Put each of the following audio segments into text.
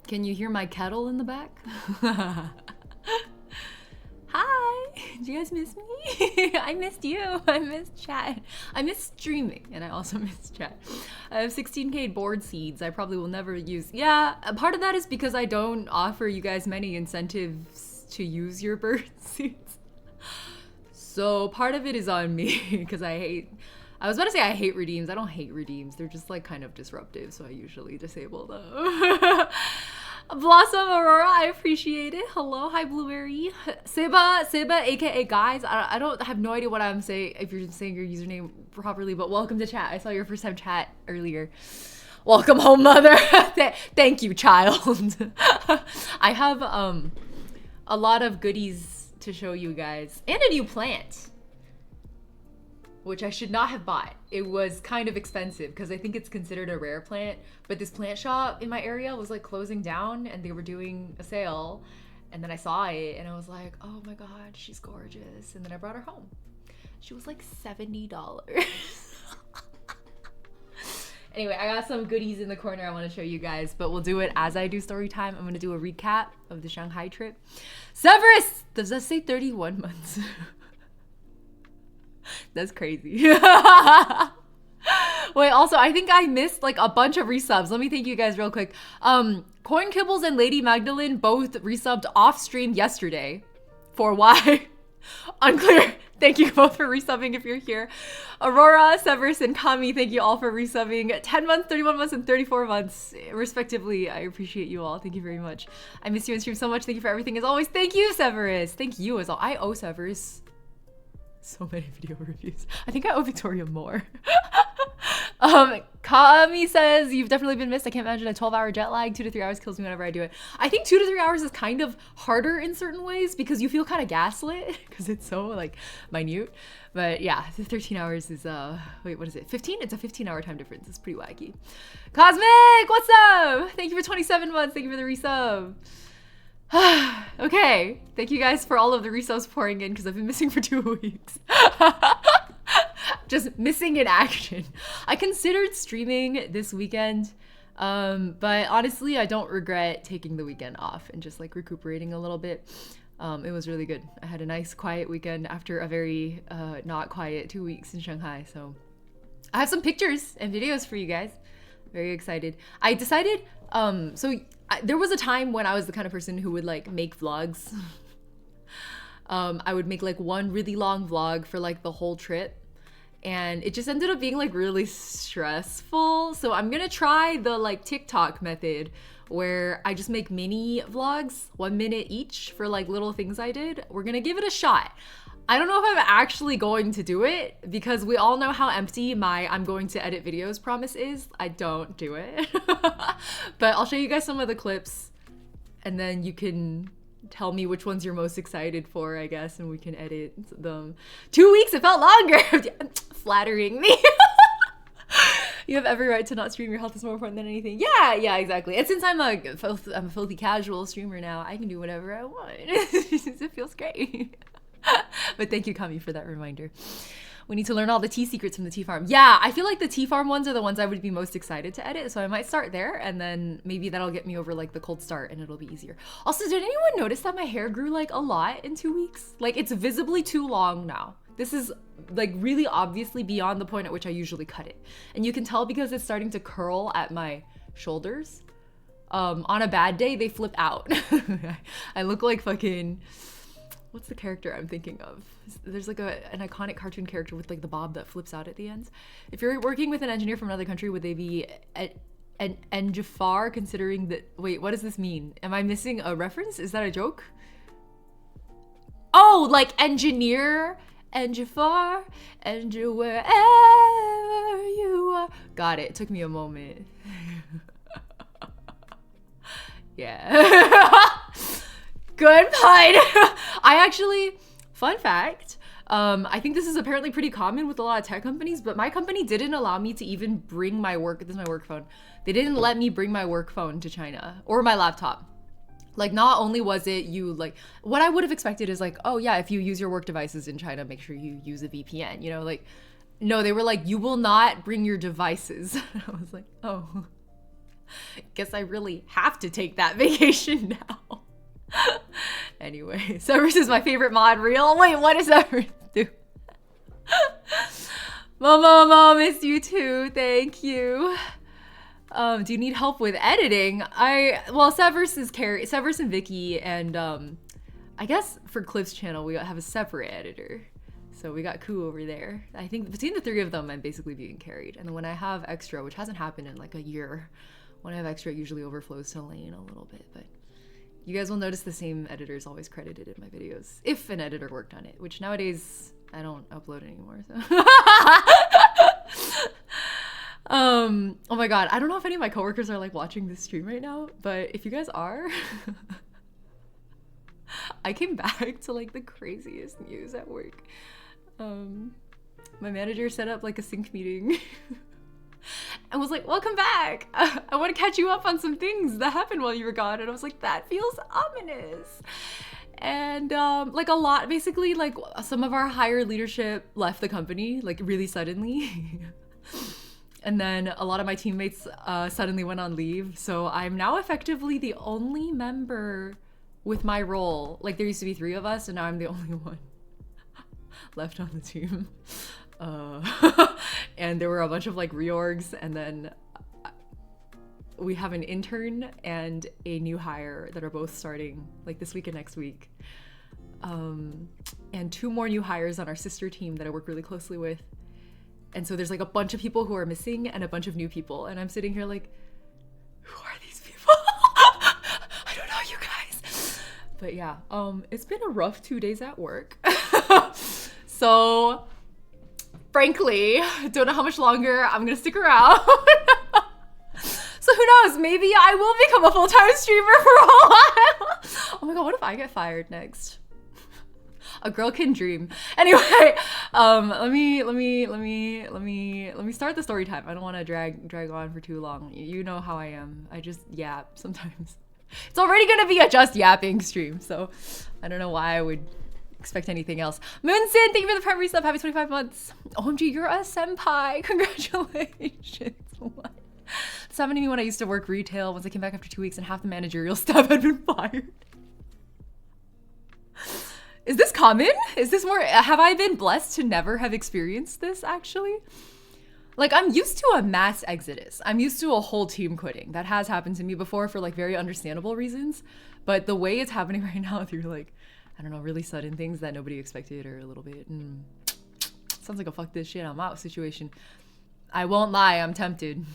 Can you hear my kettle in the back? Hi! Do you guys miss me? I missed you. I missed chat. I miss streaming, and I also miss chat. I have 16k board seeds I probably will never use. Yeah, a part of that is because I don't offer you guys many incentives to use your bird seeds. So part of it is on me, because I was about to say I hate redeems. I don't hate redeems. They're just like kind of disruptive, so I usually disable them. Blossom Aurora, I appreciate it. Hello, hi Blueberry. Seba, aka guys. I don't have no idea what I'm saying, if you're saying your username properly, but welcome to chat. I saw your first time chat earlier. Welcome home, mother. Thank you, child. I have a lot of goodies to show you guys, and a new plant, which I should not have bought. It was kind of expensive because I think it's considered a rare plant, but this plant shop in my area was like closing down and they were doing a sale, and then I saw it and I was like, oh my god, she's gorgeous, and then I brought her home. She was like $70. Anyway, I got some goodies in the corner I want to show you guys, but we'll do it as I do story time. I'm going to do a recap of the Shanghai trip. Severus! Does that say 31 months? That's crazy. Wait, also, I think I missed like a bunch of resubs. Let me thank you guys real quick. Coin Kibbles and Lady Magdalene both resubbed off stream yesterday. For why? Unclear. Thank you both for resubbing if you're here. Aurora, Severus, and Kami, thank you all for resubbing 10 months, 31 months, and 34 months, respectively. I appreciate you all. Thank you very much. I miss you in stream so much. Thank you for everything as always. Thank you, Severus. Thank you as all. I owe Severus so many video reviews. I think I owe Victoria more. Kami says, you've definitely been missed. I can't imagine a 12-hour jet lag. 2 to 3 hours kills me whenever I do it. I think 2 to 3 hours is kind of harder in certain ways because you feel kind of gaslit because it's so like minute. But yeah, 13 hours is, wait, what is it? 15? It's a 15-hour time difference. It's pretty wacky. Cosmic, what's up? Thank you for 27 months. Thank you for the resub. Okay, thank you guys for all of the resubs pouring in because I've been missing for 2 weeks. Just missing in action. I considered streaming this weekend, but honestly, I don't regret taking the weekend off and just like recuperating a little bit. It was really good. I had a nice quiet weekend after a very not quiet 2 weeks in Shanghai. So I have some pictures and videos for you guys. Very excited. I decided, there was a time when I was the kind of person who would like make vlogs. I would make like one really long vlog for like the whole trip, and it just ended up being like really stressful. So I'm gonna try the like TikTok method where I just make mini vlogs, 1 minute each for like little things I did. We're gonna give it a shot. I don't know if I'm actually going to do it because we all know how empty my I'm going to edit videos promise is. I don't do it. But I'll show you guys some of the clips and then you can tell me which ones you're most excited for, I guess, and we can edit them. 2 weeks, it felt longer. Flattering me. You have every right to not stream. Your health is more important than anything. Yeah, exactly. And since I'm a filthy casual streamer now, I can do whatever I want. It feels great. But thank you, Kami, for that reminder. We need to learn all the tea secrets from the tea farm. Yeah, I feel like the tea farm ones are the ones I would be most excited to edit, so I might start there, and then maybe that'll get me over like the cold start and it'll be easier. Also, did anyone notice that my hair grew like a lot in 2 weeks? Like, it's visibly too long now. This is like really obviously beyond the point at which I usually cut it. And you can tell because it's starting to curl at my shoulders. On a bad day, they flip out. I look like fucking... What's the character I'm thinking of? There's like an iconic cartoon character with like the bob that flips out at the ends. If you're working with an engineer from another country, would they be an Jafar considering that? Wait, what does this mean? Am I missing a reference? Is that a joke? Oh, like engineer and Jafar and you wherever you are. Got it. It took me a moment. Yeah. Good pun. I actually, fun fact, I think this is apparently pretty common with a lot of tech companies, but my company didn't allow me to even bring my work, this is my work phone. They didn't let me bring my work phone to China or my laptop. Like, not only was it you, like, what I would have expected is like, oh yeah, if you use your work devices in China, make sure you use a VPN, you know, like, no, they were like, you will not bring your devices. I was like, oh. Guess I really have to take that vacation now. Anyway, Severus is my favorite mod reel. Wait, what does Severus do? Mom, miss you too. Thank you. Do you need help with editing? Well, Severus and Vicky, and I guess for Cliff's channel we have a separate editor. So we got Koo over there. I think between the three of them, I'm basically being carried. And then when I have extra, which hasn't happened in like a year, when I have extra, it usually overflows to Lane a little bit. But you guys will notice the same editor is always credited in my videos, if an editor worked on it, which nowadays I don't upload anymore. So. Oh my god, I don't know if any of my coworkers are like watching this stream right now, but if you guys are, I came back to like the craziest news at work. My manager set up like a sync meeting and was like, welcome back. I want to catch you up on some things that happened while you were gone. And I was like, that feels ominous. And like a lot, basically like some of our higher leadership left the company like really suddenly. And then a lot of my teammates suddenly went on leave. So I'm now effectively the only member with my role. Like there used to be 3 of us and now I'm the only one left on the team. And there were a bunch of like reorgs, and then we have an intern and a new hire that are both starting like this week and next week. And 2 more new hires on our sister team that I work really closely with. And so there's like a bunch of people who are missing and a bunch of new people. And I'm sitting here like, who are these people? I don't know, you guys. But yeah, it's been a rough 2 days at work. So frankly, don't know how much longer I'm gonna stick around. So who knows, maybe I will become a full-time streamer for a while. Oh my god, what if I get fired next? A girl can dream. Anyway, let me start the story time. I don't want to drag on for too long. You know how I am. I just yap sometimes. It's already gonna be a just yapping stream, so I don't know why I would expect anything else. Moonsin, thank you for the primary sub. Happy 25 months. OMG, you're a senpai. Congratulations. What? This happened to me when I used to work retail. Once I came back after 2 weeks and half the managerial staff had been fired. Is this common? Is this more, have I been blessed to never have experienced this actually? Like I'm used to a mass exodus. I'm used to a whole team quitting. That has happened to me before for like very understandable reasons. But the way it's happening right now through like, I don't know, really sudden things that nobody expected or a little bit, sounds like a fuck this shit, I'm out situation. I won't lie, I'm tempted.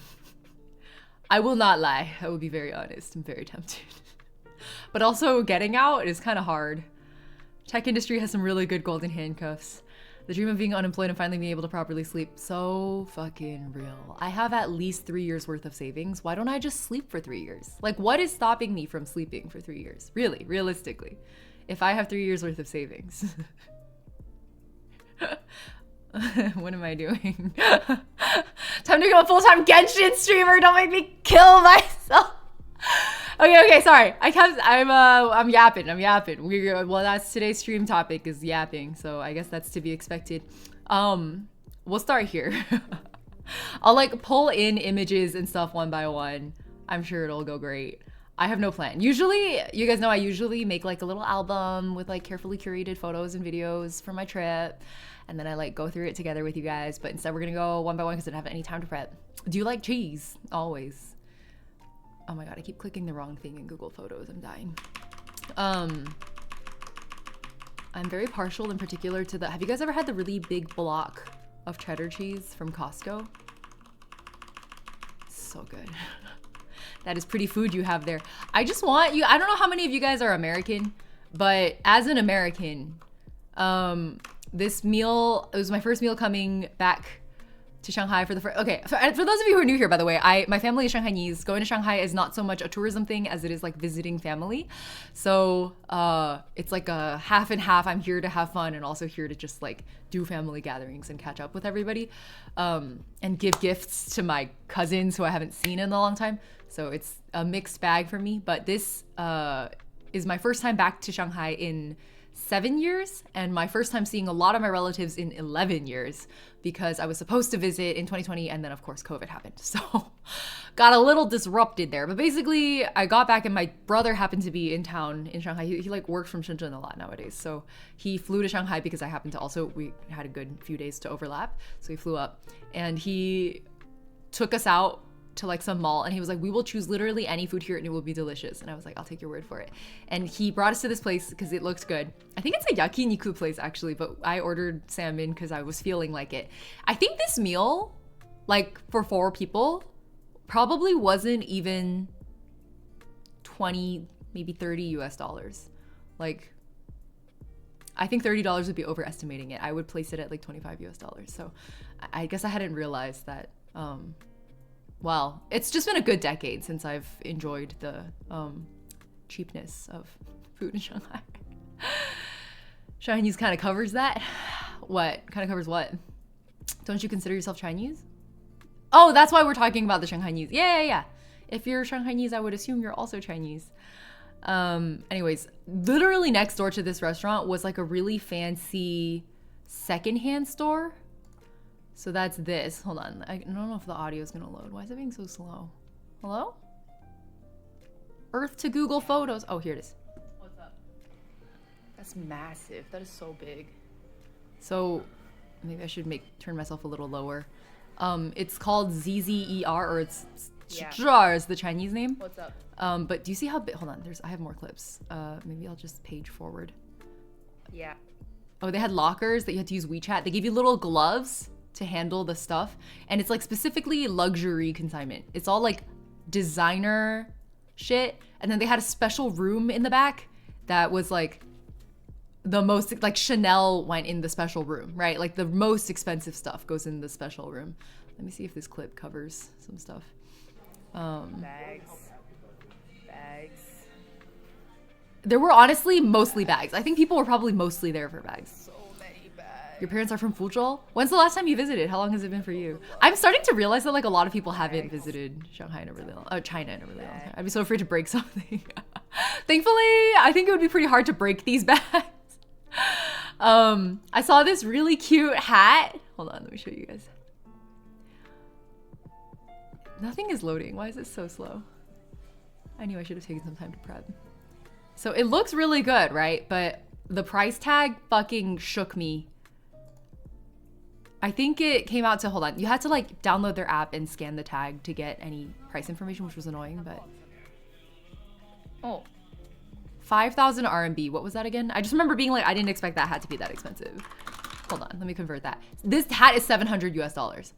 I will not lie. I will be very honest. I'm very tempted. But also getting out is kind of hard. Tech industry has some really good golden handcuffs. The dream of being unemployed and finally being able to properly sleep. So fucking real. I have at least 3 years worth of savings. Why don't I just sleep for 3 years? Like what is stopping me from sleeping for 3 years? Really, realistically. If I have 3 years worth of savings. What am I doing? Time to go full-time Genshin streamer. Don't make me kill myself. Okay, sorry. I'm yapping. Well, that's today's stream topic is yapping. So I guess that's to be expected. We'll start here. I'll like pull in images and stuff one by one. I'm sure it'll go great. I have no plan. Usually, you guys know I usually make like a little album with like carefully curated photos and videos from my trip. And then I like go through it together with you guys. But instead we're gonna go one by one because I don't have any time to prep. Do you like cheese? Always. Oh my god, I keep clicking the wrong thing in Google Photos. I'm dying. I'm very partial in particular to the... Have you guys ever had the really big block of cheddar cheese from Costco? So good. That is pretty food you have there. I just want you... I don't know how many of you guys are American, but as an American, this meal... It was my first meal coming back to Shanghai for the first... Okay, for those of you who are new here, by the way, my family is Shanghainese. Going to Shanghai is not so much a tourism thing as it is like visiting family. So it's like a half and half. I'm here to have fun and also here to just like do family gatherings and catch up with everybody and give gifts to my cousins who I haven't seen in a long time. So it's a mixed bag for me. But this is my first time back to Shanghai in 7 years, and my first time seeing a lot of my relatives in 11 years, because I was supposed to visit in 2020, and then of course COVID happened. So got a little disrupted there. But basically I got back and my brother happened to be in town in Shanghai. He like works from Shenzhen a lot nowadays. So he flew to Shanghai because I happened to also, we had a good few days to overlap. So he flew up and he took us out to like some mall, and he was like, we will choose literally any food here and it will be delicious. And I was like, I'll take your word for it. And he brought us to this place because it looked good. I think it's a yakiniku place actually, but I ordered salmon because I was feeling like it. I think this meal, like for 4 people, probably wasn't even 20, maybe 30 US dollars. Like, I think $30 would be overestimating it. I would place it at like 25 US dollars. So I guess I hadn't realized that, well, it's just been a good decade since I've enjoyed the cheapness of food in Shanghai. Chinese kind of covers that. What? Kind of covers what? Don't you consider yourself Chinese? Oh, that's why we're talking about the Shanghainese. Yeah. If you're Shanghainese, I would assume you're also Chinese. Anyways, literally next door to this restaurant was like a really fancy secondhand store. So that's this. Hold on. I don't know if the audio is going to load. Why is it being so slow? Hello? Earth to Google Photos. Oh, here it is. What's up? That's massive. That is so big. So maybe I should turn myself a little lower. It's called ZZER, or it's Zhar is the Chinese name. What's up? But do you see how big? Hold on. I have more clips. Maybe I'll just page forward. Yeah. Oh, they had lockers that you had to use WeChat. They gave you little gloves to handle the stuff, and it's like specifically luxury consignment. It's all like designer shit, and then they had a special room in the back that was like the most, like Chanel went in the special room, right? Like the most expensive stuff goes in the special room. Let me see if this clip covers some stuff. Bags. There were honestly mostly bags. I think people were probably mostly there for bags. So many bags. Your parents are from Fuzhou? When's the last time you visited? How long has it been for you? I'm starting to realize that like a lot of people haven't visited Shanghai in a really long, China in a really long time. I'd be so afraid to break something. Thankfully, I think it would be pretty hard to break these bags. I saw this really cute hat. Hold on, let me show you guys. Nothing is loading. Why is it so slow? I knew I should have taken some time to prep. So it looks really good, right? But the price tag fucking shook me. I think it came out to, hold on, you had to like download their app and scan the tag to get any price information, which was annoying, but. Oh. 5,000 RMB. What was that again? I just remember being like, I didn't expect that hat to be that expensive. Hold on, let me convert that. This hat is 700 US dollars.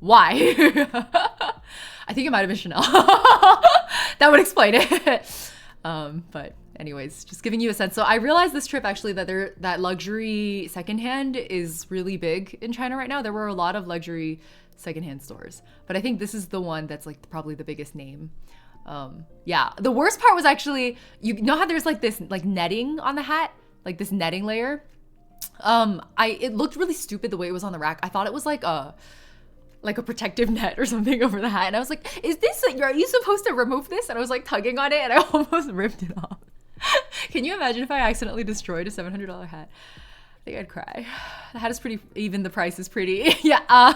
Why? I think it might have been Chanel. That would explain it. But anyways, just giving you a sense. So I realized this trip actually that that luxury secondhand is really big in China right now. There were a lot of luxury secondhand stores, but I think this is the one that's like probably the biggest name. Yeah, the worst part was actually, you know how there's like this like netting on the hat, like this netting layer. It looked really stupid the way it was on the rack. I thought it was like a protective net or something over the hat. And I was like, are you supposed to remove this? And I was like tugging on it and I almost ripped it off. Can you imagine if I accidentally destroyed a $700 hat? I think I'd cry. The hat is pretty, even the price is pretty. Yeah, I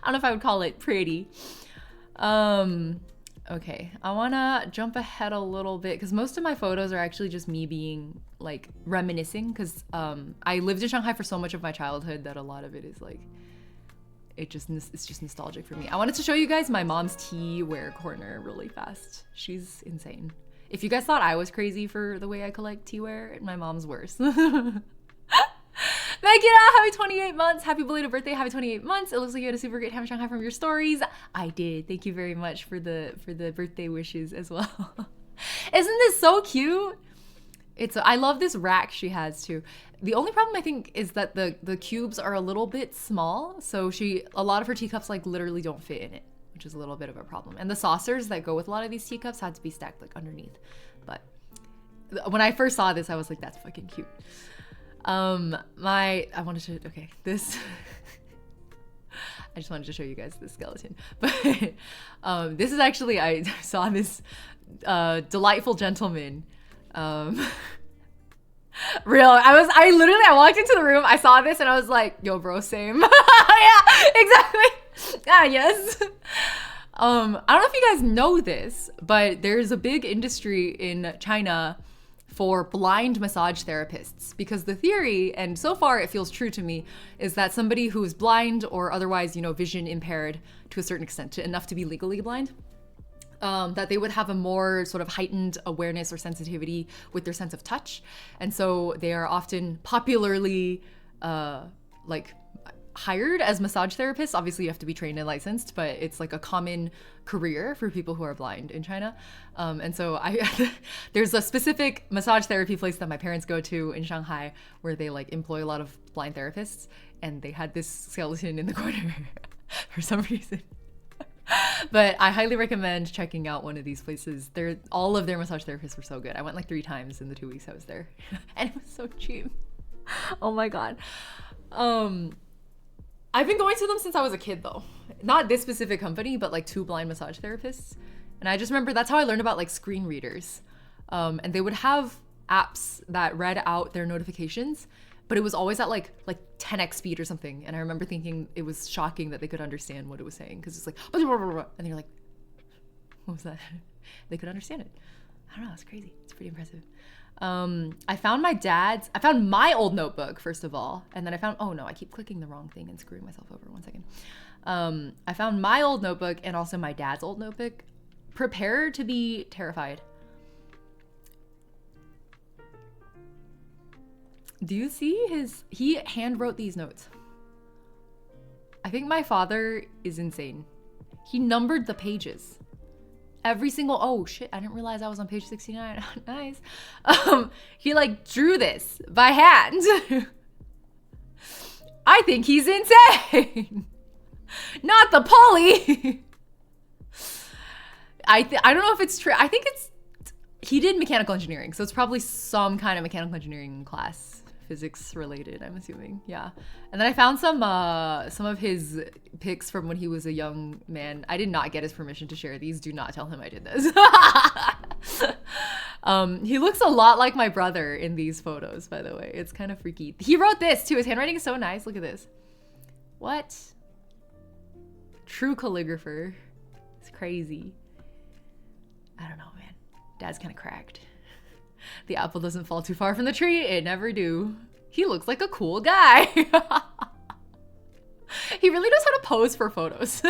don't know if I would call it pretty. Okay, I wanna jump ahead a little bit because most of my photos are actually just me being like reminiscing, because I lived in Shanghai for so much of my childhood that a lot of it is like, it's just nostalgic for me. I wanted to show you guys my mom's tea wear corner really fast. She's insane. If you guys thought I was crazy for the way I collect tea wear, my mom's worse. Megan, happy 28 months. Happy belated birthday. Happy 28 months. It looks like you had a super great time in Shanghai from your stories. I did. Thank you very much for the birthday wishes as well. Isn't this so cute? I love this rack she has too. The only problem I think is that the cubes are a little bit small. So a lot of her teacups like literally don't fit in it, which is a little bit of a problem. And the saucers that go with a lot of these teacups had to be stacked like underneath. But when I first saw this, I was like, that's fucking cute. I just wanted to show you guys this skeleton. But this is actually, I saw this delightful gentleman Real. I walked into the room, I saw this and I was like, yo bro, same. Yeah, exactly. Ah, yes. I don't know if you guys know this, but there's a big industry in China for blind massage therapists, because the theory, and so far it feels true to me, is that somebody who is blind or otherwise, vision impaired to a certain extent, enough to be legally blind, that they would have a more sort of heightened awareness or sensitivity with their sense of touch. And so they are often popularly hired as massage therapists. Obviously you have to be trained and licensed, but it's like a common career for people who are blind in China. And so there's a specific massage therapy place that my parents go to in Shanghai where they like employ a lot of blind therapists, and they had this skeleton in the corner for some reason. But I highly recommend checking out one of these places. All of their massage therapists were so good. I went like 3 times in the 2 weeks I was there. And it was so cheap. Oh my God. I've been going to them since I was a kid though. Not this specific company, but like 2 blind massage therapists. And I just remember that's how I learned about like screen readers. And they would have apps that read out their notifications, but it was always at like 10x speed or something. And I remember thinking it was shocking that they could understand what it was saying, because it's like, and you're like, what was that? They could understand it. I don't know, it's crazy. It's pretty impressive. I found my old notebook, first of all, and then I found, oh no, I keep clicking the wrong thing and screwing myself over. 1 second. I found my old notebook and also my dad's old notebook. Prepare to be terrified. Do you see he hand wrote these notes. I think my father is insane. He numbered the pages. Every single, oh shit, I didn't realize I was on page 69. Nice. He like drew this by hand. I think he's insane. Not the Polly. I don't know if it's true. I think he did mechanical engineering, so it's probably some kind of mechanical engineering class. Physics related, I'm assuming. Yeah. And then I found some of his pics from when he was a young man. I did not get his permission to share these. Do not tell him I did this. He looks a lot like my brother in these photos, by the way. It's kind of freaky. He wrote this too. His handwriting is so nice. Look at this. What? True calligrapher. It's crazy. I don't know, man. Dad's kind of cracked. The apple doesn't fall too far from the tree. It never do. He looks like a cool guy. He really knows how to pose for photos.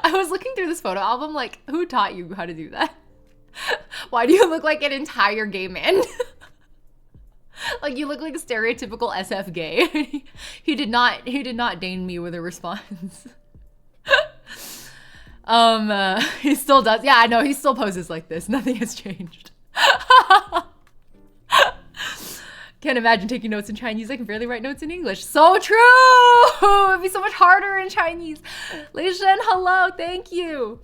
I was looking through this photo album like, who taught you how to do that? Why do you look like an entire gay man? Like you look like a stereotypical SF gay. He did not deign me with a response. He still does. Yeah, I know, he still poses like this. Nothing has changed. Can't imagine taking notes in Chinese. I can barely write notes in English. So true! It'd be so much harder in Chinese. Lei Shen, hello, thank you.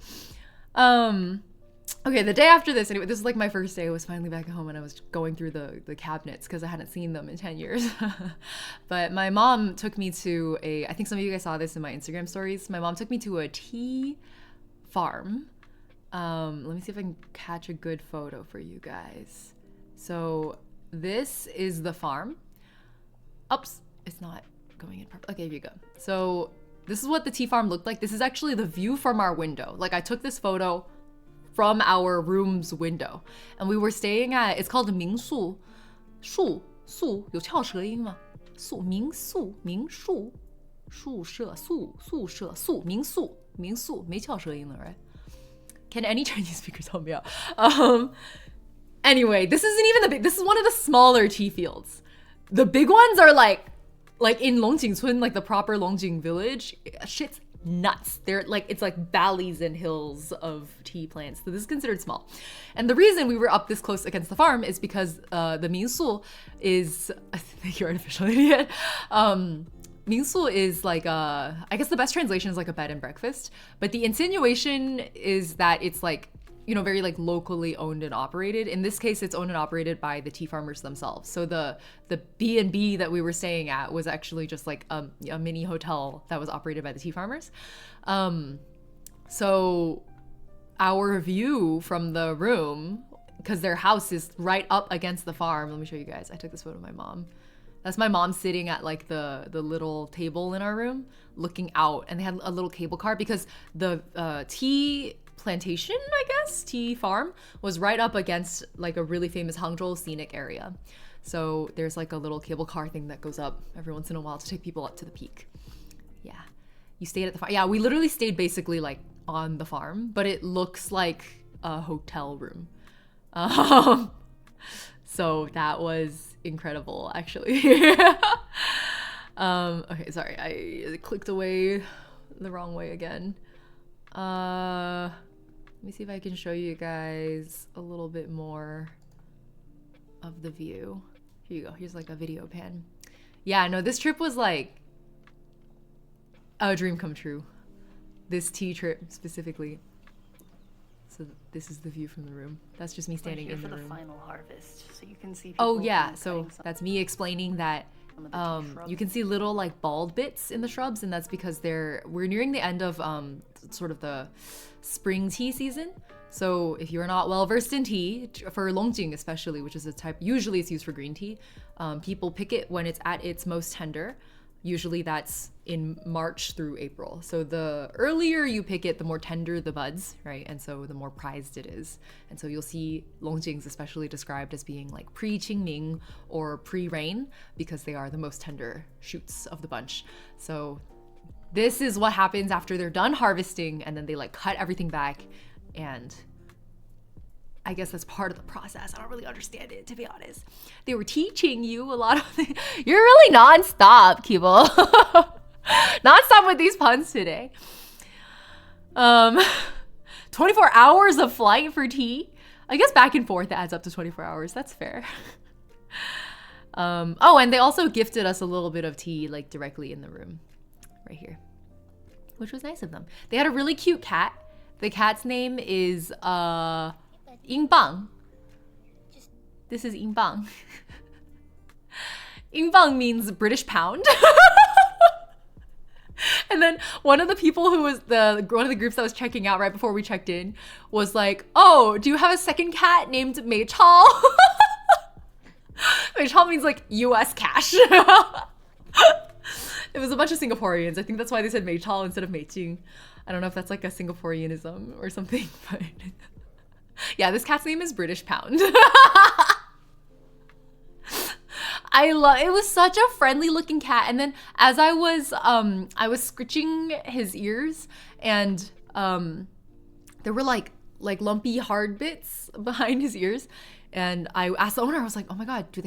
Okay, the day after this, anyway, this was like my first day. I was finally back at home and I was going through the cabinets because I hadn't seen them in 10 years. But my mom took me to I think some of you guys saw this in my Instagram stories. My mom took me to a tea farm. Let me see if I can catch a good photo for you guys. So this is the farm. Oops, it's not going in properly. Okay, here you go. So this is what the tea farm looked like. This is actually the view from our window. Like I took this photo from our room's window. And we were staying at, it's called 民宿. 宿有翘舌音吗? 宿民宿宿舍民宿没翘舌音了, right? Can any Chinese speakers help me out? Anyway, this isn't even the big, this is one of the smaller tea fields. The big ones are like in Longjingcun, like the proper Longjing village. Shit's nuts. They're like, it's like valleys and hills of tea plants. So this is considered small. And the reason we were up this close against the farm is because the Minsu is, thank you, artificial idiot. Minsu is like I guess the best translation is like a bed and breakfast, but the insinuation is that it's like, you know, very like locally owned and operated. In this case, it's owned and operated by the tea farmers themselves. So the B&B that we were staying at was actually just like a mini hotel that was operated by the tea farmers. So our view from the room because their house is right up against the farm. Let me show you guys. I took this photo of my mom. That's my mom sitting at like the little table in our room looking out, and they had a little cable car because the tea plantation, I guess, tea farm was right up against like a really famous Hangzhou scenic area. So there's like a little cable car thing that goes up every once in a while to take people up to the peak. Yeah. You stayed at the farm. Yeah, we literally stayed basically like on the farm, but it looks like a hotel room. So that was incredible, actually. Okay, sorry, I clicked away the wrong way again. Let me see if I can show you guys a little bit more of the view. Here you go. Here's like a video pan. Yeah, no, this trip was like a dream come true. This tea trip specifically. So this is the view from the room. That's just me standing in the room. For the final harvest, so you can see. Oh yeah, so that's me explaining that you can see little like bald bits in the shrubs, and that's because we're nearing the end of sort of the spring tea season. So if you're not well versed in tea, for longjing especially, which is a type, usually it's used for green tea, people pick it when it's at its most tender. Usually that's in March through April. So the earlier you pick it, the more tender the buds, right? And so the more prized it is. And so you'll see longjings especially described as being like pre-Qingming or pre-rain because they are the most tender shoots of the bunch. So this is what happens after they're done harvesting, and then they like cut everything back, and I guess that's part of the process. I don't really understand it, to be honest. They were teaching you a lot of things. You're really non-stop, Kibo. Non-stop with these puns today. 24 hours of flight for tea. I guess back and forth it adds up to 24 hours. That's fair. Oh, and they also gifted us a little bit of tea like directly in the room right here, which was nice of them. They had a really cute cat. The cat's name is Ying Bang. This is Ying Bang. Ying Bang means British pound. And then one of the people who was one of the groups that was checking out right before we checked in was like, "Oh, do you have a second cat named Mei Chao?" Mei Chao means like US cash. It was a bunch of Singaporeans. I think that's why they said Mei Chao instead of Mei Jing. I don't know if that's like a Singaporeanism or something, but yeah, this cat's name is British Pound. It was such a friendly looking cat. And then as I was scritching his ears, and there were like lumpy hard bits behind his ears, and I asked the owner, I was like, "Oh my god, does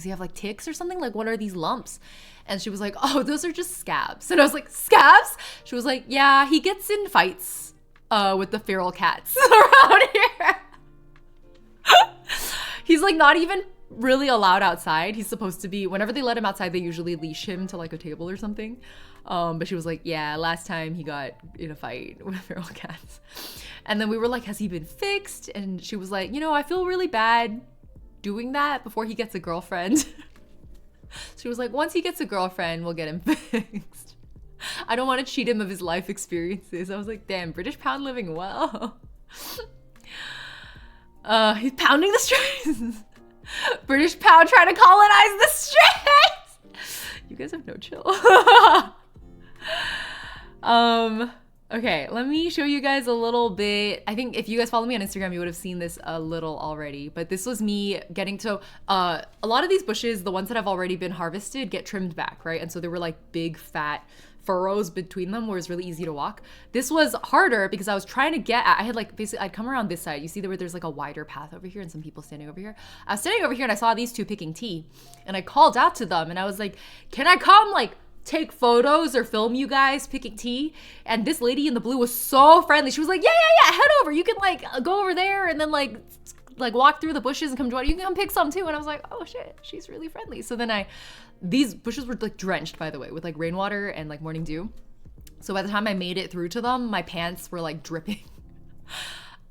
he have like ticks or something? Like, what are these lumps?" And she was like, "Oh, those are just scabs." And I was like, "Scabs?" She was like, "Yeah, he gets in fights with the feral cats around here." He's like not even really allowed outside. He's supposed to be, whenever they let him outside, they usually leash him to like a table or something. But she was like, "Yeah, last time he got in a fight with feral cats." And then we were like, "Has he been fixed?" And she was like, "I feel really bad doing that before he gets a girlfriend." She was like, "Once he gets a girlfriend, we'll get him fixed. I don't want to cheat him of his life experiences." I was like, damn, British Pound living well. He's pounding the streets. British Pound trying to colonize the streets. You guys have no chill. Okay, let me show you guys a little bit. I think if you guys follow me on Instagram, you would have seen this a little already, but this was me getting to, a lot of these bushes, the ones that have already been harvested, get trimmed back, right? And so there were like big fat furrows between them where it's really easy to walk. This was harder because I was trying to I had like, basically I'd come around this side. You see where there's like a wider path over here and some people standing over here. I was standing over here and I saw these two picking tea, and I called out to them and I was like, "Can I come like take photos or film you guys picking tea?" And this lady in the blue was so friendly. She was like, yeah, head over. You can like go over there and then like walk through the bushes and come join. You can come pick some too. And I was like, oh shit, she's really friendly. So then these bushes were like drenched, by the way, with like rainwater and like morning dew. So by the time I made it through to them, my pants were like dripping.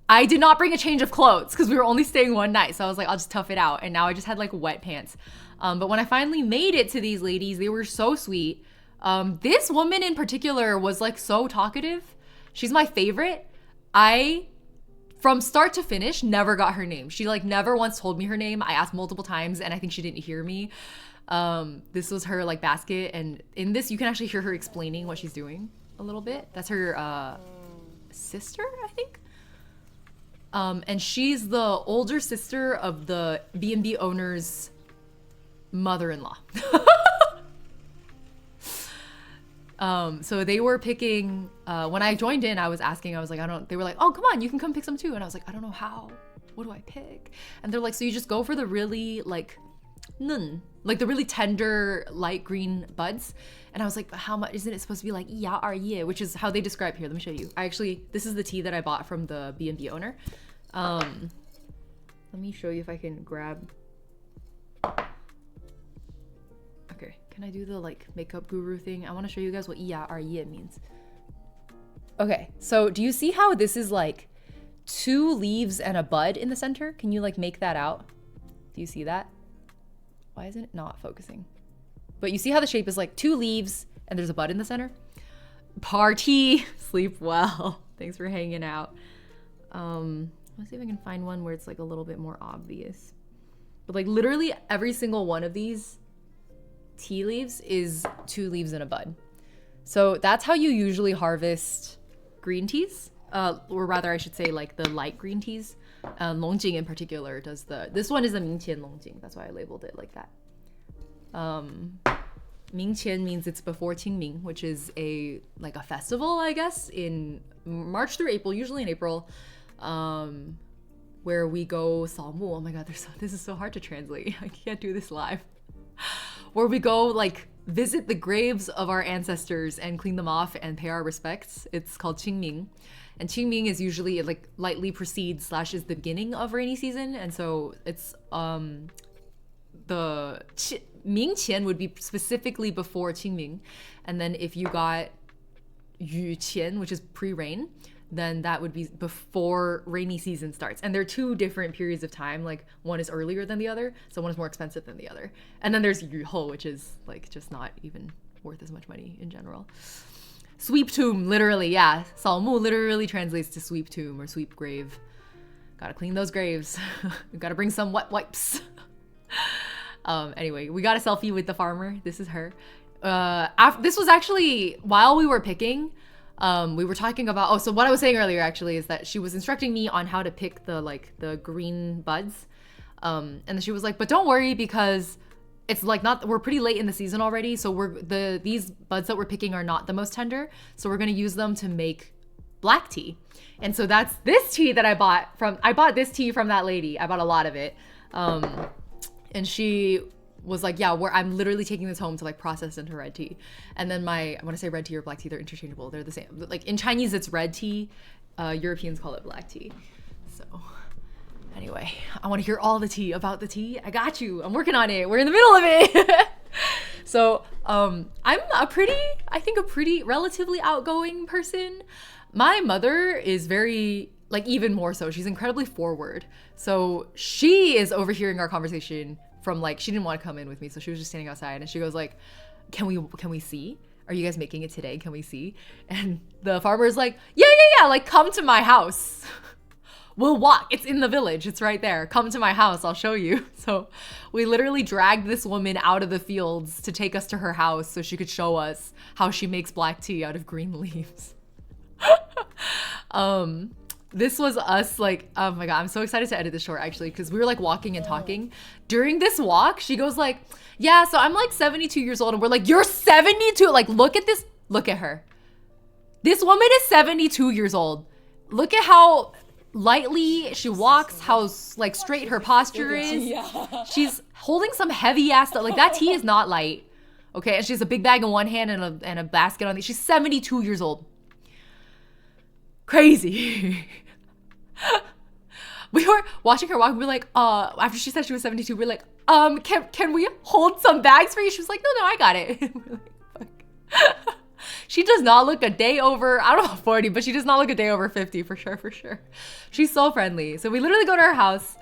I did not bring a change of clothes because we were only staying one night. So I was like, I'll just tough it out. And now I just had like wet pants. But when I finally made it to these ladies, they were so sweet. This woman in particular was like so talkative. She's my favorite. I from start to finish, never got her name. She like never once told me her name. I asked multiple times and I think she didn't hear me. This was her like basket, and in this you can actually hear her explaining what she's doing a little bit. That's her sister, I think. And she's the older sister of the B&B owner's mother-in-law. So they were picking, when I joined in, I was asking, I was like, they were like, oh, come on, you can come pick some too. And I was like, I don't know how, what do I pick? And they're like, so you just go for the really like the really tender light green buds. And I was like, but how much, isn't it supposed to be like ya or ye, which is how they describe here. Let me show you. This is the tea that I bought from the B&B owner. Let me show you if I can grab. Okay, can I do the like makeup guru thing? I want to show you guys what ya or ye means. Okay, so do you see how this is like 2 leaves and a bud in the center? Can you like make that out? Do you see that? Why isn't it not focusing? But you see how the shape is like 2 leaves and there's a bud in the center? Party! Sleep well. Thanks for hanging out. Let's see if I can find one where it's like a little bit more obvious. But like literally every single one of these tea leaves is 2 leaves and a bud. So that's how you usually harvest green teas. Or rather I should say like the light green teas. Longjing in particular does this one is a Mingqian Longjing. That's why I labeled it like that. Mingqian means it's before Qingming, which is a festival, I guess, in March through April, usually in April, where we go Salmu. Oh my god, this is so hard to translate. I can't do this live. Where we go like visit the graves of our ancestors and clean them off and pay our respects. It's called Qingming. And Qingming is usually like lightly precedes / is the beginning of rainy season. And so it's the Mingqian would be specifically before Qingming. And then if you got Yuqian, which is pre-rain, then that would be before rainy season starts. And they're 2 different periods of time. Like one is earlier than the other, so one is more expensive than the other. And then there's Yuho, which is like just not even worth as much money in general. Sweep tomb, literally, yeah. Salmu literally translates to sweep tomb or sweep grave. Gotta clean those graves. Gotta bring some wet wipes. Anyway, we got a selfie with the farmer. This is her. This was actually while we were picking. We were talking about, so what I was saying earlier actually is that she was instructing me on how to pick the green buds. And then she was like, but don't worry because it's like we're pretty late in the season already. So these buds that we're picking are not the most tender. So we're going to use them to make black tea. And so that's this tea that I bought this tea from that lady. I bought a lot of it. And she was like, yeah, I'm literally taking this home to like process into red tea. And then I want to say red tea or black tea, they're interchangeable. They're the same. Like in Chinese, it's red tea. Europeans call it black tea. So anyway, I want to hear all the tea about the tea. I got you. I'm working on it. We're in the middle of it. So I'm a pretty relatively outgoing person. My mother is very, like even more so. She's incredibly forward. So she is overhearing our conversation from like, she didn't want to come in with me. So she was just standing outside and she goes like, can we see? Are you guys making it today? Can we see? And the farmer's like, yeah. Like come to my house. We'll walk. It's in the village. It's right there. Come to my house. I'll show you. So we literally dragged this woman out of the fields to take us to her house so she could show us how she makes black tea out of green leaves. This was us like, oh my god, I'm so excited to edit this short actually because we were like walking and talking. During this walk, she goes like, yeah, so I'm like 72 years old. And we're like, you're 72? Like, look at this. Look at her. This woman is 72 years old. Look at how lightly she walks, how like straight her posture is. She's holding some heavy ass stuff. Like that tea is not light. Okay, and she has a big bag in one hand and a basket on the. She's 72 years old. Crazy. We were watching her walk. We were like, after she said she was 72, we were like, can we hold some bags for you? She was like, no, I got it. We're like, fuck. She does not look a day over, I don't know, 40, but she does not look a day over 50 for sure. She's so friendly. So we literally go to her house.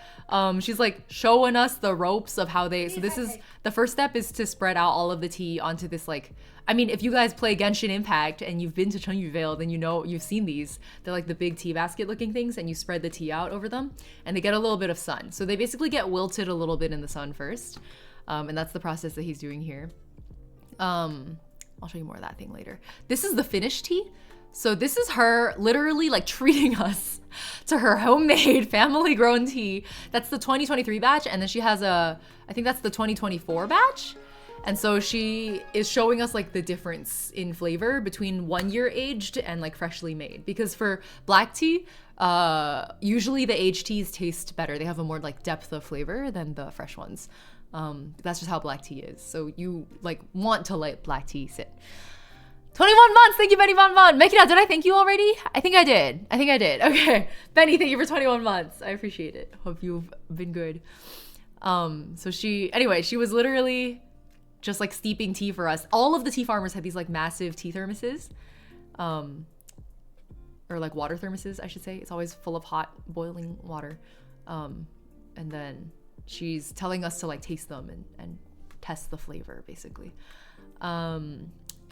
She's like showing us the ropes of how they, so this is, the first step is to spread out all of the tea onto this like, I mean, if you guys play Genshin Impact and you've been to Chengyu Vale, then you know, you've seen these. They're like the big tea basket looking things, and you spread the tea out over them and they get a little bit of sun. So they basically get wilted a little bit in the sun first. And that's the process that he's doing here. I'll show you more of that thing later. This is the finished tea. So this is her literally like treating us to her homemade family grown tea. That's the 2023 batch. And then she has I think that's the 2024 batch. And so she is showing us like the difference in flavor between 1 year aged and like freshly made. Because for black tea, usually the aged teas taste better. They have a more like depth of flavor than the fresh ones. That's just how black tea is. So you like want to let black tea sit. 21 months, thank you, Benny Bon Bon. Mekina, did I thank you already? I think I did. Okay, Benny, thank you for 21 months. I appreciate it. Hope you've been good. So anyway, she was literally just like steeping tea for us. All of the tea farmers had these like massive tea thermoses, or like water thermoses, I should say. It's always full of hot boiling water. And then she's telling us to like taste them and test the flavor basically.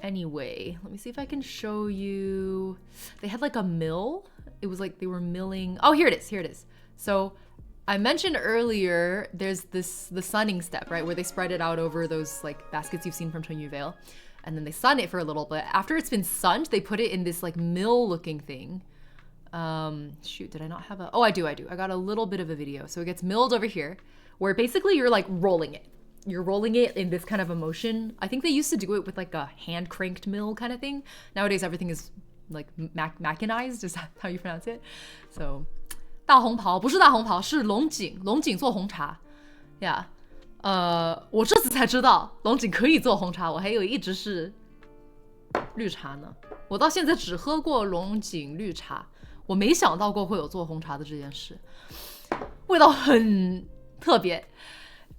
Anyway, let me see if I can show you. They had like a mill. It was like they were milling. Oh, here it is. So I mentioned earlier, there's the sunning step, right? Where they spread it out over those like baskets you've seen from Chengyu Vale. And then they sun it for a little bit. After it's been sunned, they put it in this like mill looking thing. Shoot, did I not have oh, I do. I got a little bit of a video. So it gets milled over here, where basically you're like rolling it. You're rolling it in this kind of a motion. I think they used to do it with like a hand cranked mill kind of thing. Nowadays, everything is like mechanized. Is that how you pronounce it? So 大红袍不是大红袍，是龙井，龙井做红茶。Yeah. 我这次才知道龙井可以做红茶，我还以为一直是绿茶呢。我到现在只喝过龙井绿茶，我没想到过会有做红茶的这件事，味道很特别。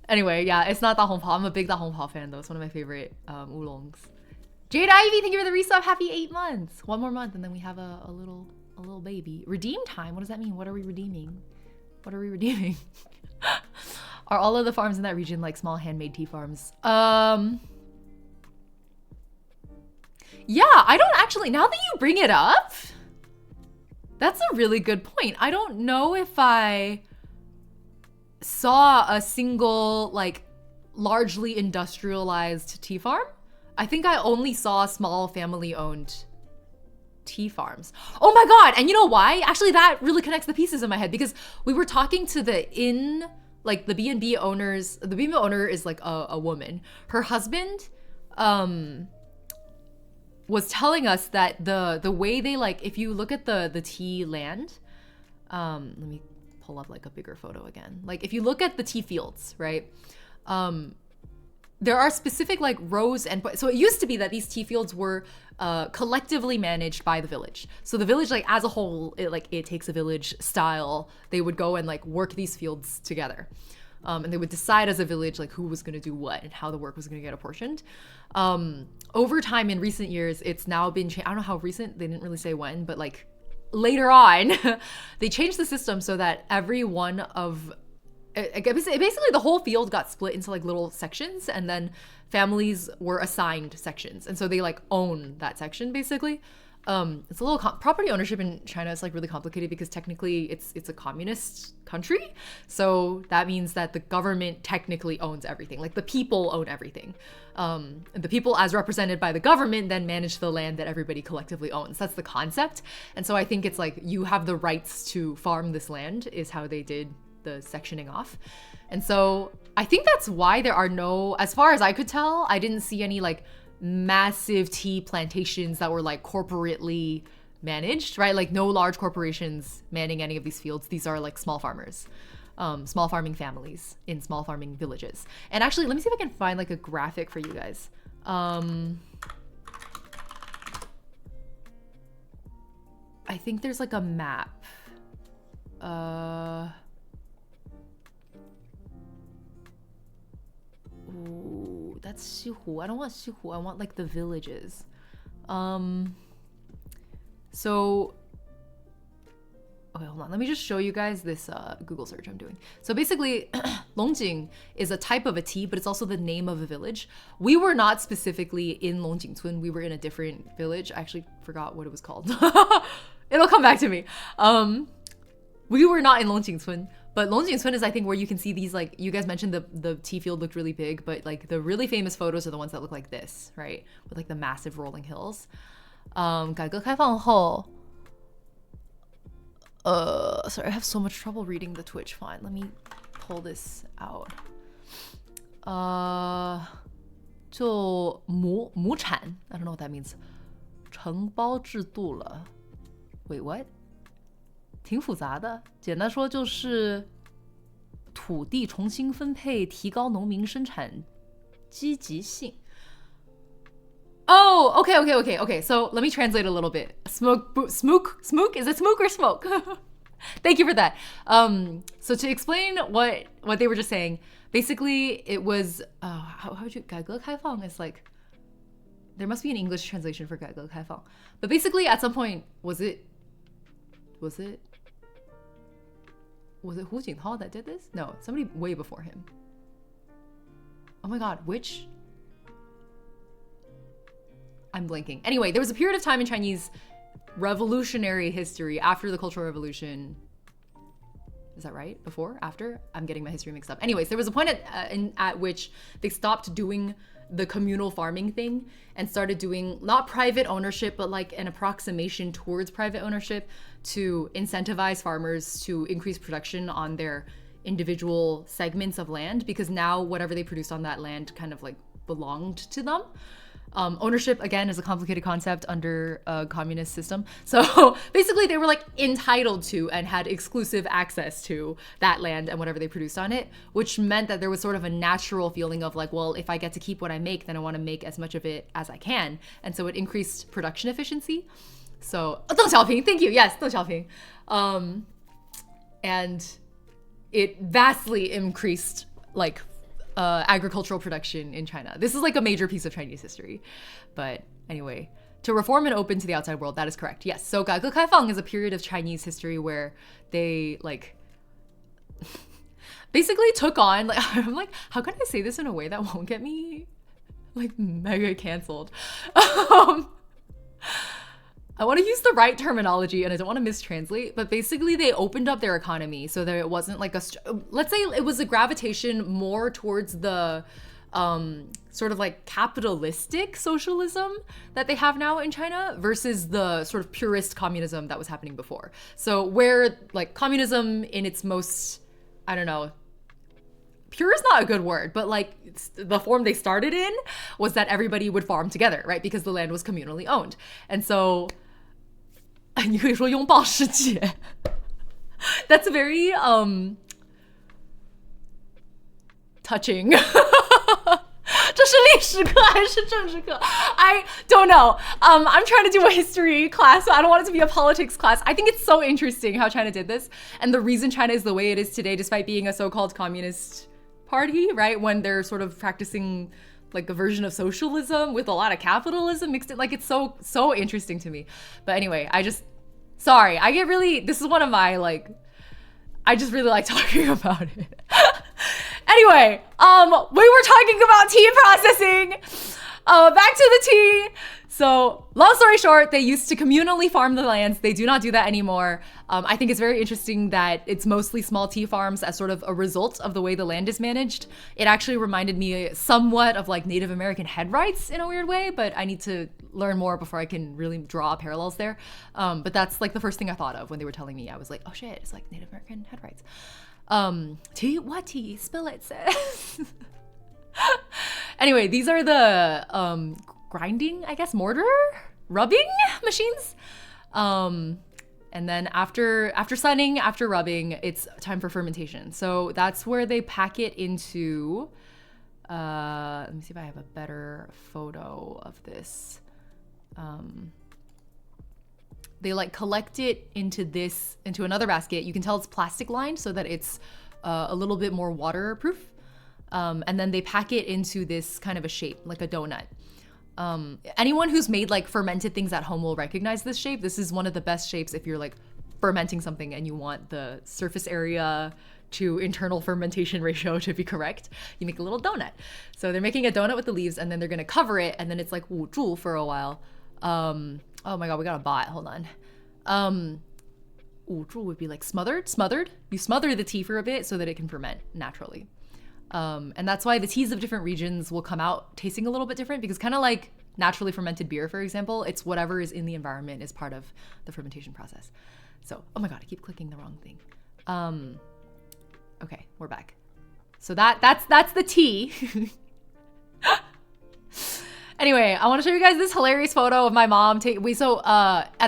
Anyway, yeah, it's not Da Hong Pao. I'm a big Da Hong Pao fan though. It's one of my favorite oolongs. Jade Ivy, thank you for the resub. Happy 8 months. One more month and then we have a little baby. Redeem time? What does that mean? What are we redeeming? Are all of the farms in that region like small handmade tea farms? Yeah, I don't actually, now that you bring it up, that's a really good point. I don't know if I saw a single like largely industrialized tea farm. I think I only saw small family owned tea farms. Oh my god, and you know why? Actually, that really connects the pieces in my head because we were talking to the like the B&B owners. The B&B owner is like a woman. Her husband was telling us that the way they like, if you look at the tea land, let me pull up like a bigger photo again. Like if you look at the tea fields, right? There are specific like rows and so it used to be that these tea fields were collectively managed by the village. So the village like as a whole, it takes a village style. They would go and like work these fields together. And they would decide as a village like who was going to do what and how the work was going to get apportioned. Over time in recent years, it's now been changed. I don't know how recent, they didn't really say when, but like later on, they changed the system so that every one of basically the whole field got split into like little sections and then families were assigned sections. And so they like own that section basically. It's a little property ownership in China is like really complicated because technically it's a communist country. So that means that the government technically owns everything. Like the people own everything. And the people as represented by the government then manage the land that everybody collectively owns. That's the concept. And so I think it's like you have the rights to farm this land is how they did the sectioning off. And so I think that's why there are no, as far as I could tell, I didn't see any like massive tea plantations that were like corporately managed, right? Like no large corporations manning any of these fields. These are like small farmers, small farming families in small farming villages. And actually, let me see if I can find like a graphic for you guys. I think there's like a map. Ooh, that's Xihu. I don't want Xihu. I want like the villages. So Okay, hold on. Let me just show you guys this Google search I'm doing. So basically, Longjing is a type of a tea, but it's also the name of a village. We were not specifically in Longjingcun. We were in a different village. I actually forgot what it was called. It'll come back to me. We were not in Longjingcun, but Longjingcun is, I think, where you can see these, like, you guys mentioned the tea field looked really big, but like the really famous photos are the ones that look like this, right? With like the massive rolling hills. 改革开放后 sorry, I have so much trouble reading the Twitch font. Let me pull this out. 就亩产 I don't know what that means. 承包制度了 Wait, what? 挺复杂的。简单说就是土地重新分配，提高农民生产积极性。Oh, okay. So let me translate a little bit. Smoke? Is it smoke or smoke? Thank you for that. So to explain what they were just saying, basically it was, how would you, 改革开放 is like, there must be an English translation for 改革开放. But basically at some point, was it Hu Jintao that did this? No, somebody way before him. Oh my god, which? I'm blanking. Anyway, there was a period of time in Chinese revolutionary history after the Cultural Revolution. Is that right? Before? After? I'm getting my history mixed up. Anyways, there was a point at which they stopped doing the communal farming thing and started doing not private ownership, but like an approximation towards private ownership to incentivize farmers to increase production on their individual segments of land, because now whatever they produced on that land kind of like belonged to them. Ownership, again, is a complicated concept under a communist system. So basically they were like entitled to and had exclusive access to that land and whatever they produced on it, which meant that there was sort of a natural feeling of like, well, if I get to keep what I make, then I want to make as much of it as I can. And so it increased production efficiency. So, Deng Xiaoping, thank you. Yes, Deng Xiaoping. And it vastly increased like agricultural production in China. This is like a major piece of Chinese history. But anyway, to reform and open to the outside world, that is correct. Yes, so 改革开放 is a period of Chinese history where they like basically took on, like, I'm like, how can I say this in a way that won't get me like mega canceled? I want to use the right terminology and I don't want to mistranslate, but basically they opened up their economy so that it wasn't like let's say it was a gravitation more towards the sort of like capitalistic socialism that they have now in China versus the sort of purist communism that was happening before. So where like communism in its most, I don't know, pure is not a good word, but like the form they started in was that everybody would farm together, right? Because the land was communally owned. And so 你可以说拥抱世界 That's very touching. 这是历史课还是政治课? I don't know. I'm trying to do a history class, so I don't want it to be a politics class. I think it's so interesting how China did this, and the reason China is the way it is today, despite being a so-called communist party, right? When they're sort of practicing like a version of socialism with a lot of capitalism mixed in. Like, it's so interesting to me. But anyway, sorry, I get really, this is one of my like, I just really like talking about it. Anyway, we were talking about tea processing. Back to the tea. So long story short, they used to communally farm the lands. They do not do that anymore. I think it's very interesting that it's mostly small tea farms as sort of a result of the way the land is managed. It actually reminded me somewhat of like Native American head rights in a weird way, but I need to learn more before I can really draw parallels there. But that's like the first thing I thought of when they were telling me. I was like, oh shit, it's like Native American head rights. Tea? What tea? Spill it, sis. Anyway, these are the grinding, I guess, mortar, rubbing machines. And then after sunning, after rubbing, it's time for fermentation. So that's where they pack it into, let me see if I have a better photo of this. They like collect it into another basket. You can tell it's plastic lined so that it's a little bit more waterproof. And then they pack it into this kind of a shape, like a donut. Anyone who's made like fermented things at home will recognize this shape. This is one of the best shapes if you're like fermenting something and you want the surface area to internal fermentation ratio to be correct, you make a little donut. So they're making a donut with the leaves and then they're gonna cover it and then it's like 捂住 for a while. Oh my god, we got a bot, hold on. 捂住 would be like smothered. You smother the tea for a bit so that it can ferment naturally. And that's why the teas of different regions will come out tasting a little bit different, because kind of like naturally fermented beer, for example, it's whatever is in the environment is part of the fermentation process. So, oh my god, I keep clicking the wrong thing. Okay, we're back. So that's the tea. Anyway, I want to show you guys this hilarious photo of my mom. At the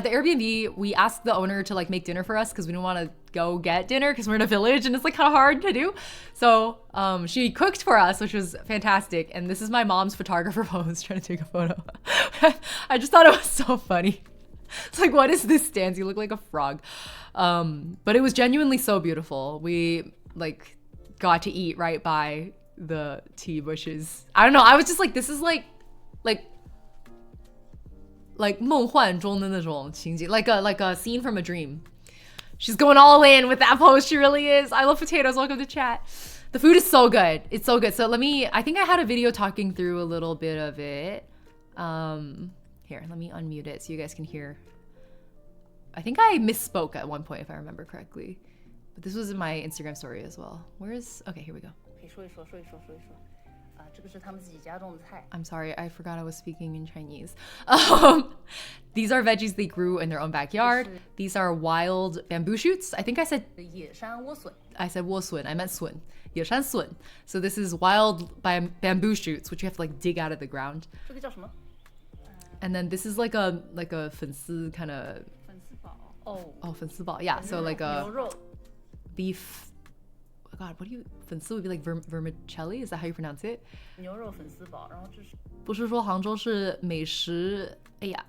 Airbnb, we asked the owner to like make dinner for us because we didn't want to go get dinner because we're in a village and it's like kind of hard to do. So she cooked for us, which was fantastic. And this is my mom's photographer pose trying to take a photo. I just thought it was so funny. It's like, what is this stance? You look like a frog. But it was genuinely so beautiful. We like got to eat right by the tea bushes. I don't know. I was just like, this is like 梦幻中的那种情景, like a scene from a dream. She's going all in with that pose. She really is. I love potatoes. Welcome to chat. The food is so good. It's so good. So I think I had a video talking through a little bit of it. Here, let me unmute it so you guys can hear. I think I misspoke at one point if I remember correctly. But this was in my Instagram story as well. Okay, here we go. I'm sorry, I forgot I was speaking in Chinese. These are veggies they grew in their own backyard. These are wild bamboo shoots. I think I said 野山莴笋. I said 莴笋. I meant 笋. 野山笋. So this is wild bamboo shoots, which you have to like dig out of the ground. 这个叫什么? And then this is like a 粉丝 kind of. 粉丝煲. Oh, 粉丝煲. Yeah, so like a 牛肉. beef. Oh God, what do you? 粉丝 would be like vermicelli. Is that how you pronounce it? 牛肉粉丝煲，然后这是。不是说杭州是美食？哎呀，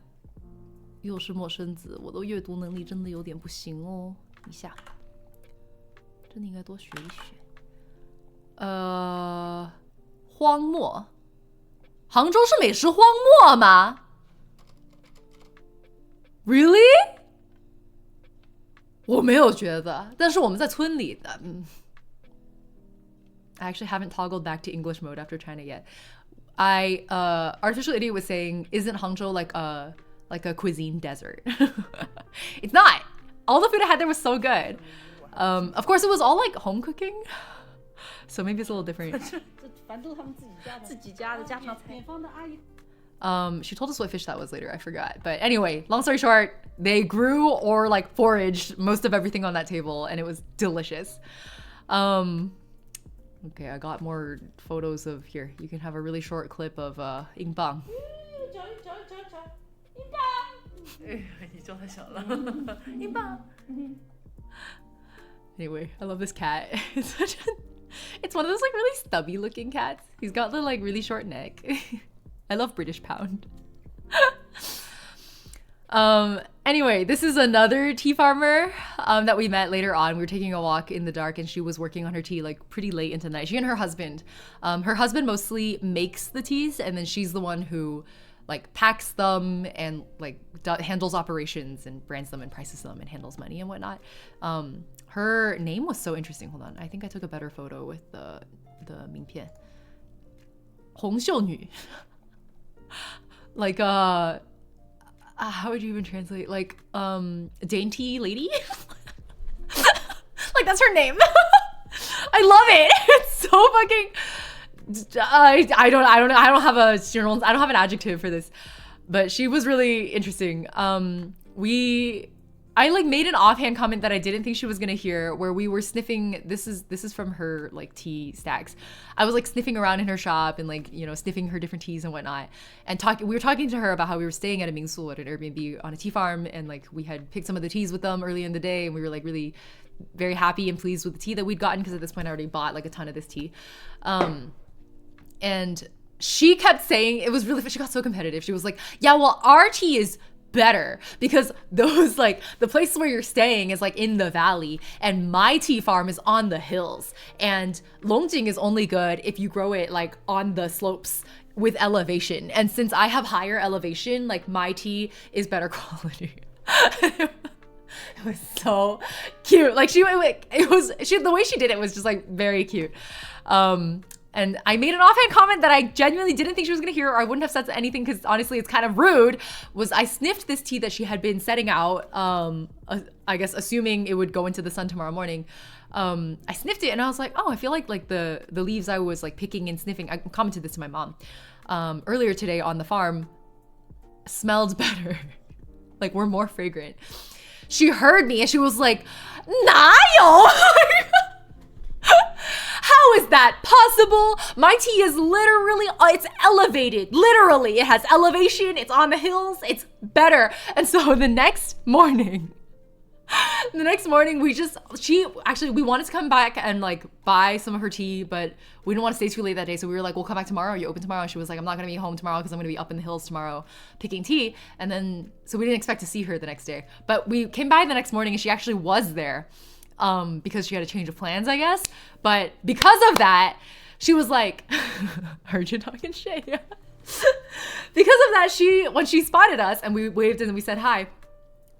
又是陌生字，我的阅读能力真的有点不行哦。一下，真的应该多学一学。荒漠，杭州是美食荒漠吗 ？Really？ 我没有觉得，但是我们在村里的。I actually haven't toggled back to English mode after China yet. Artificial Idiot was saying, isn't Hangzhou like a cuisine desert? It's not. All the food I had there was so good. Of course, it was all like home cooking, so maybe it's a little different. She told us what fish that was later. I forgot. But anyway, long story short, they grew or like foraged most of everything on that table, and it was delicious. Okay, I got more photos of here. You can have a really short clip of Ying Bang. Anyway, I love this cat. It's one of those like really stubby looking cats. He's got the like really short neck. I love British Pound. Anyway, this is another tea farmer that we met later on. We were taking a walk in the dark and she was working on her tea like pretty late into the night. She and her husband. Her husband mostly makes the teas and then she's the one who like packs them and like handles operations and brands them and prices them and handles money and whatnot. Her name was so interesting. Hold on. I think I took a better photo with the 名片. 红袖女. Like how would you even translate? Like dainty lady? Like that's her name. I love it. It's so fucking I don't have an adjective for this. But she was really interesting. I like made an offhand comment that I didn't think she was gonna hear, where we were sniffing. This is from her like tea stacks. I was like sniffing around in her shop and like, you know, sniffing her different teas and whatnot, and we were talking to her about how we were staying at a mingsu at an Airbnb on a tea farm, and like we had picked some of the teas with them early in the day, and we were like really very happy and pleased with the tea that we'd gotten, because at this point I already bought like a ton of this tea, and she kept saying, it was really, she got so competitive. She was like, yeah, well, our tea is better because those like the place where you're staying is like in the valley and my tea farm is on the hills, and Longjing is only good if you grow it like on the slopes with elevation, and since I have higher elevation, like my tea is better quality. It was so cute. Like the way she did it was just like very cute. And I made an offhand comment that I genuinely didn't think she was gonna hear, or I wouldn't have said anything because honestly it's kind of rude, was I sniffed this tea that she had been setting out, I guess assuming it would go into the sun tomorrow morning. I sniffed it and I was like, oh, I feel like the leaves I was like picking and sniffing, I commented this to my mom earlier today on the farm, smelled better. Like we're more fragrant. She heard me and she was like, 나요! How is that possible? My tea is literally, it's elevated. Literally, it has elevation. It's on the hills. It's better. And so the next morning, we wanted to come back and like buy some of her tea, but we didn't want to stay too late that day. So we were like, we'll come back tomorrow. Are you open tomorrow? And she was like, I'm not going to be home tomorrow because I'm going to be up in the hills tomorrow picking tea. And then, so we didn't expect to see her the next day, but we came by the next morning and she actually was there. Because she had a change of plans, I guess. But because of that, she was like, heard you talking shit. Yeah. Because of that, when she spotted us and we waved and we said hi,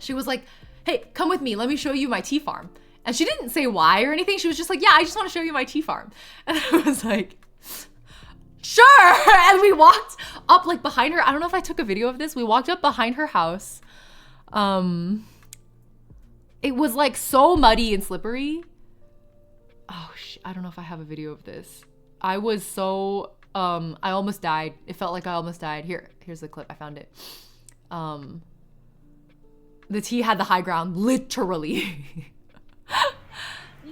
she was like, hey, come with me. Let me show you my tea farm. And she didn't say why or anything. She was just like, yeah, I just want to show you my tea farm. And I was like, sure. And we walked up like behind her. I don't know if I took a video of this. We walked up behind her house. It was like so muddy and slippery. Oh, I don't know if I have a video of this. I was so, I almost died. It felt like I almost died. Here's the clip. I found it. The tea had the high ground, literally.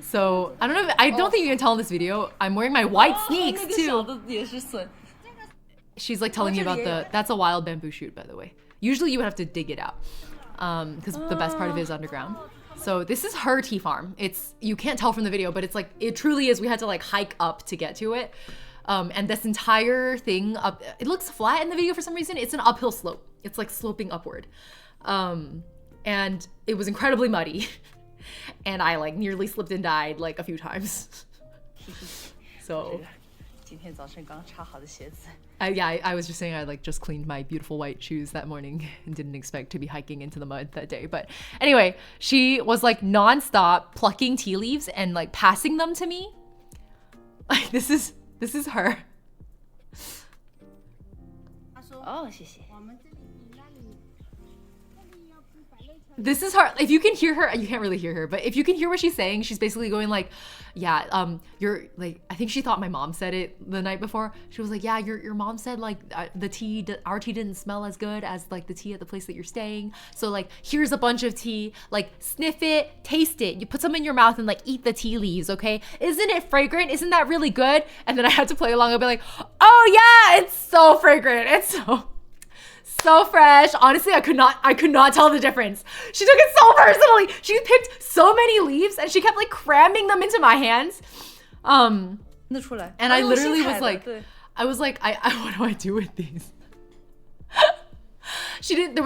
So, I don't think you can tell in this video. I'm wearing my white sneaks too. She's like telling me about that's a wild bamboo shoot, by the way. Usually you would have to dig it out. Because the best part of it is underground. So this is her tea farm. You can't tell from the video, but it's like, it truly is. We had to like hike up to get to it. And this entire thing up, it looks flat in the video for some reason. It's an uphill slope. It's like sloping upward. And it was incredibly muddy. And I like nearly slipped and died like a few times. So. Yeah, I was just saying I like just cleaned my beautiful white shoes that morning and didn't expect to be hiking into the mud that day. But anyway, she was like nonstop plucking tea leaves and like passing them to me. Like this is her. Oh, 谢谢. This is her. If you can hear her, you can't really hear her, but if you can hear what she's saying, she's basically going like, yeah, you're like, I think she thought my mom said it the night before. She was like, yeah, your mom said like our tea didn't smell as good as like the tea at the place that you're staying. So like, here's a bunch of tea, like sniff it, taste it. You put some in your mouth and like eat the tea leaves, okay? Isn't it fragrant? Isn't that really good? And then I had to play along and be like, oh yeah, it's so fragrant. It's so fresh. Honestly, I could not tell the difference. She took it so personally. She picked so many leaves and she kept like cramming them into my hands. And I literally was like, what do I do with these? She didn't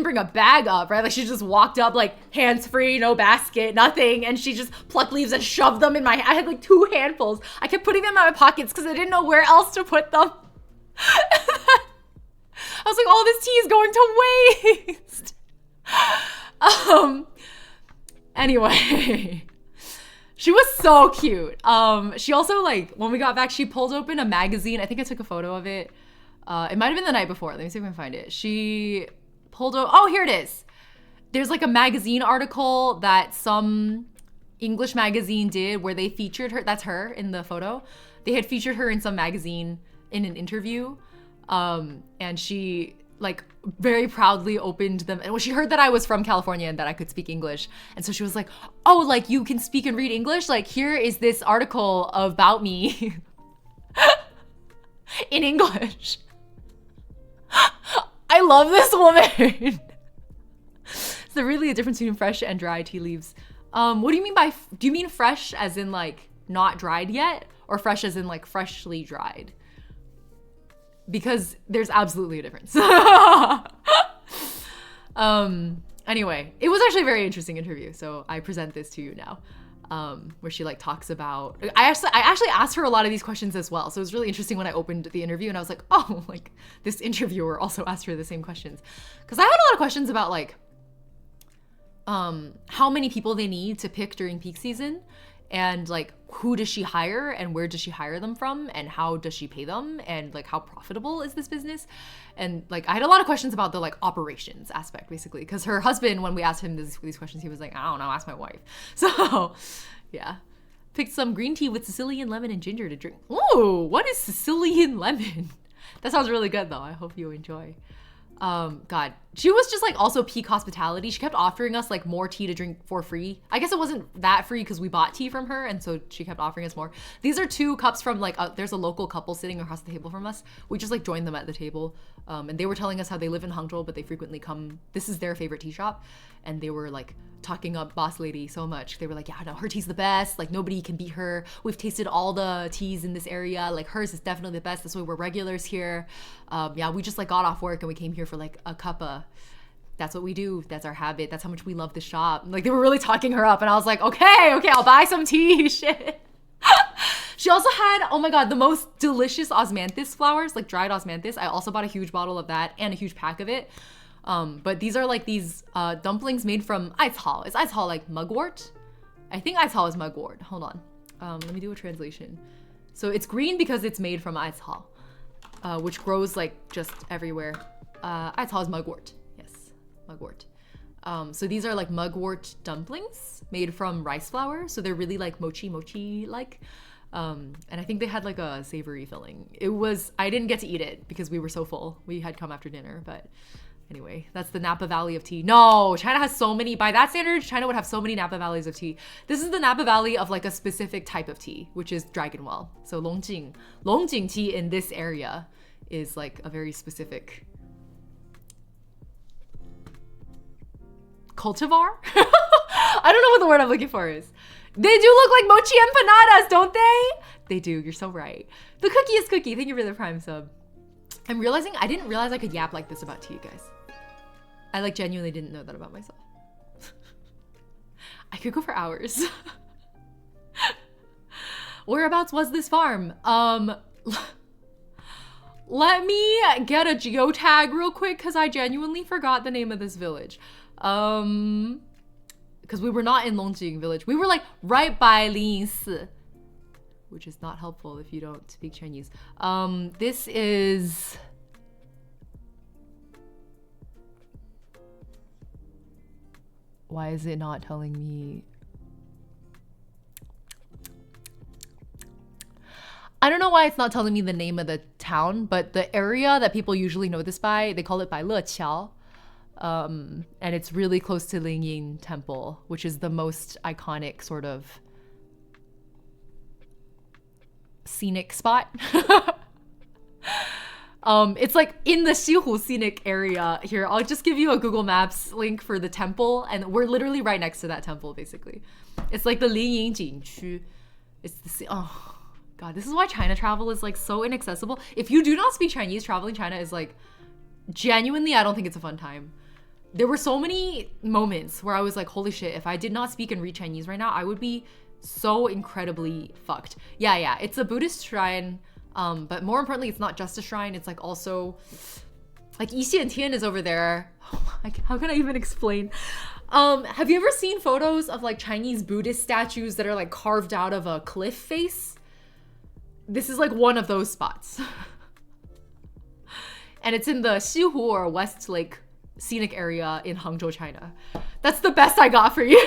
bring a bag up, right? Like she just walked up like hands free, no basket, nothing. And she just plucked leaves and shoved them in I had like 2 handfuls. I kept putting them in my pockets because I didn't know where else to put them. I was like, all this tea is going to waste. Anyway, she was so cute. She also like, when we got back, she pulled open a magazine. I think I took a photo of it. It might've been the night before. Let me see if I can find it. She pulled oh, here it is. There's like a magazine article that some English magazine did where they featured her. That's her in the photo. They had featured her in some magazine in an interview. And she like very proudly opened them. And when she heard that I was from California and that I could speak English. And so she was like, oh, like you can speak and read English? Like here is this article about me in English. I love this woman. Is there really a difference between fresh and dry tea leaves? What do you mean by, do you mean fresh as in like not dried yet? Or fresh as in like freshly dried? Because there's absolutely a difference. Anyway, it was actually a very interesting interview. So I present this to you now, where she like talks about, I actually asked her a lot of these questions as well. So it was really interesting when I opened the interview and I was like, oh, like this interviewer also asked her the same questions. Cause I had a lot of questions about like how many people they need to pick during peak season, and like who does she hire and where does she hire them from and how does she pay them, and like how profitable is this business. And like I had a lot of questions about the like operations aspect, basically, because her husband, when we asked him these questions, he was like, I don't know, ask my wife. So yeah, picked some green tea with Sicilian lemon and ginger to drink. Ooh, what is Sicilian lemon? That sounds really good though. I hope you enjoy. God, she was just like also peak hospitality. She kept offering us like more tea to drink for free. I guess it wasn't that free because we bought tea from her, and so she kept offering us more. These are 2 cups from like there's a local couple sitting across the table from us. We just like joined them at the table, and they were telling us how they live in Hangzhou, but they frequently come. This is their favorite tea shop, and they were like talking up boss lady so much. They were like, yeah, no, her tea's the best. Like nobody can beat her. We've tasted all the teas in this area. Like hers is definitely the best. That's why we're regulars here. Yeah, we just like got off work and we came here for like a cuppa. That's what we do. That's our habit. That's how much we love the shop. Like they were really talking her up, and I was like, okay, I'll buy some tea. Shit. She also had, oh my God, the most delicious osmanthus flowers, like dried osmanthus. I also bought a huge bottle of that and a huge pack of it. But these are like these dumplings made from I'Hao. Is I'Hao like mugwort? I think I'Hao is mugwort. Hold on. Let me do a translation. So it's green because it's made from I'Hao, which grows like just everywhere. I'Hao is mugwort. Yes, mugwort. So these are like mugwort dumplings made from rice flour. So they're really like mochi like. And I think they had like a savory filling. I didn't get to eat it because we were so full. We had come after dinner, but anyway, that's the Napa Valley of tea. No, China has so many, by that standard, China would have so many Napa Valleys of tea. This is the Napa Valley of like a specific type of tea, which is Dragonwell. So Longjing tea in this area is like a very specific cultivar? I don't know what the word I'm looking for is. They do look like mochi empanadas, don't they? They do, you're so right. The cookie is cookie. Thank you for the Prime sub. I'm realizing I didn't realize I could yap like this about tea, guys. I like genuinely didn't know that about myself. I could go for hours. Whereabouts was this farm? Let me get a geotag real quick because I genuinely forgot the name of this village. Because we were not in Longjing village. We were like right by Linsi, which is not helpful if you don't speak Chinese. This is... Why is it not telling me? I don't know why it's not telling me the name of the town, but the area that people usually know this by, they call it by Leqiao. And it's really close to Lingying Temple, which is the most iconic sort of scenic spot. It's like in the Xihu scenic area here. I'll just give you a Google Maps link for the temple, and we're literally right next to that temple, basically. It's like the Lingying Jingqu. It's the oh God, this is why China travel is like so inaccessible. If you do not speak Chinese, traveling China is like genuinely, I don't think it's a fun time. There were so many moments where I was like, holy shit, if I did not speak and read Chinese right now, I would be so incredibly fucked. Yeah, it's a Buddhist shrine, but more importantly, it's not just a shrine, it's like also, like Yixiantian is over there. How can I even explain? Have you ever seen photos of like Chinese Buddhist statues that are like carved out of a cliff face? This is like one of those spots. And it's in the Xihu or West Lake scenic area in Hangzhou, China. That's the best I got for you.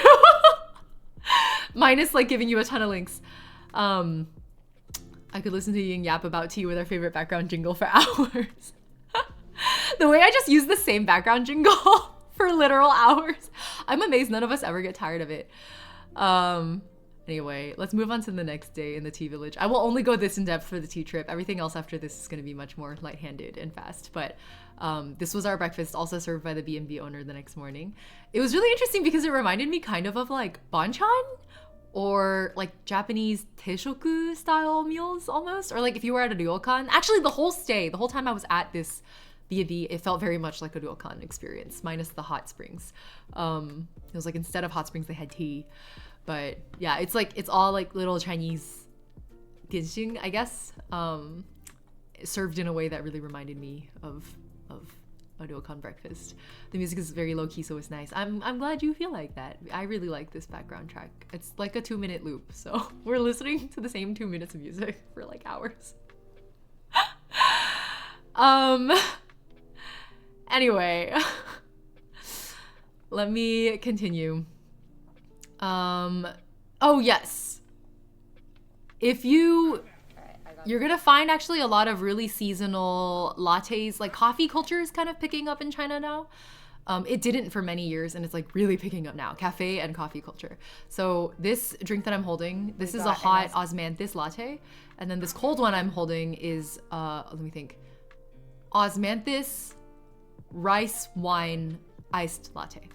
Minus like giving you a ton of links. I could listen to Ying Yap about tea with our favorite background jingle for hours. The way I just use the same background jingle for literal hours. I'm amazed none of us ever get tired of it. Anyway, let's move on to the next day in the tea village. I will only go this in depth for the tea trip. Everything else after this is going to be much more light-handed and fast. But this was our breakfast, also served by the B&B owner the next morning. It was really interesting because it reminded me kind of like banchan or like Japanese teishoku style meals almost. Or like if you were at a ryokan. Actually, the whole time I was at this B&B, it felt very much like a ryokan experience, minus the hot springs. It was like instead of hot springs, they had tea. But yeah, it's all like little Chinese dianxing, I guess, served in a way that really reminded me of audiocon breakfast. The music is very low key, so it's nice. I'm glad you feel like that. I really like this background track. It's like a 2-minute loop, so we're listening to the same 2 minutes of music for like hours. Anyway, let me continue. Oh yes, if you're gonna find actually a lot of really seasonal lattes, like coffee culture is kind of picking up in China now. It didn't for many years, and it's like really picking up now. Cafe and coffee culture. So this drink that I'm holding, this is a hot osmanthus latte, and then this cold one I'm holding is let me think, osmanthus rice wine iced latte.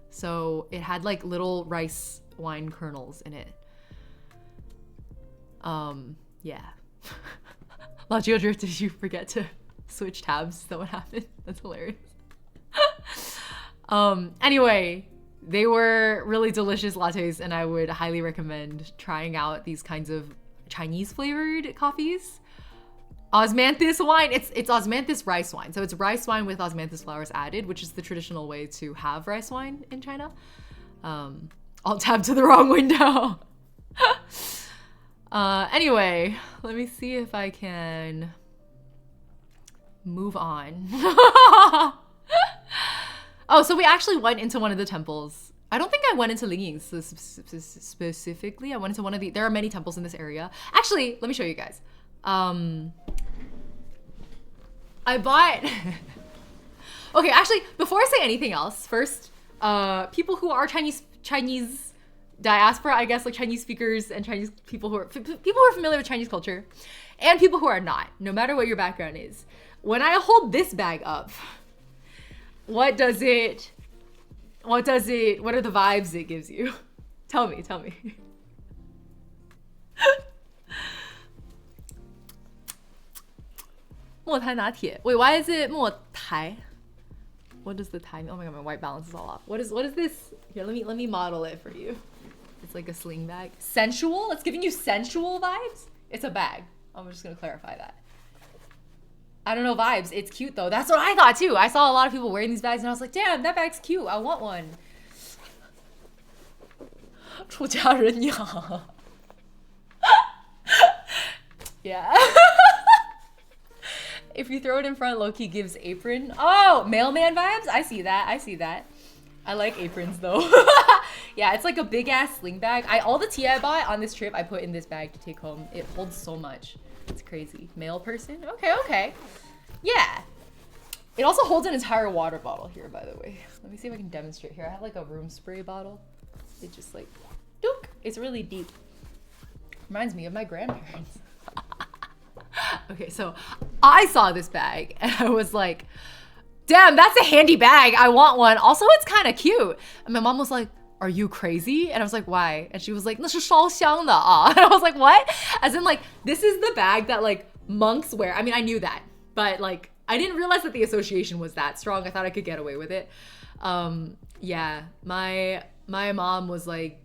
So it had like little rice wine kernels in it. Yeah. Lachio Drift, did you forget to switch tabs? Is that what happened? That's hilarious. Anyway, they were really delicious lattes, and I would highly recommend trying out these kinds of Chinese flavored coffees. Osmanthus wine, it's osmanthus rice wine. So it's rice wine with osmanthus flowers added, which is the traditional way to have rice wine in China. I'll tab to the wrong window. Anyway, let me see if I can move on. Oh, so we actually went into one of the temples. I don't think I went into Lingying specifically. I went into one of there are many temples in this area. Actually, let me show you guys. I bought okay, actually, before I say anything else, first, people who are Chinese diaspora, I guess, like Chinese speakers and Chinese people who are familiar with Chinese culture, and people who are not, no matter what your background is. When I hold this bag up, what are the vibes it gives you? Tell me. Wait, why is it 莫台? What does the Thai mean? Oh my god, my white balance is all off. What is this? Here, let me model it for you. It's like a sling bag. Sensual? It's giving you sensual vibes? It's a bag. I'm just gonna clarify that. I don't know vibes. It's cute though. That's what I thought too. I saw a lot of people wearing these bags and I was like, damn, that bag's cute. I want one. 出家人养. Yeah. If you throw it in front, Loki gives apron. Oh, mailman vibes? I see that. I like aprons though. Yeah, it's like a big ass sling bag. All the tea I bought on this trip, I put in this bag to take home. It holds so much. It's crazy. Mail person? Okay. Yeah. It also holds an entire water bottle here, by the way. Let me see if I can demonstrate here. I have like a room spray bottle. It just like, dook. It's really deep. Reminds me of my grandparents. Okay, so I saw this bag and I was like, damn, that's a handy bag. I want one. Also, it's kind of cute. And my mom was like, are you crazy? And I was like, why? And she was like, 那是烧香的啊. And I was like, what? As in like, this is the bag that like monks wear. I mean, I knew that, but like, I didn't realize that the association was that strong. I thought I could get away with it. Yeah, my mom was like,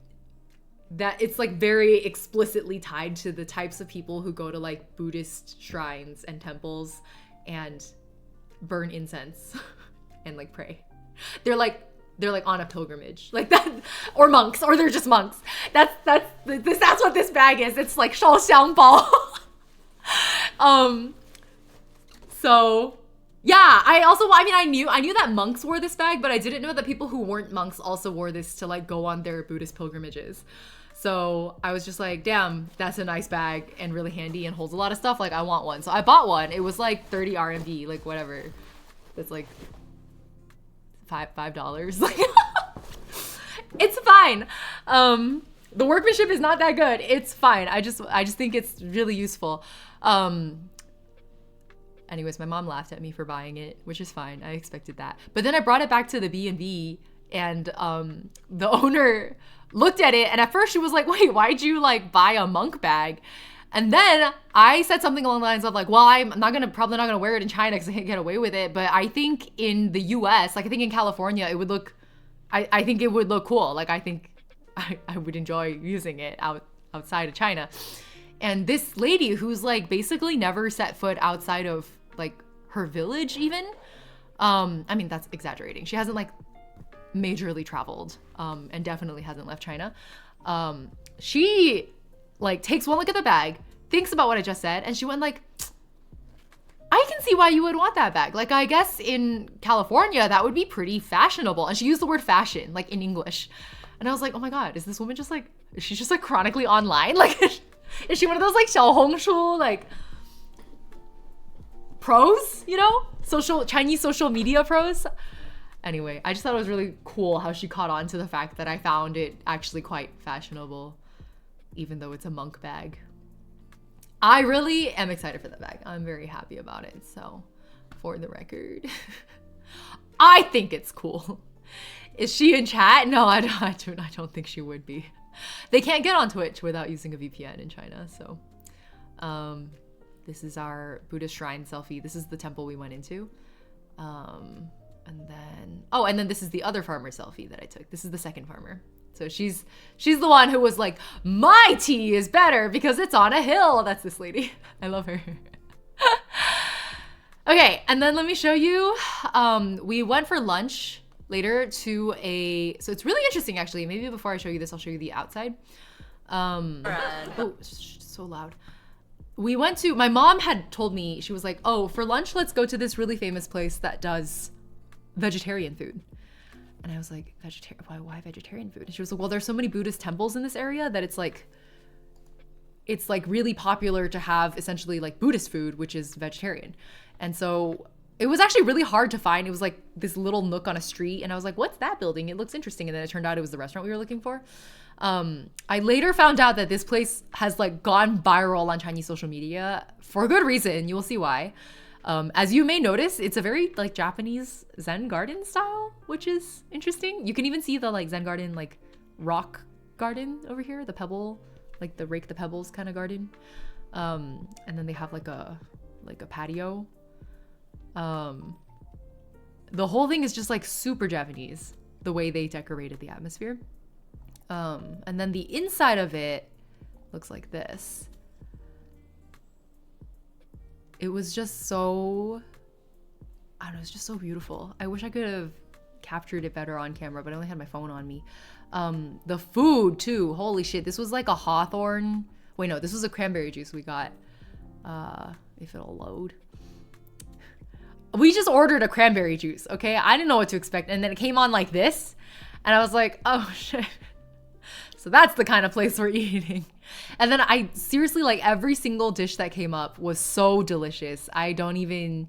that it's like very explicitly tied to the types of people who go to like Buddhist shrines and temples and burn incense and like pray. They're like on a pilgrimage like that, or monks, or they're just monks. That's what this bag is. It's like 烧香包. So yeah, I knew that monks wore this bag, but I didn't know that people who weren't monks also wore this to like go on their Buddhist pilgrimages. So I was just like, damn, that's a nice bag and really handy and holds a lot of stuff. Like, I want one. So I bought one. It was like 30 RMB, like whatever. That's like $5. Like, it's fine. The workmanship is not that good. It's fine. I just think it's really useful. Anyways, my mom laughed at me for buying it, which is fine. I expected that. But then I brought it back to the B&B, and the owner looked at it, and at first she was like, wait, why'd you like buy a monk bag? And then I said something along the lines of like, well, I'm probably not gonna wear it in China because I can't get away with it. But I think in the US, like I think in California, it would look, I think it would look cool. Like I think I would enjoy using it outside of China. And this lady who's like basically never set foot outside of like her village even, I mean, that's exaggerating. She hasn't like majorly traveled, and definitely hasn't left China. She like takes one look at the bag, thinks about what I just said, and she went like, I can see why you would want that bag. Like, I guess in California, that would be pretty fashionable. And she used the word fashion, like in English. And I was like, oh my God, is this woman just like, is she just like chronically online? Like, is she one of those like 小红书, like pros, you know? Chinese social media pros? Anyway, I just thought it was really cool how she caught on to the fact that I found it actually quite fashionable, even though it's a monk bag. I really am excited for that bag. I'm very happy about it. So, for the record, I think it's cool. Is she in chat? No, I don't think she would be. They can't get on Twitch without using a VPN in China. So, this is our Buddhist shrine selfie. This is the temple we went into. And then this is the other farmer selfie that I took. This is the second farmer. So she's the one who was like, my tea is better because it's on a hill. That's this lady. I love her. Okay, and then let me show you. We went for lunch later to so it's really interesting actually. Maybe before I show you this, I'll show you the outside. Oh, it's so loud. We went to, my mom had told me, she was like, oh, for lunch, let's go to this really famous place that does vegetarian food. And I was like, why vegetarian food? And she was like, well, there's so many Buddhist temples in this area that it's like really popular to have essentially like Buddhist food, which is vegetarian. And so it was actually really hard to find. It was like this little nook on a street. And I was like, what's that building? It looks interesting. And then it turned out it was the restaurant we were looking for. I later found out that this place has like gone viral on Chinese social media for good reason. You will see why. As you may notice, it's a very like Japanese Zen garden style, which is interesting. You can even see the like Zen garden, like rock garden over here, the pebble, like the rake the pebbles kind of garden. And then they have like a patio. The whole thing is just like super Japanese, the way they decorated the atmosphere. And then the inside of it looks like this. It was just so, I don't know, it's just so beautiful. I wish I could have captured it better on camera, but I only had my phone on me. The food too, holy shit. This was like a hawthorn. Wait, no, this was a cranberry juice we got. If it'll load. We just ordered a cranberry juice, okay? I didn't know what to expect. And then it came on like this. And I was like, oh shit. So that's the kind of place we're eating. And then I seriously, like every single dish that came up was so delicious. I don't even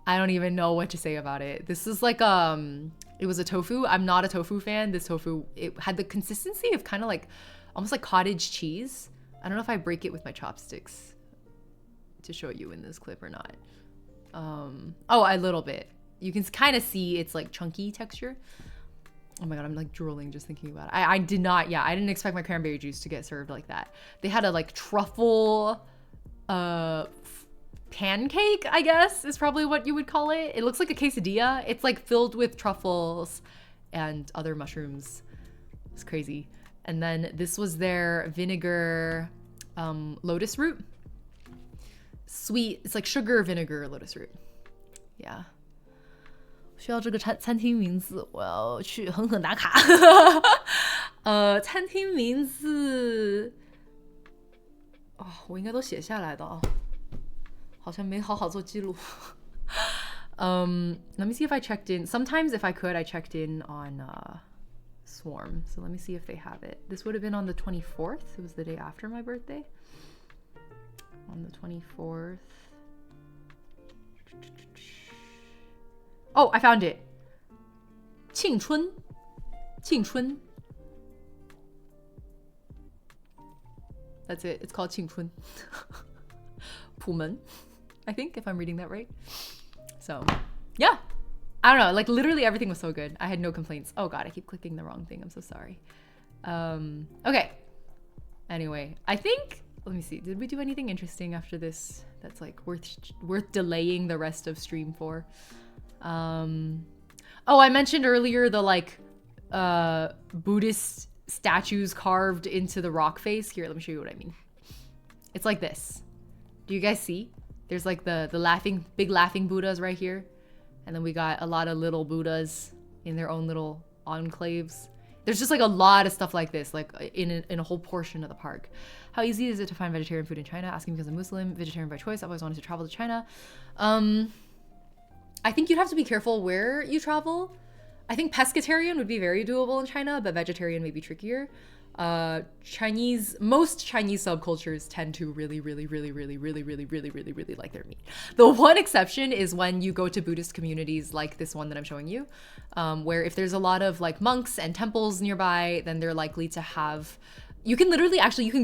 know what to say about it. This is like, it was a tofu. I'm not a tofu fan. This tofu, it had the consistency of kind of like, almost like cottage cheese. I don't know if I break it with my chopsticks to show you in this clip or not. Oh, a little bit. You can kind of see it's like chunky texture. Oh my God, I'm like drooling just thinking about it. I didn't expect my cranberry juice to get served like that. They had a like truffle pancake, I guess is probably what you would call it. It looks like a quesadilla. It's like filled with truffles and other mushrooms. It's crazy. And then this was their vinegar lotus root. Sweet, it's like sugar vinegar lotus root. Yeah. 需要这个餐厅名字，我要去狠狠打卡。餐厅名字，哦，我应该都写下来的哦，好像没好好做记录。Let me see if I checked in. Sometimes if I could, I checked in on Swarm. So let me see if they have it. This would have been on the 24th. It was the day after my birthday. On the 24th. Oh, I found it. 庆春. That's it. It's called 庆春. 普门, I think, if I'm reading that right. So, yeah. I don't know. Like, literally everything was so good. I had no complaints. Oh, God, I keep clicking the wrong thing. I'm so sorry. Okay. Anyway, I think... Let me see. Did we do anything interesting after this that's, like, worth delaying the rest of stream for? Oh, I mentioned earlier the like Buddhist statues carved into the rock face. Here, let me show you what I mean. It's like this. Do you guys see? There's like the big laughing Buddhas right here. And then we got a lot of little Buddhas in their own little enclaves. There's just like a lot of stuff like this, like in a whole portion of the park. How easy is it to find vegetarian food in China? Asking because I'm Muslim, vegetarian by choice. I've always wanted to travel to China. I think you'd have to be careful where you travel. I think pescatarian would be very doable in China, but vegetarian may be trickier. Most Chinese subcultures tend to really like their meat. The one exception is when you go to Buddhist communities like this one that I'm showing you, where if there's a lot of like monks and temples nearby, then they're likely to have, you can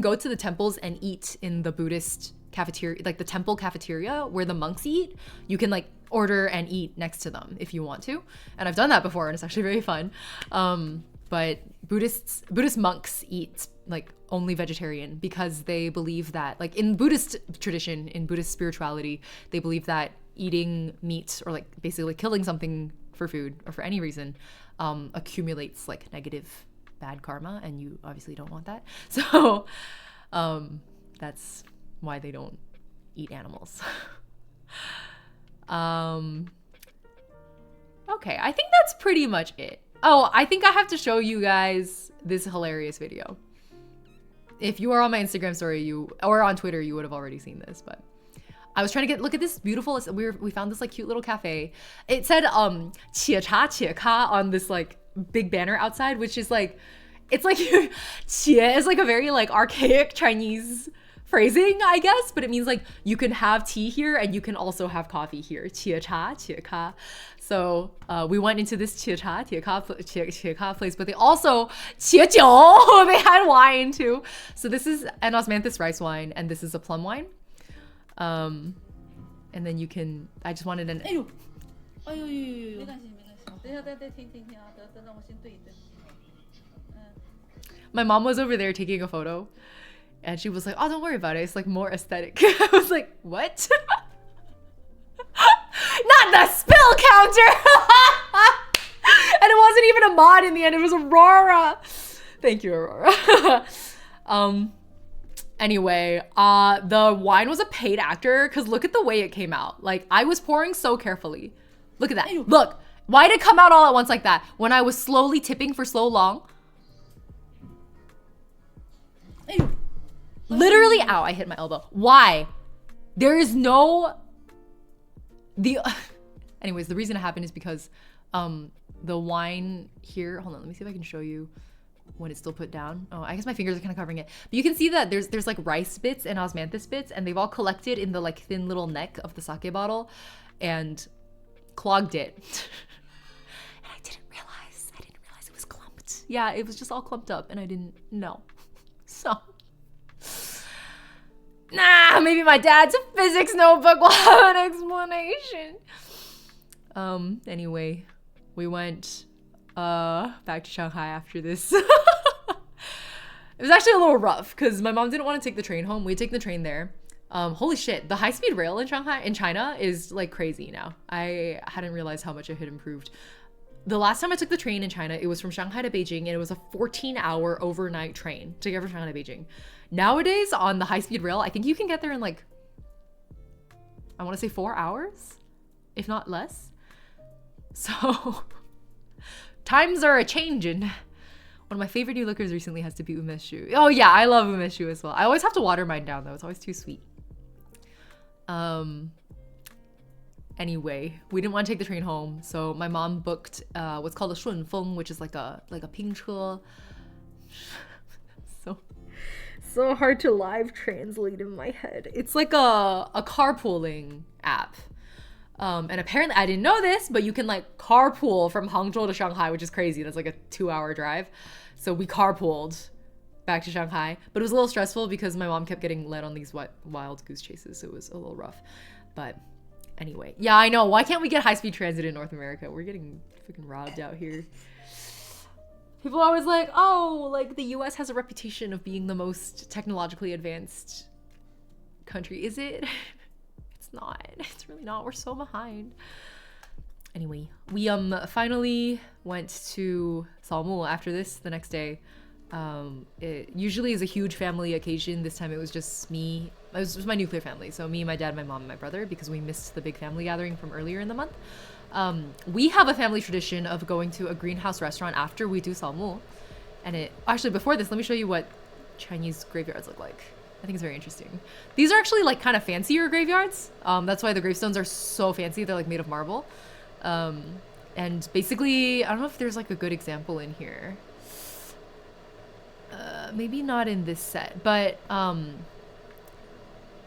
go to the temples and eat in the Buddhist cafeteria, like the temple cafeteria where the monks eat. You can like order and eat next to them if you want to. And I've done that before and it's actually very fun. But Buddhist monks eat like only vegetarian because they believe that, like in Buddhist tradition, in Buddhist spirituality, they believe that eating meat or like basically killing something for food or for any reason accumulates like negative bad karma, and you obviously don't want that. So that's why they don't eat animals. Okay, I think that's pretty much it. Oh, I think I have to show you guys this hilarious video. If you are on my Instagram story, or on Twitter, you would have already seen this, but I was trying to look at this beautiful, we found this like cute little cafe. It said, "Qie cha qie ka" on this like big banner outside, which is like, it's like, qie is like a very like archaic Chinese phrasing, I guess, but it means like you can have tea here and you can also have coffee here. Qie cha qie ka. So we went into this qie cha qie ka place, but they also qie jiu. They had wine too. So this is an osmanthus rice wine, and this is a plum wine. And then you can. I just wanted an. My mom was over there taking a photo. And she was like, "Oh, don't worry about it. It's like more aesthetic." I was like, "What?" Not the spill counter! And it wasn't even a mod in the end. It was Aurora. Thank you, Aurora. Anyway, the wine was a paid actor because look at the way it came out. Like, I was pouring so carefully. Look at that. Look. Why did it come out all at once like that? When I was slowly tipping for so long. Literally, ow, I hit my elbow. Why? There is no... Anyways, the reason it happened is because the wine here... Hold on, let me see if I can show you when it's still put down. Oh, I guess my fingers are kind of covering it. But you can see that there's like rice bits and osmanthus bits, and they've all collected in the like thin little neck of the sake bottle and clogged it. And I didn't realize it was clumped. Yeah, it was just all clumped up and I didn't know. So... Nah, maybe my dad's physics notebook will have an explanation. Anyway, we went back to Shanghai after this. It was actually a little rough because my mom didn't want to take the train home. We'd taken the train there. Holy shit, the high-speed rail in China is like crazy now. I hadn't realized how much it had improved. The last time I took the train in China, it was from Shanghai to Beijing, and it was a 14-hour overnight train to get from Shanghai to Beijing. Nowadays, on the high-speed rail, I think you can get there in like, I want to say 4 hours, if not less. So, times are a-changin'. One of my favorite new lookers recently has to be umeshu. Oh yeah, I love umeshu as well. I always have to water mine down though. It's always too sweet. Anyway, we didn't want to take the train home, so my mom booked what's called a shunfeng, which is like a pingche. So hard to live translate in my head. It's like a carpooling app. And apparently, I didn't know this, but you can like carpool from Hangzhou to Shanghai, which is crazy. That's like a 2-hour drive. So we carpooled back to Shanghai, but it was a little stressful because my mom kept getting led on these wild goose chases. So it was a little rough, but anyway. Yeah, I know. Why can't we get high-speed transit in North America? We're getting freaking robbed out here. People are always like, oh, like the US has a reputation of being the most technologically advanced country. Is it? It's not. It's really not. We're so behind. Anyway, we finally went to Salmu after this the next day. It usually is a huge family occasion. This time it was just me. It was my nuclear family. So me, my dad, my mom, and my brother, because we missed the big family gathering from earlier in the month. We have a family tradition of going to a greenhouse restaurant after we do salmu. And it actually, before this, let me show you what Chinese graveyards look like. I think it's very interesting. These are actually like kind of fancier graveyards. That's why the gravestones are so fancy. They're like made of marble. And basically, I don't know if there's like a good example in here. Maybe not in this set, but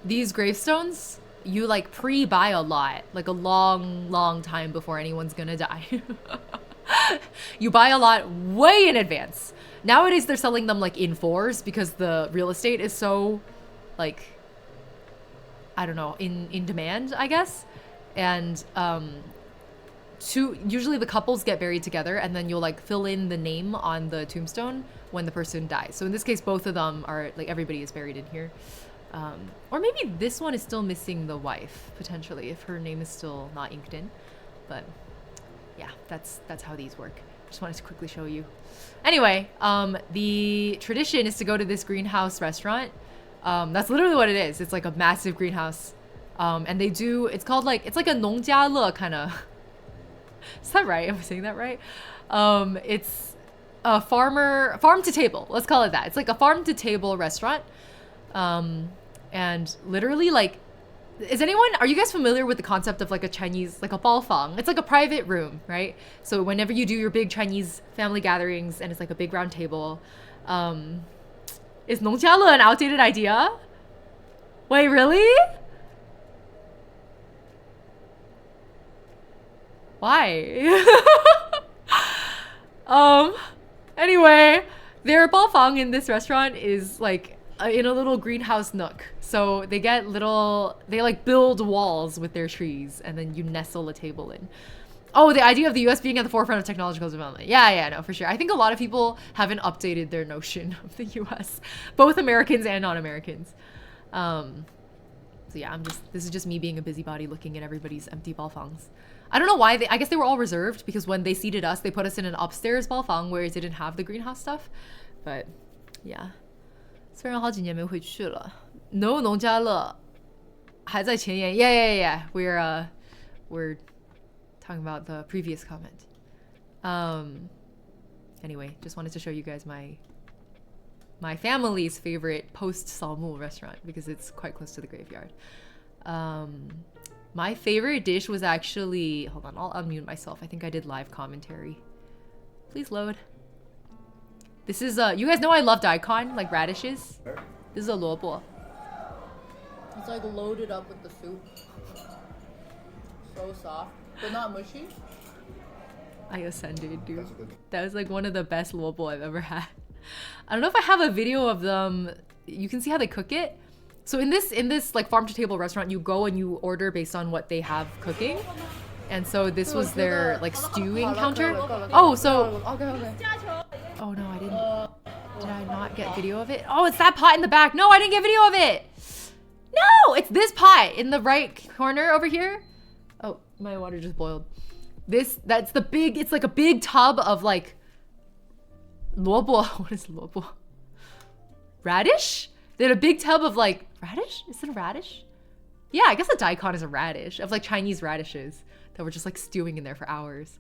these gravestones, you like pre-buy a lot, like a long time before anyone's gonna die. You buy a lot way in advance. Nowadays they're selling them like in fours because the real estate is so like, I don't know, in demand, I guess. And usually the couples get buried together and then you'll like fill in the name on the tombstone when the person dies. So in this case, both of them are like, everybody is buried in here. Or maybe this one is still missing the wife, potentially, if her name is still not inked in. But yeah, that's how these work. Just wanted to quickly show you. Anyway, the tradition is to go to this greenhouse restaurant. That's literally what it is. It's like a massive greenhouse. And they do, it's called like, it's like a 农家乐 kind of. Is that right? Am I saying that right? It's a farm to table. Let's call it that. It's like a farm to table restaurant. And literally like, are you guys familiar with the concept of like a Chinese, like a baofang? It's like a private room, right? So whenever you do your big Chinese family gatherings and it's like a big round table, is 农家乐 an outdated idea? Wait, really? Why? Anyway, their baofang in this restaurant is like in a little greenhouse nook. So they like build walls with their trees and then you nestle a table in. Oh, the idea of the US being at the forefront of technological development. Yeah, no, for sure. I think a lot of people haven't updated their notion of the US, both Americans and non-Americans. So yeah, this is just me being a busybody looking at everybody's empty baofangs. I don't know why I guess they were all reserved because when they seated us, they put us in an upstairs baofang where it didn't have the greenhouse stuff. But yeah. 虽然好几年没回去了 No 农家乐还在前沿 Yeah. We're talking about the previous comment. Anyway, just wanted to show you guys my family's favorite post-salmu restaurant because it's quite close to the graveyard. My favorite dish was actually, hold on, I'll unmute myself. I think I did live commentary. Please load. This is you guys know I love daikon, like radishes. This is a luobo. It's like loaded up with the soup. So soft, but not mushy. I ascended, dude. That was like one of the best luobo I've ever had. I don't know if I have a video of them. You can see how they cook it. So in this like farm to table restaurant, you go and you order based on what they have cooking. And so this was their like stewing counter. Oh, so oh no, I didn't. Did I not get video of it? Oh, it's that pot in the back. No, I didn't get video of it. No, it's this pot in the right corner over here. Oh, my water just boiled. That's the big, it's like a big tub of like luobo. What is luobo? Radish? They had a big tub of like radish? Is it a radish? Yeah, I guess a daikon is a radish, of like Chinese radishes that were just like stewing in there for hours.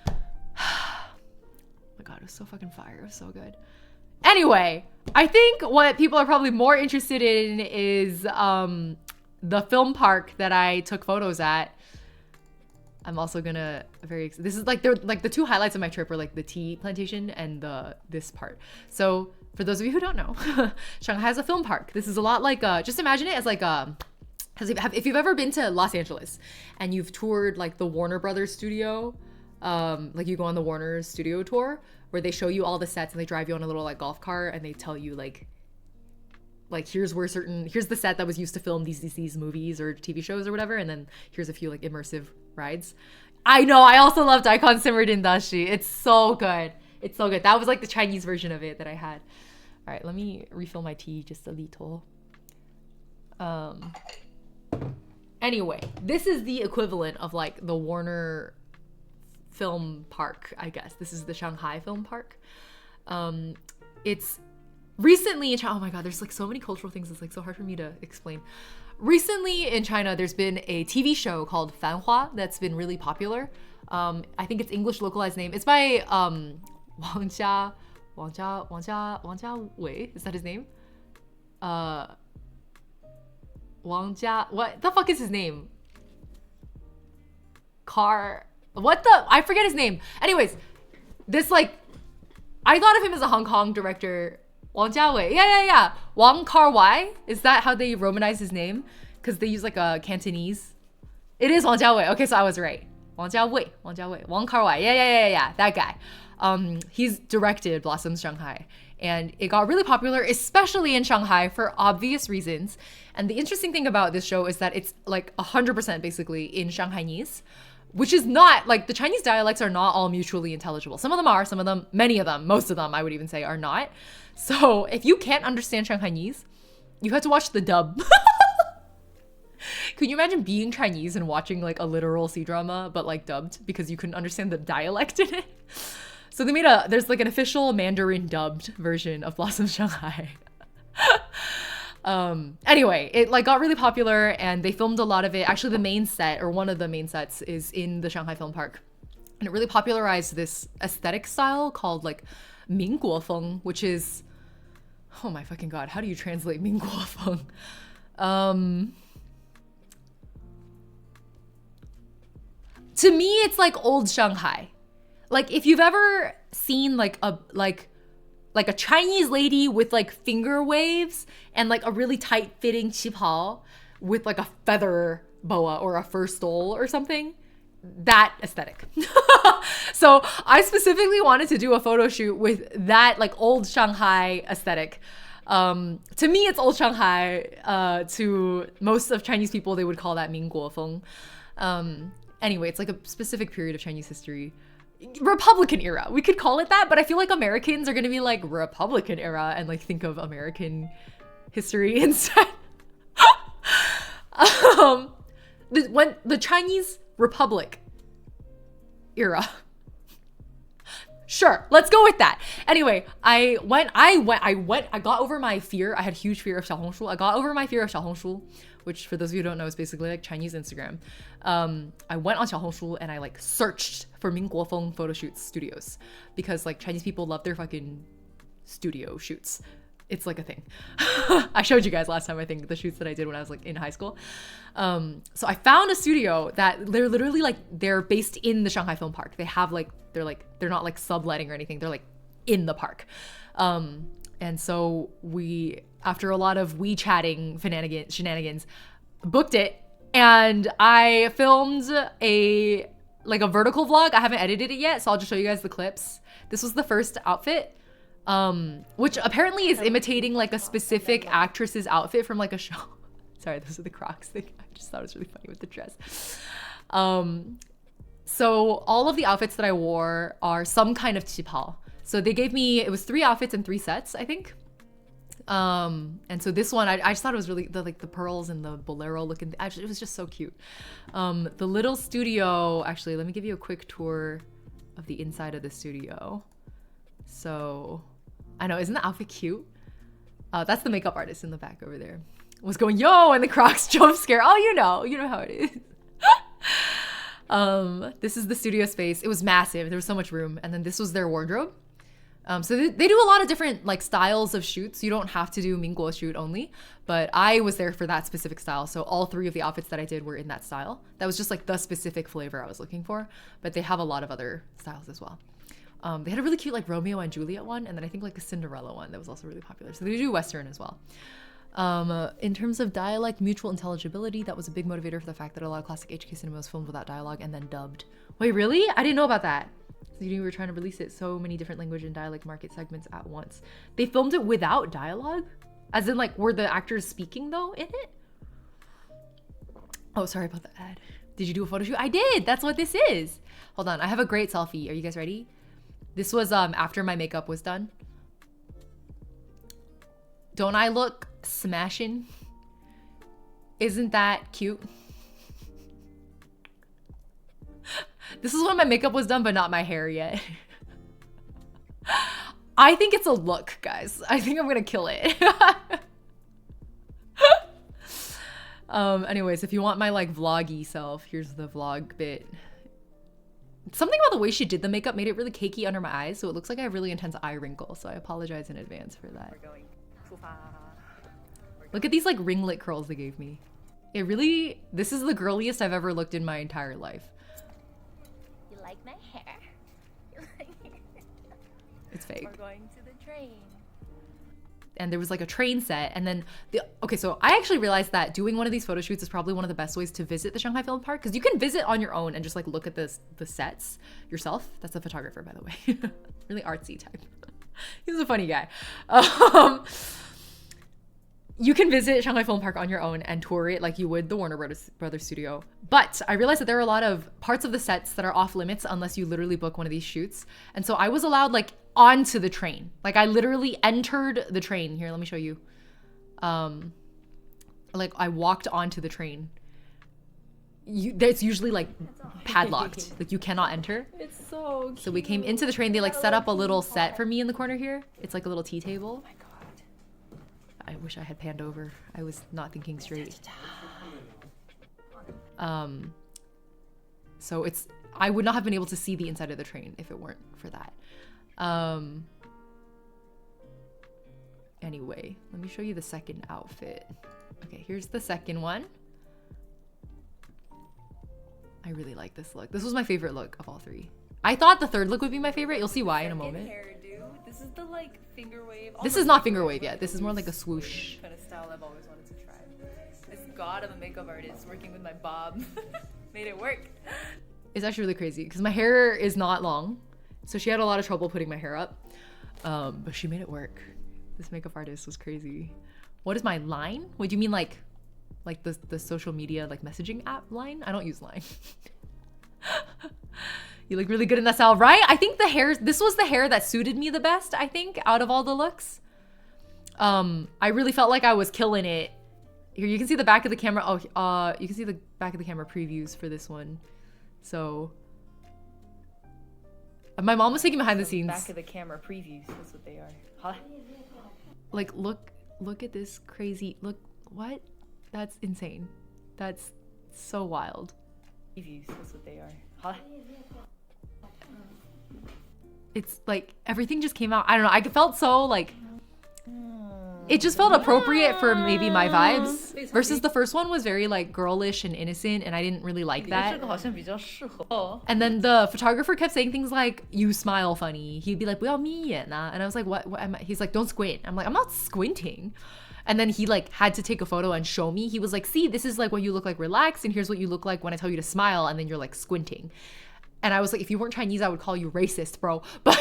Oh my god, it was so fucking fire. It was so good. Anyway, I think what people are probably more interested in is the film park that I took photos at. I'm also gonna this is like the two highlights of my trip were like the tea plantation and this part. So for those of you who don't know, Shanghai has a film park. This is a lot like just imagine it as like if you've ever been to Los Angeles and you've toured like the Warner Brothers studio, like you go on the Warner studio tour where they show you all the sets and they drive you on a little like golf cart and they tell you like here's the set that was used to film these movies or TV shows or whatever, and then here's a few like immersive rides. I know, I also love daikon simmered in dashi. It's so good. It's so good. That was like the Chinese version of it that I had. All right, let me refill my tea just a little. Anyway, this is the equivalent of like the Warner film park, I guess. This is the Shanghai film park. It's recently, oh my god, there's like so many cultural things. It's like so hard for me to explain. recently in China, there's been a TV show called Fanhua that's been really popular. I think it's English localized name. It's by Wang Jia Wei. Is that his name? Wang Jia. What the fuck is his name? I forget his name. Anyways, this like, I thought of him as a Hong Kong director. Wang Jiawei. Yeah. Wang Kar-wai. Is that how they romanize his name? Because they use like a Cantonese. It is Wang Jiawei. Okay, so I was right. Wang Jiawei. Wang Kar-wai. Yeah. That guy. He's directed Blossoms Shanghai. And it got really popular, especially in Shanghai for obvious reasons. And the interesting thing about this show is that it's like 100% basically in Shanghainese, which is not, like, the Chinese dialects are not all mutually intelligible. Some of them are, many of them, most of them, I would even say, are not. So if you can't understand Shanghainese, you have to watch the dub. Could you imagine being Chinese and watching like a literal C-drama, but like dubbed because you couldn't understand the dialect in it? So they made there's like an official Mandarin dubbed version of Blossom Shanghai. Anyway, it like got really popular and they filmed a lot of it. Actually, the main set, or one of the main sets, is in the Shanghai Film Park. And it really popularized this aesthetic style called like Mingguofeng, which is, oh my fucking god, how do you translate Mingguofeng? To me, it's like old Shanghai. Like if you've ever seen like a Chinese lady with like finger waves and like a really tight fitting qipao with like a feather boa or a fur stole or something, that aesthetic. So I specifically wanted to do a photo shoot with that like old Shanghai aesthetic. To me, it's old Shanghai. To most of Chinese people, they would call that Mingguofeng. Anyway, it's like a specific period of Chinese history. Republican era, we could call it that, but I feel like Americans are gonna be like Republican era and like think of American history instead. When the Chinese Republic era. Sure, let's go with that. Anyway, I got over my fear. I had huge fear of Xiaohongshu. I got over my fear of Xiaohongshu, which for those of you who don't know is basically like Chinese Instagram. I went on Xiaohongshu and I like searched for Mingguofeng photo shoots studios because like Chinese people love their fucking studio shoots. It's like a thing. I showed you guys last time, I think, the shoots that I did when I was like in high school. So I found a studio that they're literally like, they're based in the Shanghai Film Park. They have like, they're not like subletting or anything. They're like in the park. And so we, after a lot of WeChatting shenanigans, booked it. And I filmed a vertical vlog. I haven't edited it yet, so I'll just show you guys the clips. This was the first outfit. Which apparently is imitating like a specific actress's outfit from like a show. Sorry, those are the Crocs thing. I just thought it was really funny with the dress. So all of the outfits that I wore are some kind of qipao. So they gave me, it was 3 outfits and 3 sets, I think. And so this one, I just thought it was really, the pearls and the bolero looking, actually, it was just so cute. The little studio, actually, let me give you a quick tour of the inside of the studio. So, I know, isn't the outfit cute? That's the makeup artist in the back over there. Was going, yo, and the Crocs jump scare. Oh, you know how it is. This is the studio space. It was massive. There was so much room. And then this was their wardrobe. So they do a lot of different like styles of shoots. You don't have to do Mingguo shoot only, but I was there for that specific style. So all 3 of the outfits that I did were in that style. That was just like the specific flavor I was looking for, but they have a lot of other styles as well. They had a really cute like Romeo and Juliet one, and then I think like a Cinderella one that was also really popular. So they do Western as well. In terms of dialect mutual intelligibility, that was a big motivator for the fact that a lot of classic HK cinema was filmed without dialogue and then dubbed. Wait, really? I didn't know about that. So you were trying to release it so many different language and dialect market segments at once. They filmed it without dialogue? As in like, were the actors speaking though in it? Oh, sorry about the ad. Did you do a photo shoot? I did, that's what this is. Hold on, I have a great selfie. Are you guys ready? This was after my makeup was done. Don't I look smashing? Isn't that cute? This is when my makeup was done, but not my hair yet. I think it's a look, guys. I think I'm gonna kill it. Anyways, if you want my like vloggy self, here's the vlog bit. Something about the way she did the makeup made it really cakey under my eyes, so it looks like I have really intense eye wrinkles, so I apologize in advance for that. Look at these like ringlet curls they gave me. This is the girliest I've ever looked in my entire life. You like my hair? It's fake. We're going to the train. And there was like a train set, and then okay, so I actually realized that doing one of these photo shoots is probably one of the best ways to visit the Shanghai Film Park, because you can visit on your own and just like look at the sets yourself. That's the photographer, by the way. Really artsy type. He's a funny guy. You can visit Shanghai Film Park on your own and tour it like you would the Warner Brothers studio. But I realized that there are a lot of parts of the sets that are off limits unless you literally book one of these shoots. And so I was allowed like onto the train. Like I literally entered the train. Here, let me show you. Like I walked onto the train. It's usually like padlocked. Like you cannot enter. It's so cute. So we came into the train. They like set up a little set for me in the corner here. It's like a little tea table. Oh my god. I wish I had panned over. I was not thinking straight. So I would not have been able to see the inside of the train if it weren't for that. Anyway, let me show you the second outfit. Okay, here's the second one. I really like this look. This was my favorite look of all three. I thought the third look would be my favorite. You'll see why in a moment. This is the like finger wave. This is not finger wave yet. This is more like a swoosh. Kind of style I've always wanted to try. This god of a makeup artist working with my bob made it work. It's actually really crazy because my hair is not long, so she had a lot of trouble putting my hair up, but she made it work. This makeup artist was crazy. What is my line? What do you mean, like the social media like messaging app line? I don't use Line. You look really good in that style, right? I think this was the hair that suited me the best, I think, out of all the looks. I really felt like I was killing it. Here, you can see the back of the camera. Oh, you can see the back of the camera previews for this one. So, my mom was taking behind the scenes. Back of the camera previews, that's what they are. Huh? Like, look at this crazy, what? That's insane. That's so wild. Previews, that's what they are. Huh? It's like everything just came out. I don't know. I felt so like it just felt appropriate for maybe my vibes versus the first one was very like girlish and innocent, and I didn't really like that. And then the photographer kept saying things like, "You smile funny." He'd be like, 不要眯眼啊. And I was like, what am I? He's like, "Don't squint." I'm like, "I'm not squinting." And then he like had to take a photo and show me. He was like, "See, this is like what you look like relaxed, and here's what you look like when I tell you to smile, and then you're like squinting." And I was like, if you weren't Chinese, I would call you racist, bro. But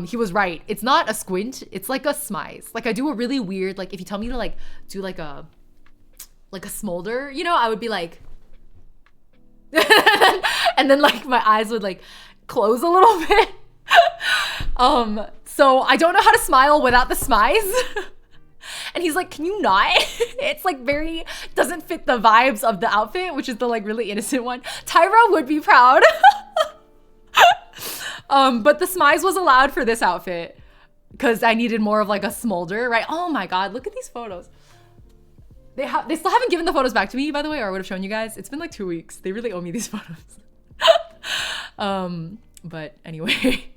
he was right. It's not a squint. It's like a smize. Like I do a really weird, like if you tell me to like do like a smolder, you know, I would be like, and then like my eyes would like close a little bit. So I don't know how to smile without the smize. And he's like, "Can you not?" It's like very, doesn't fit the vibes of the outfit, which is the like really innocent one. Tyra would be proud. But the smize was allowed for this outfit because I needed more of like a smolder, right? Oh my God, look at these photos. They still haven't given the photos back to me, by the way, or I would have shown you guys. It's been like 2 weeks. They really owe me these photos. But anyway.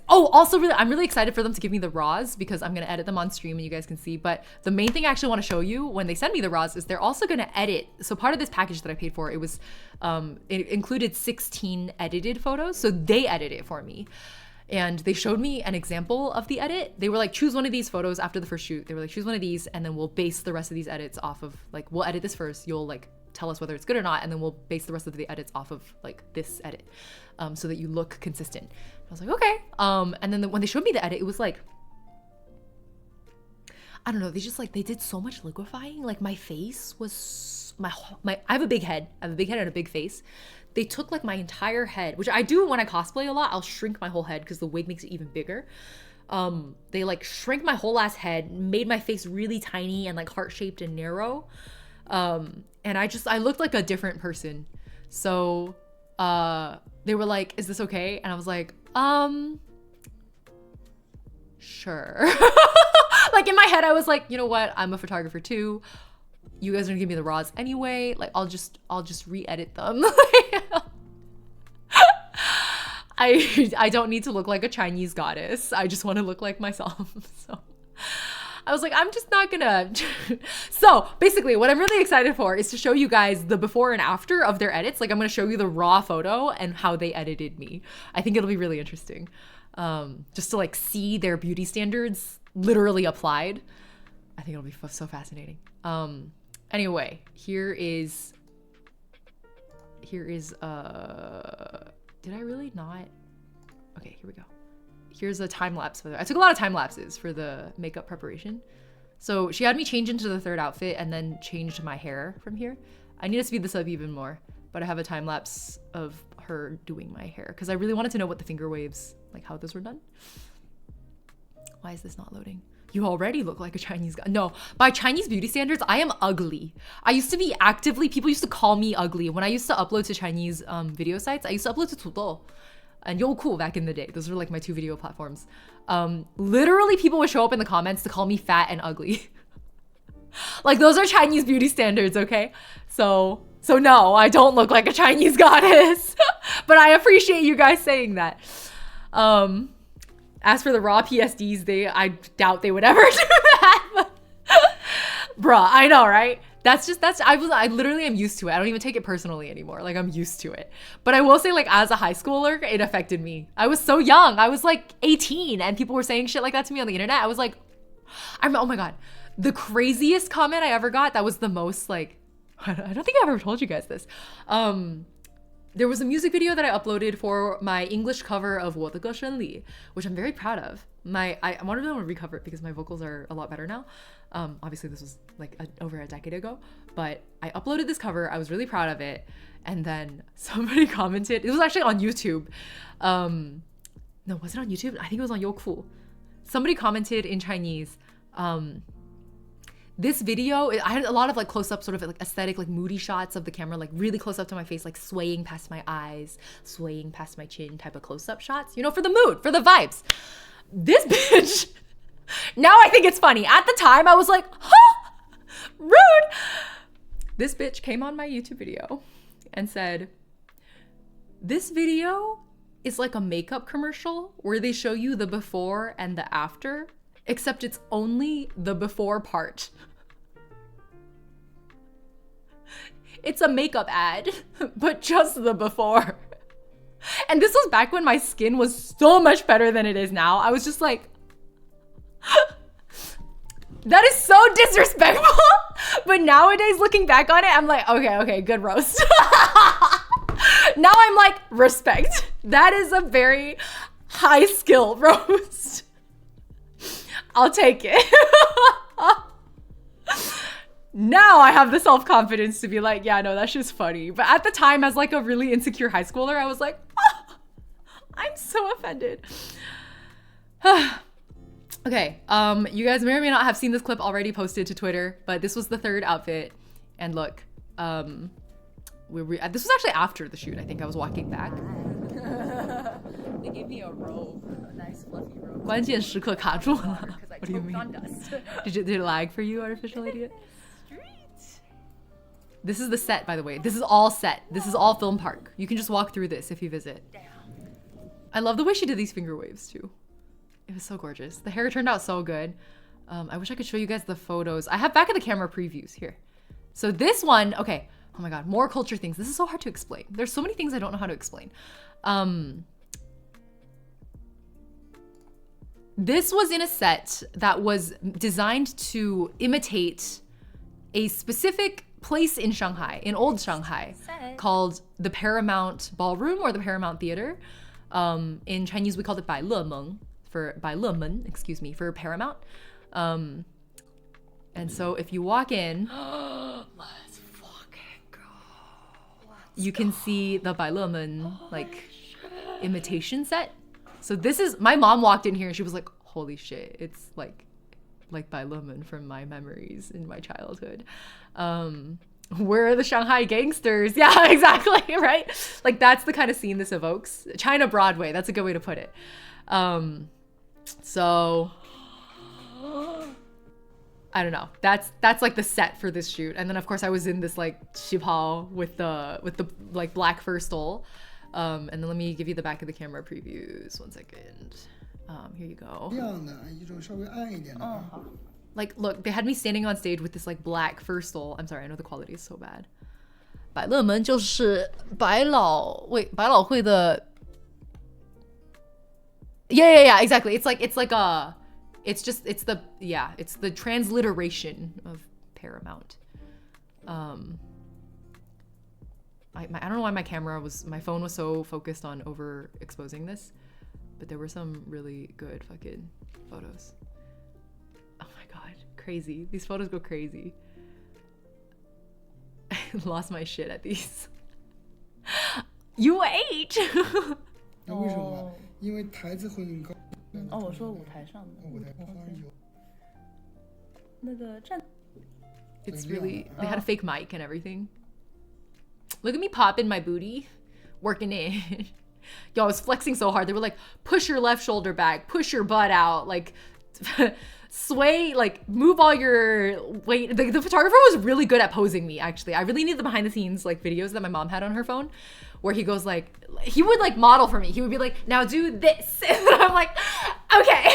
Also I'm really excited for them to give me the raws because I'm gonna edit them on stream and you guys can see. But the main thing I actually want to show you when they send me the raws is they're also gonna edit. So part of this package that I paid for, it included 16 edited photos. So they edit it for me. And they showed me an example of the edit. They were like, choose one of these photos after the first shoot. They were like, choose one of these and then we'll base the rest of these edits off of like, we'll edit this first. You'll like tell us whether it's good or not. And then we'll base the rest of the edits off of like this edit so that you look consistent. I was like, okay. And then when they showed me the edit, it was like, I don't know. They did so much liquefying. Like my face was I have a big head. I have a big head and a big face. They took like my entire head, which I do when I cosplay a lot. I'll shrink my whole head because the wig makes it even bigger. They like shrank my whole ass head, made my face really tiny and like heart-shaped and narrow. And I looked like a different person. So they were like, "Is this okay?" And I was like, sure. Like in my head, I was like, you know what? I'm a photographer too. you guys are gonna give me the raws anyway. Like I'll just re-edit them. I don't need to look like a Chinese goddess. I just want to look like myself. So I was like, I'm just not gonna. So basically what I'm really excited for is to show you guys the before and after of their edits. Like I'm gonna show you the raw photo and how they edited me. I think it'll be really interesting. Just to like see their beauty standards literally applied. I think it'll be so fascinating. Anyway, here is did I really not? Okay, here we go. Here's a time lapse for I took a lot of time lapses for the makeup preparation. So she had me change into the third outfit and then changed my hair from here. I need to speed this up even more, but I have a time lapse of her doing my hair because I really wanted to know what the finger waves, like how those were done. Why is this not loading? You already look like a Chinese guy. No, by Chinese beauty standards, I am ugly. I used to be people used to call me ugly. When I used to upload to Chinese video sites, I used to upload to Tudou and Youku back in the day. Those were like my two video platforms. Literally people would show up in the comments to call me fat and ugly. Like those are Chinese beauty standards, okay? So no, I don't look like a Chinese goddess. But I appreciate you guys saying that. As for the raw PSDs, I doubt they would ever do that. Bruh, I know, right? I literally am used to it. I don't even take it personally anymore. Like I'm used to it. But I will say like as a high schooler, it affected me. I was so young. I was like 18 and people were saying shit like that to me on the internet. I was like, oh my God. The craziest comment I ever got, that was the most like, I don't think I ever told you guys this. There was a music video that I uploaded for my English cover of 我的歌声里, which I'm very proud of. I wanted to recover it because my vocals are a lot better now. Obviously this was like over a decade ago, but I uploaded this cover. I was really proud of it. And then somebody commented, it was actually on YouTube. No, was it on YouTube? I think it was on Youku. Somebody commented in Chinese, this video, I had a lot of like close up sort of like aesthetic, like moody shots of the camera, like really close up to my face, like swaying past my eyes, swaying past my chin type of close up shots, you know, for the mood, for the vibes. This bitch, now I think it's funny. At the time I was like, huh, rude. This bitch came on my YouTube video and said, this video is like a makeup commercial where they show you the before and the after, except it's only the before part. It's a makeup ad, but just the before. And this was back when my skin was so much better than it is now. I was just like, that is so disrespectful. But nowadays, looking back on it, I'm like, okay, good roast. Now I'm like, respect. That is a very high skill roast. I'll take it. Now I have the self-confidence to be like, yeah, no, that's just funny. But at the time, as like a really insecure high schooler, I was like, oh, I'm so offended. Okay, you guys may or may not have seen this clip already posted to Twitter, but this was the third outfit. And look, this was actually after the shoot. I think I was walking back. They gave me a robe, a nice fluffy robe. 关键时刻卡住了. Because I What do you choked mean? on dust. Did it lag for you, artificial idiot? Street. This is the set, by the way. This is all set. This is all film park. You can just walk through this if you visit. Damn. I love the way she did these finger waves too. It was so gorgeous. The hair turned out so good. I wish I could show you guys the photos. I have back of the camera previews here. So this one, okay. Oh my God, more culture things. This is so hard to explain. There's so many things I don't know how to explain. This was in a set that was designed to imitate a specific place in Shanghai, in old Shanghai, called the Paramount Ballroom or the Paramount Theater. In Chinese, we called it 百乐门, excuse me, for Paramount. And so if you walk in, let's fucking go. You can see the 百乐门like imitation set. So this is, my mom walked in here and she was like, holy shit, it's like 百乐门 from my memories in my childhood. Where are the Shanghai gangsters? Yeah, exactly, right? Like that's the kind of scene this evokes. China Broadway, that's a good way to put it. So I don't know. That's like the set for this shoot. And then of course I was in this like shipao with the like black fur stole. And then let me give you the back of the camera previews. 1 second. Here you go. Like, look, they had me standing on stage with this like black fur stole. I'm sorry, I know the quality is so bad. 百乐门就是百老汇的 Yeah, exactly. It's like a it's the transliteration of Paramount. I don't know why my phone was so focused on overexposing this, but there were some really good fucking photos. Oh my god, crazy. These photos go crazy. I lost my shit at these. You ate! 为什么？因为台子会很高。我说舞台上的。舞台上有。那个站。It's really, they had a fake mic and everything. Look at me popping my booty, working it. Yo, I was flexing so hard. They were like, push your left shoulder back, push your butt out, like sway, like move all your weight. The photographer was really good at posing me, actually. I really need the behind the scenes like videos that my mom had on her phone where he goes like, he would like model for me. He would be like, now do this. And I'm like, okay.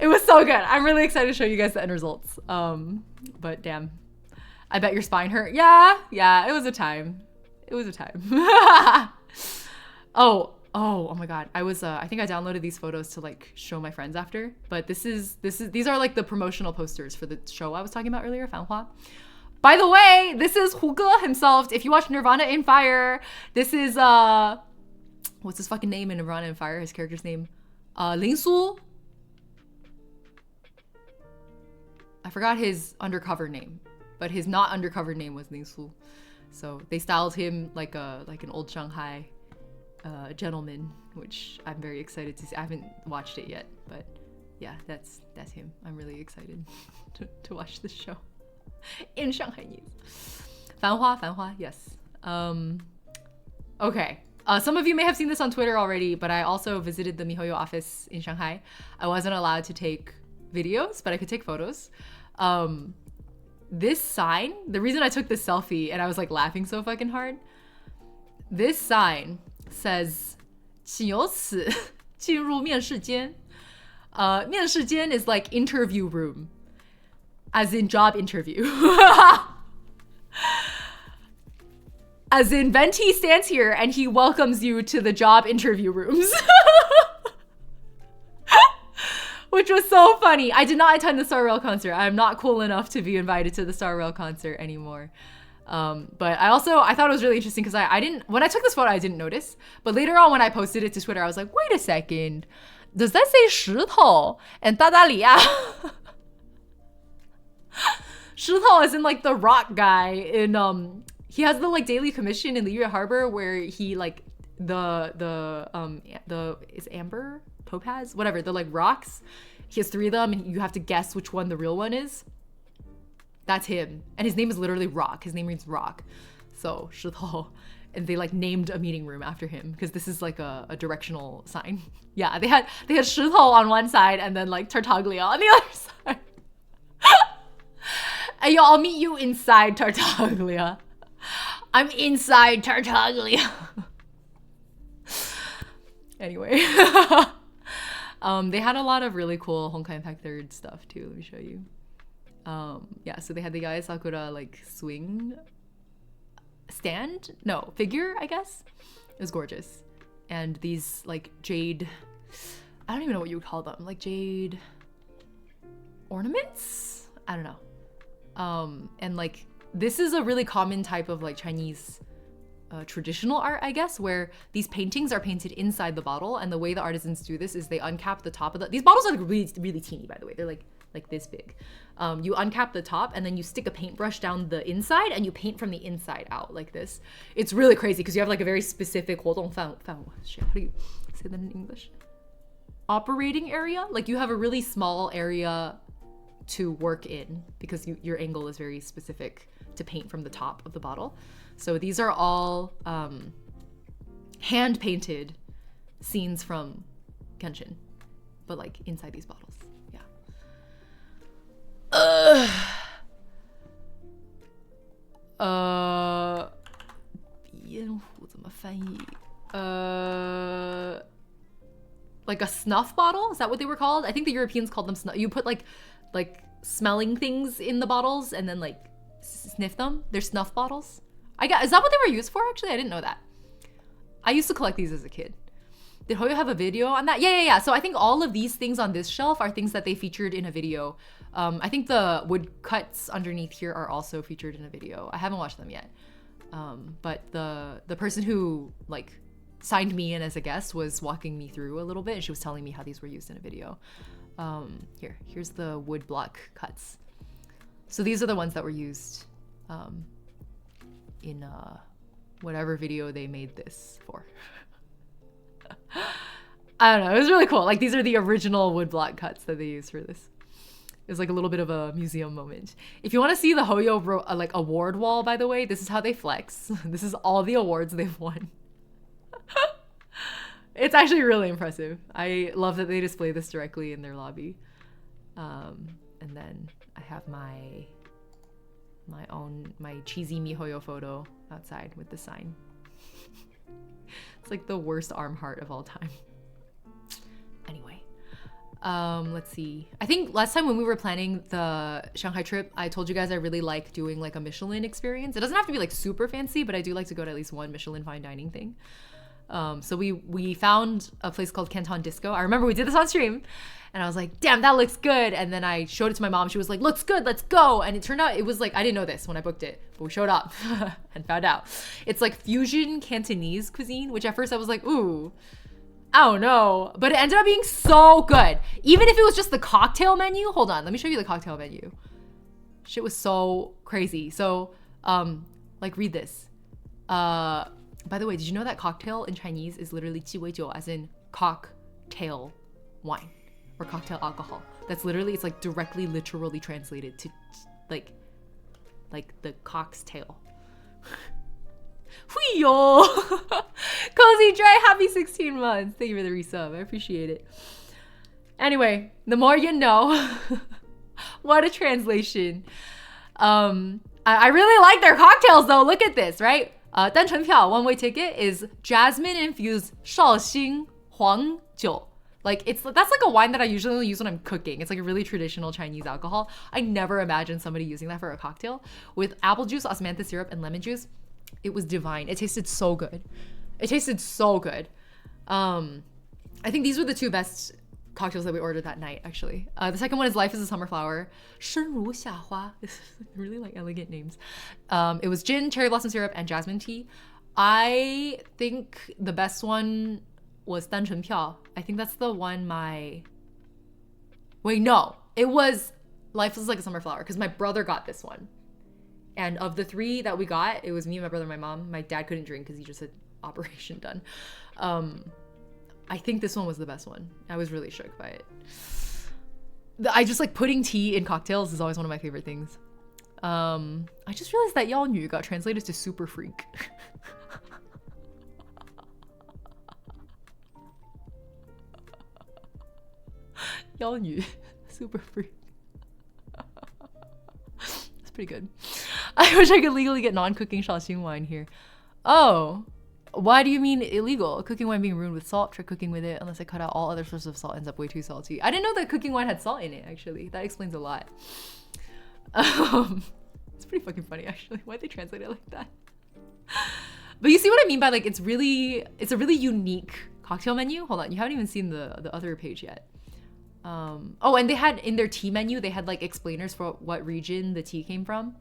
It was so good. I'm really excited to show you guys the end results. But damn, I bet your spine hurt. Yeah, it was a time. It was a time. Oh my god. I think I downloaded these photos to like show my friends after. But these are like the promotional posters for the show I was talking about earlier, 繁花. By the way, this is Hooooooomee himself. If you watch Nirvana in Fire, this is what's his fucking name in Nirvana in Fire? His character's name, Ling Su. I forgot his undercover name, but his not undercover name was Ling Su. So they styled him like an old Shanghai gentleman, which I'm very excited to see. I haven't watched it yet, but yeah, that's him. I'm really excited to watch this show in Shanghainese. 繁花, yes. Okay. Some of you may have seen this on Twitter already, but I also visited the MiHoYo office in Shanghai. I wasn't allowed to take videos, but I could take photos. This sign, the reason I took this selfie and I was like laughing so fucking hard, this sign says 请由此进入面试间. 面试间 is like interview room, as in job interview. As in Venti stands here and he welcomes you to the job interview rooms. Which was so funny. I did not attend the Star Rail concert. I'm not cool enough to be invited to the Star Rail concert anymore. But I thought it was really interesting because I didn't, when I took this photo, I didn't notice. But later on when I posted it to Twitter, I was like, wait a second. Does that say 石头 and 大大利亚? 石头is in like the rock guy in, he has the like daily commission in Liyue Harbor where he like, is amber? Topaz, whatever, the like rocks. He has 3 of them and you have to guess which one the real one is. That's him. And his name is literally Rock. His name means rock. So, 石头. And they like named a meeting room after him because this is like a directional sign. Yeah, they had 石头on one side and then like Tartaglia on the other side. And yo, I'll meet you inside Tartaglia. I'm inside Tartaglia. Anyway. They had a lot of really cool Honkai Impact 3rd stuff too. Let me show you. Yeah, so they had the Yae Sakura like swing figure, I guess. It was gorgeous. And these like jade, I don't even know what you would call them, like jade ornaments? I don't know. And like this is a really common type of like Chinese traditional art, I guess, where these paintings are painted inside the bottle, and the way the artisans do this is they uncap the top of these bottles are like really, really teeny, by the way. They're like this big. You uncap the top and then you stick a paintbrush down the inside and you paint from the inside out like this. It's really crazy because you have like a very specific how do you say that in English? Operating area? Like you have a really small area to work in because your angle is very specific to paint from the top of the bottle. So these are all hand-painted scenes from Genshin, but like inside these bottles. Yeah. like a snuff bottle. Is that what they were called? I think the Europeans called them snuff. You put like smelling things in the bottles and then like sniff them. They're snuff bottles. Is that what they were used for? Actually, I didn't know that. I used to collect these as a kid. Did Hoyo have a video on that? Yeah. So I think all of these things on this shelf are things that they featured in a video. I think the wood cuts underneath here are also featured in a video. I haven't watched them yet. But the person who like signed me in as a guest was walking me through a little bit, and she was telling me how these were used in a video. Here's the wood block cuts. So these are the ones that were used in whatever video they made this for. I don't know, it was really cool. Like these are the original wood block cuts that they used for this. It was like a little bit of a museum moment. If you want to see the Hoyo like award wall, by the way, this is how they flex. This is all the awards they've won. It's actually really impressive. I love that they display this directly in their lobby. And then I have my cheesy MiHoYo photo outside with the sign. It's like the worst arm heart of all time. Anyway, let's see. I think last time when we were planning the Shanghai trip, I told you guys I really like doing like a Michelin experience. It doesn't have to be like super fancy, but I do like to go to at least one Michelin fine dining thing. So we found a place called Canton Disco. I remember we did this on stream and I was like, damn, that looks good. And then I showed it to my mom. She was like, looks good, let's go. And it turned out it was like, I didn't know this when I booked it, but we showed up and found out. It's like fusion Cantonese cuisine, which at first I was like, ooh, I don't know. But it ended up being so good. Even if it was just the cocktail menu. Hold on, let me show you the cocktail menu. Shit was so crazy. So, like read this. By the way, did you know that cocktail in Chinese is literally 鸡尾酒, as in cocktail wine or cocktail alcohol? That's literally, it's like directly, literally translated to like the cock's tail. Hui-yo! Cozy Dre, happy 16 months. Thank you for the resub. I appreciate it. Anyway, the more you know. What a translation. I really like their cocktails though. Look at this, right? 单程票 one-way ticket is jasmine infused 绍兴黄酒. Like that's like a wine that I usually only use when I'm cooking. It's like a really traditional Chinese alcohol. I never imagined somebody using that for a cocktail. With apple juice, osmanthus syrup, and lemon juice, it was divine. It tasted so good. I think these were the two best cocktails that we ordered that night, actually. The second one is Life is a Summer Flower. 生如夏花. Really like elegant names. It was gin, cherry blossom syrup, and jasmine tea. I think the best one was 单程票. I think that's the one Wait, no. It was Life is like a Summer Flower because my brother got this one. And of the three that we got, it was me, my brother, and my mom. My dad couldn't drink because he just had operation done. I think this one was the best one. I was really shook by it. I just like putting tea in cocktails is always one of my favorite things. I just realized that 妖女 got translated to super freak. "妖女" super freak. That's pretty good. I wish I could legally get non-cooking Shaoxing wine here. Oh. Why do you mean illegal? Cooking wine being ruined with salt. Try cooking with it. Unless I cut out all other sources of salt, ends up way too salty. I didn't know that cooking wine had salt in it, actually. That explains a lot. It's pretty fucking funny, actually. Why'd they translate it like that? But you see what I mean by like, it's a really unique cocktail menu. Hold on, you haven't even seen the other page yet. Oh, and they had in their tea menu, they had like explainers for what region the tea came from.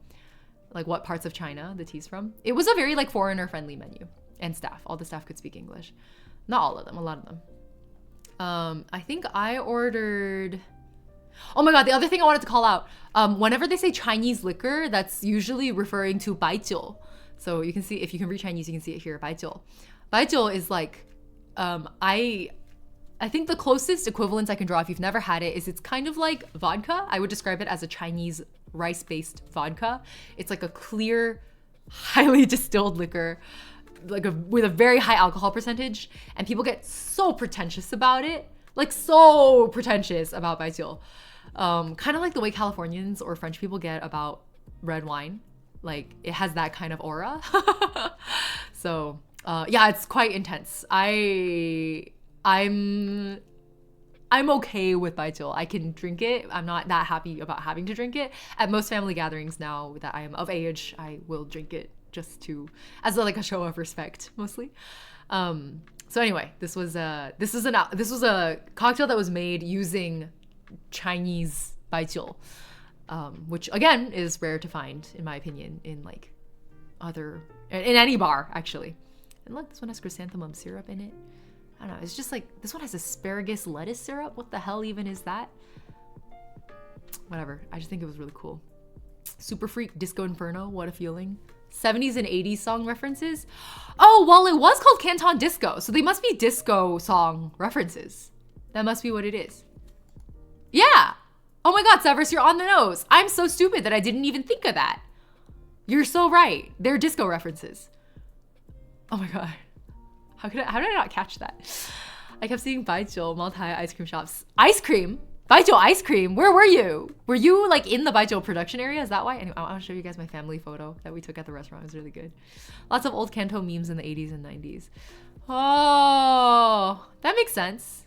Like what parts of China the tea's from. It was a very like foreigner friendly menu. And staff. All the staff could speak English. Not all of them, a lot of them. I think I ordered... Oh my god, the other thing I wanted to call out. Whenever they say Chinese liquor, that's usually referring to baijiu. So you can see, if you can read Chinese, you can see it here, baijiu. Baijiu is like, I think the closest equivalent I can draw if you've never had it is it's kind of like vodka. I would describe it as a Chinese rice-based vodka. It's like a clear, highly distilled liquor. With a very high alcohol percentage, and people get so pretentious about it, like so pretentious about baijiu. Kind of like the way Californians or French people get about red wine. Like it has that kind of aura. So Yeah, it's quite intense. I'm okay with baijiu. I can drink it. I'm not that happy about having to drink it. At most family gatherings now that I am of age, I will drink it just to as like a show of respect, mostly. So anyway, this was a cocktail that was made using Chinese baijiu, which again is rare to find, in my opinion, in like in any bar actually. And look, this one has chrysanthemum syrup in it. I don't know, it's just like, this one has asparagus lettuce syrup. What the hell even is that? Whatever, I just think it was really cool. Super Freak, Disco Inferno, what a feeling. 70s and 80s song references. Oh, well, it was called Canton Disco, so they must be disco song references. That must be what it is. Yeah. Oh my God, Severus, you're on the nose. I'm so stupid that I didn't even think of that. You're so right. They're disco references. Oh my God. How did I not catch that? I kept seeing baijiu multi ice cream shops. Ice cream? Baijiu ice cream? Where were you? Were you like in the baijiu production area? Is that why? Anyway, I want to show you guys my family photo that we took at the restaurant. It was really good. Lots of old Kanto memes in the 80s and 90s. Oh, that makes sense.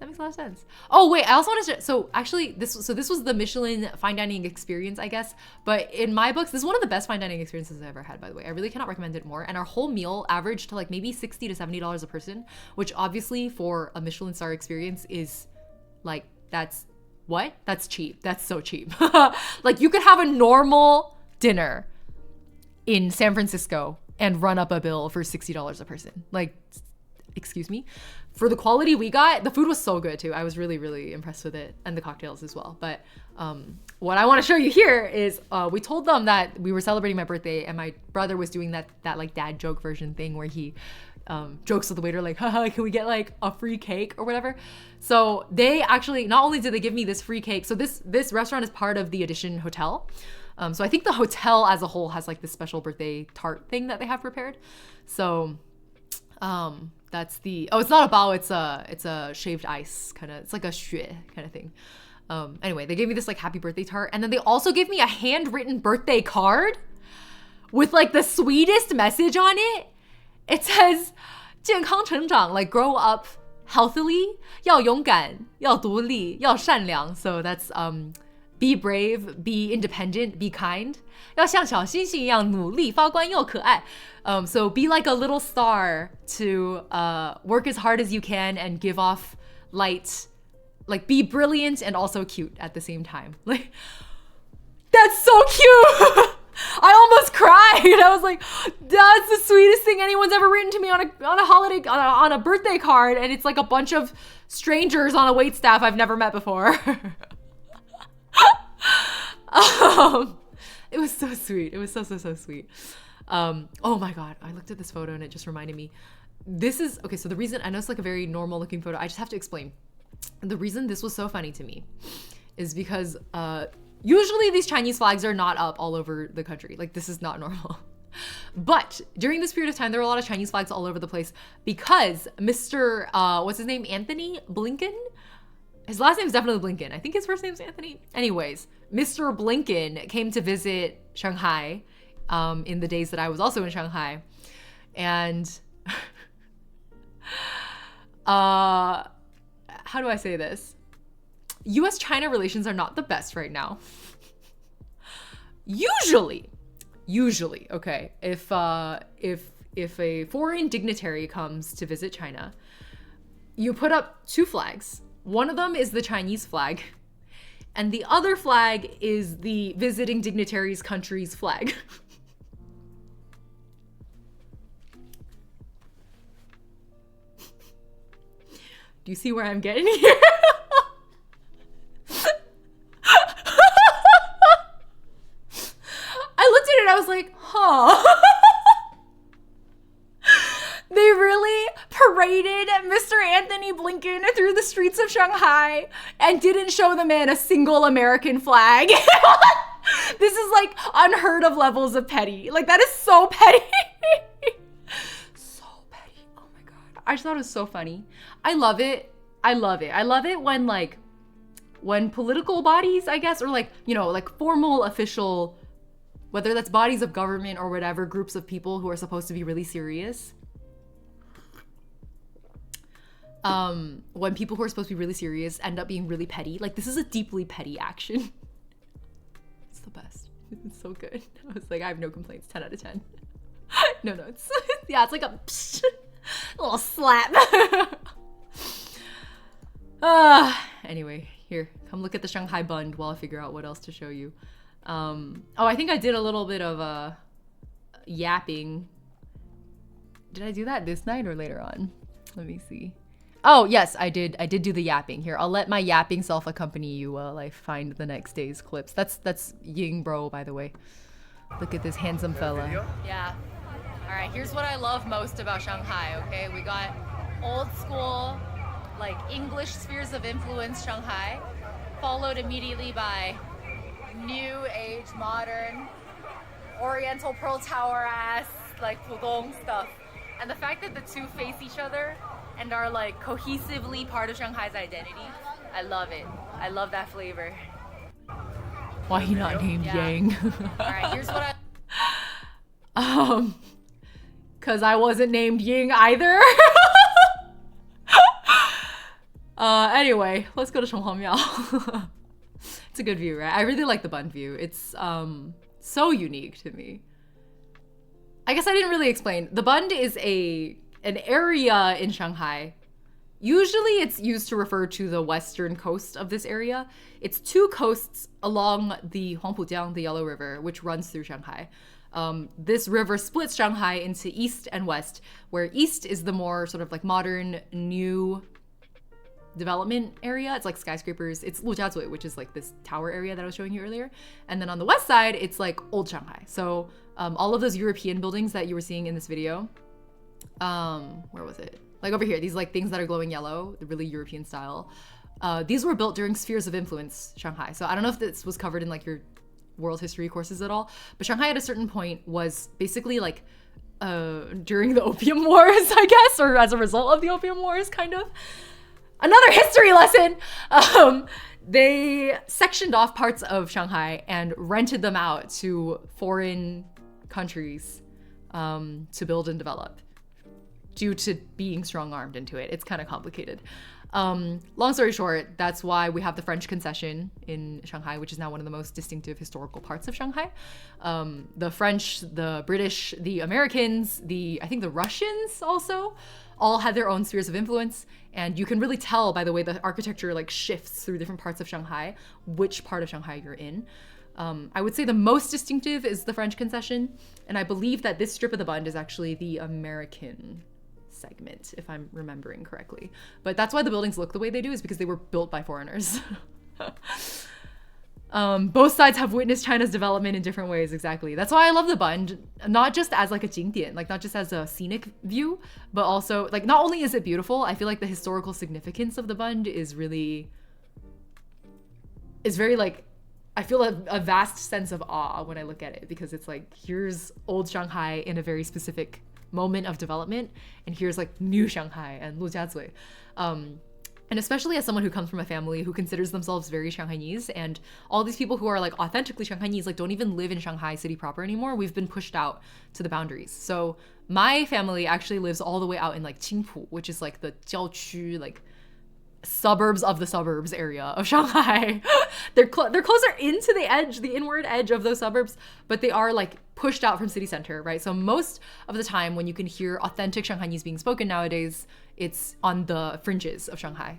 That makes a lot of sense. Oh wait, I also want to so actually this was the Michelin fine dining experience, I guess. But in my books, this is one of the best fine dining experiences I've ever had, by the way. I really cannot recommend it more. And our whole meal averaged to like maybe $60 to $70 a person, which obviously for a Michelin star experience is like, that's cheap. That's so cheap. Like you could have a normal dinner in San Francisco and run up a bill for $60 a person. Like, excuse me. For the quality we got, the food was so good too. I was really, really impressed with it, and the cocktails as well. But what I want to show you here is we told them that we were celebrating my birthday, and my brother was doing that like dad joke version thing where he jokes with the waiter like, haha, can we get like a free cake or whatever? So they actually, not only did they give me this free cake, so this restaurant is part of the Edition Hotel. So I think the hotel as a whole has like this special birthday tart thing that they have prepared. So that's the, oh, it's not a bao, it's a shaved ice kind of, it's like a xue kind of thing. Anyway, they gave me this like happy birthday tart, and then they also gave me a handwritten birthday card with like the sweetest message on it. It says 健康成长, like grow up healthily, 要勇敢, 要独立, 要善良. So that's be brave, be independent, be kind. 要像小星星一样努力发光又可爱. So be like a little star to work as hard as you can and give off light, like be brilliant and also cute at the same time. Like, that's so cute. I almost cried. I was like, that's the sweetest thing anyone's ever written to me on a holiday, on a birthday card. And it's like a bunch of strangers on a waitstaff I've never met before. It was so sweet. It was so sweet. Oh my God, I looked at this photo and it just reminded me. This is, okay, so the reason, I know it's like a very normal looking photo. I just have to explain. The reason this was so funny to me is because usually these Chinese flags are not up all over the country. Like, this is not normal. But during this period of time, there were a lot of Chinese flags all over the place because Mr. What's his name? Anthony Blinken? His last name is definitely Blinken. I think his first name is Anthony. Anyways, Mr. Blinken came to visit Shanghai in the days that I was also in Shanghai. And how do I say this? US-China relations are not the best right now. Usually, okay, if a foreign dignitary comes to visit China, you put up two flags. One of them is the Chinese flag, and the other flag is the visiting dignitary's country's flag. Do you see where I'm getting here? I looked at it and I was like, huh. They really paraded Mr. Anthony Blinken through the streets of Shanghai and didn't show the man a single American flag. This is like unheard of levels of petty. Like, that is so petty. So petty. Oh my God. I just thought it was so funny. I love it. I love it when political bodies, I guess, or like, you know, like formal official whether that's bodies of government or whatever, groups of people who are supposed to be really serious. When people who are supposed to be really serious end up being really petty. Like, this is a deeply petty action. It's the best. It's so good. I was like, I have no complaints. 10 out of 10. No notes. Yeah, it's like a little slap. Anyway, here, come look at the Shanghai bund while I figure out what else to show you. Oh, I think I did a little bit of yapping. Did I do that this night or later on? Let me see. Oh, yes, I did do the yapping. Here, I'll let my yapping self accompany you while I find the next day's clips. That's Ying bro, by the way. Look at this handsome fella. Yeah. All right, here's what I love most about Shanghai, okay? We got old school, like English spheres of influence Shanghai, followed immediately by new age, modern, Oriental Pearl Tower ass, like Pudong stuff. And the fact that the two face each other and are like cohesively part of Shanghai's identity, I love it. I love that flavor. Why he not named Yang? All right, here's what I... Cause I wasn't named Ying either. Anyway, let's go to Shanghai. It's a good view, right? I really like the bund view. It's so unique to me. I guess I didn't really explain. The bund is an area in Shanghai. Usually it's used to refer to the western coast of this area. It's two coasts along the Huangpujiang, the Yellow River, which runs through Shanghai. This river splits Shanghai into east and west, where east is the more sort of like modern, new development area. It's like skyscrapers. It's Lujiazui, which is like this tower area that I was showing you earlier. And then on the west side, it's like old Shanghai. So all of those European buildings that you were seeing in this video, where was it? Like over here, these like things that are glowing yellow, the really European style. These were built during spheres of influence Shanghai. So I don't know if this was covered in like your world history courses at all, but Shanghai at a certain point was basically like during the Opium Wars, I guess, or as a result of the Opium Wars, kind of. Another history lesson! They sectioned off parts of Shanghai and rented them out to foreign countries to build and develop due to being strong-armed into it. It's kind of complicated. Long story short, that's why we have the French concession in Shanghai, which is now one of the most distinctive historical parts of Shanghai. The French, the British, the Americans, I think the Russians also, all had their own spheres of influence. And you can really tell by the way the architecture like shifts through different parts of Shanghai, which part of Shanghai you're in. I would say the most distinctive is the French concession. And I believe that this strip of the bund is actually the American segment, if I'm remembering correctly. But that's why the buildings look the way they do, is because they were built by foreigners. Both sides have witnessed China's development in different ways, exactly. That's why I love the bund, not just as like a jingdian, like not just as a scenic view, but also like not only is it beautiful, I feel like the historical significance of the bund is very like, I feel a vast sense of awe when I look at it, because it's like, here's old Shanghai in a very specific moment of development, and here's like new Shanghai and Lujiazui. And especially as someone who comes from a family who considers themselves very Shanghainese, and all these people who are like authentically Shanghainese like don't even live in Shanghai city proper anymore. We've been pushed out to the boundaries. So my family actually lives all the way out in like Qingpu, which is like the Jiaoqu, like suburbs of the suburbs area of Shanghai. They're closer into the inward edge of those suburbs, but they are like pushed out from city center, right? So most of the time when you can hear authentic Shanghainese being spoken nowadays, it's on the fringes of Shanghai.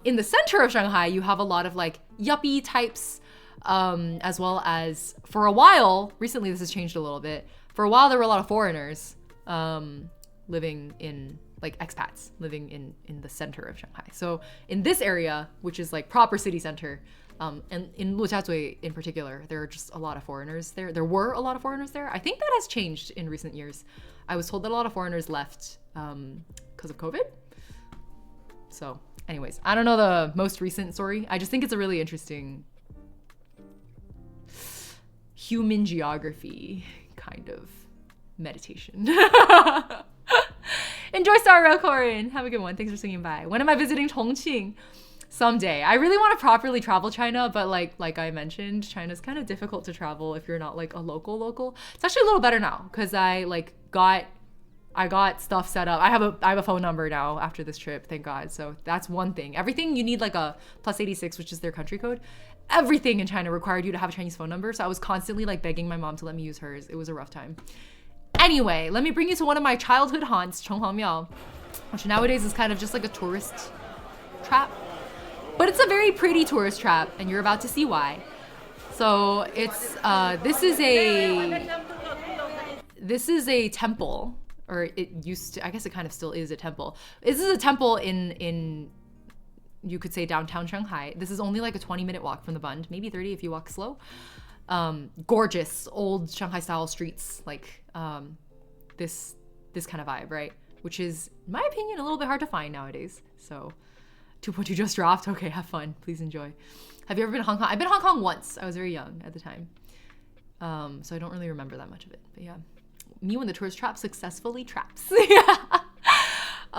In the center of Shanghai, you have a lot of like yuppie types, as well as for a while, recently this has changed a little bit, for a while there were a lot of foreigners living in, like expats living in the center of Shanghai. So in this area, which is like proper city center, and in Lujiazui in particular, there are just a lot of foreigners there. There were a lot of foreigners there. I think that has changed in recent years. I was told that a lot of foreigners left because of COVID. So anyways, I don't know the most recent story. I just think it's a really interesting human geography kind of meditation. Enjoy Star Rail, Corin. Have a good one. Thanks for swinging by. When am I visiting Chongqing? Someday. I really want to properly travel China, but like I mentioned, China's kind of difficult to travel if you're not like a local. It's actually a little better now because I got stuff set up. I have a phone number now after this trip, thank God. So that's one thing. Everything you need like a +86, which is their country code. Everything in China required you to have a Chinese phone number. So I was constantly like begging my mom to let me use hers. It was a rough time. Anyway, let me bring you to one of my childhood haunts, Chonghwamiao, which nowadays is kind of just like a tourist trap. But it's a very pretty tourist trap, and you're about to see why. So it's this is a temple, or it used to, I guess it kind of still is a temple. This is a temple in you could say downtown Shanghai. This is only like a 20-minute walk from the Bund, maybe 30 if you walk slow. Gorgeous old Shanghai style streets, like this kind of vibe, right? Which is, in my opinion, a little bit hard to find nowadays. So 2.2 just dropped. Okay, have fun. Please enjoy. Have you ever been to Hong Kong? I've been to Hong Kong once. I was very young at the time. So I don't really remember that much of it. But yeah, me when the tourist trap successfully traps. Yeah.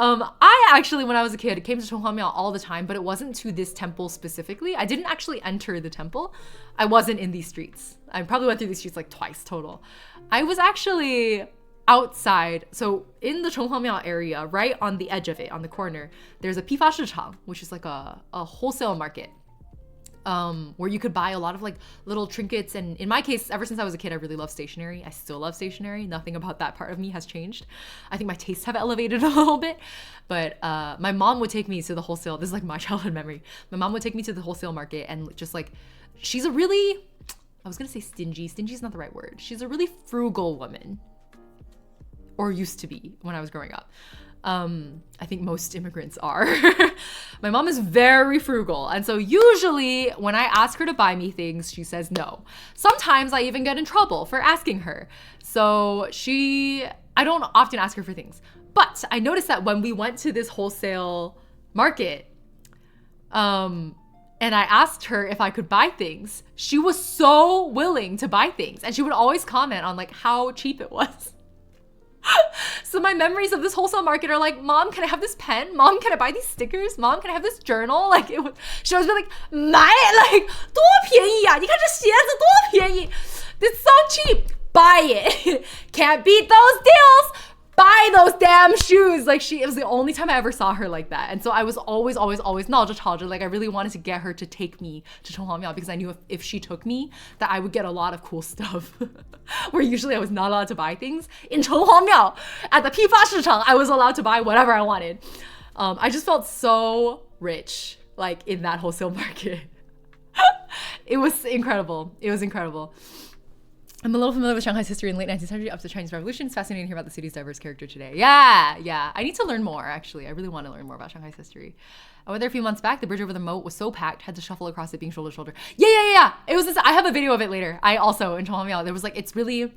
I actually, when I was a kid, came to Chonghwamiao all the time, but it wasn't to this temple specifically. I didn't actually enter the temple. I wasn't in these streets. I probably went through these streets like twice total. I was actually outside. So in the Chonghwamiao area, right on the edge of it, on the corner, there's a Pifa Shichang, which is like a wholesale market. Where you could buy a lot of like little trinkets, and in my case, ever since I was a kid, I really love stationery. I still love stationery. Nothing about that part of me has changed. I think my tastes have elevated a little bit, but my mom would take me to the wholesale. This is like my childhood memory. My mom would take me to the wholesale market, and just like, she's a really, I was gonna say stingy. Stingy is not the right word. She's a really frugal woman, or used to be when I was growing up. I think most immigrants are. My mom is very frugal. And so usually when I ask her to buy me things, she says no. Sometimes I even get in trouble for asking her. So I don't often ask her for things. But I noticed that when we went to this wholesale market, and I asked her if I could buy things, she was so willing to buy things. And she would always comment on like how cheap it was. So my memories of this wholesale market are like, Mom, can I have this pen? Mom, can I buy these stickers? Mom, can I have this journal? Like she always be like, 买 like 多便宜啊，你看这鞋子多便宜. It's so cheap. Buy it. Can't beat those deals. Buy those damn shoes. Like it was the only time I ever saw her like that. And so I was always like I really wanted to get her to take me to Chonghwamiao because I knew if she took me that I would get a lot of cool stuff. Where usually I was not allowed to buy things. In Chonghwamiao, at the Pifa Shichang, I was allowed to buy whatever I wanted. I just felt so rich like in that wholesale market. It was incredible. It was incredible. I'm a little familiar with Shanghai's history in late 19th century up to the Chinese Revolution. It's fascinating to hear about the city's diverse character today. Yeah. I need to learn more, actually. I really want to learn more about Shanghai's history. I went there a few months back. The bridge over the moat was so packed, had to shuffle across it being shoulder to shoulder. Yeah. It was this. I have a video of it later. I also, in Chonghwamiao, there was like, it's really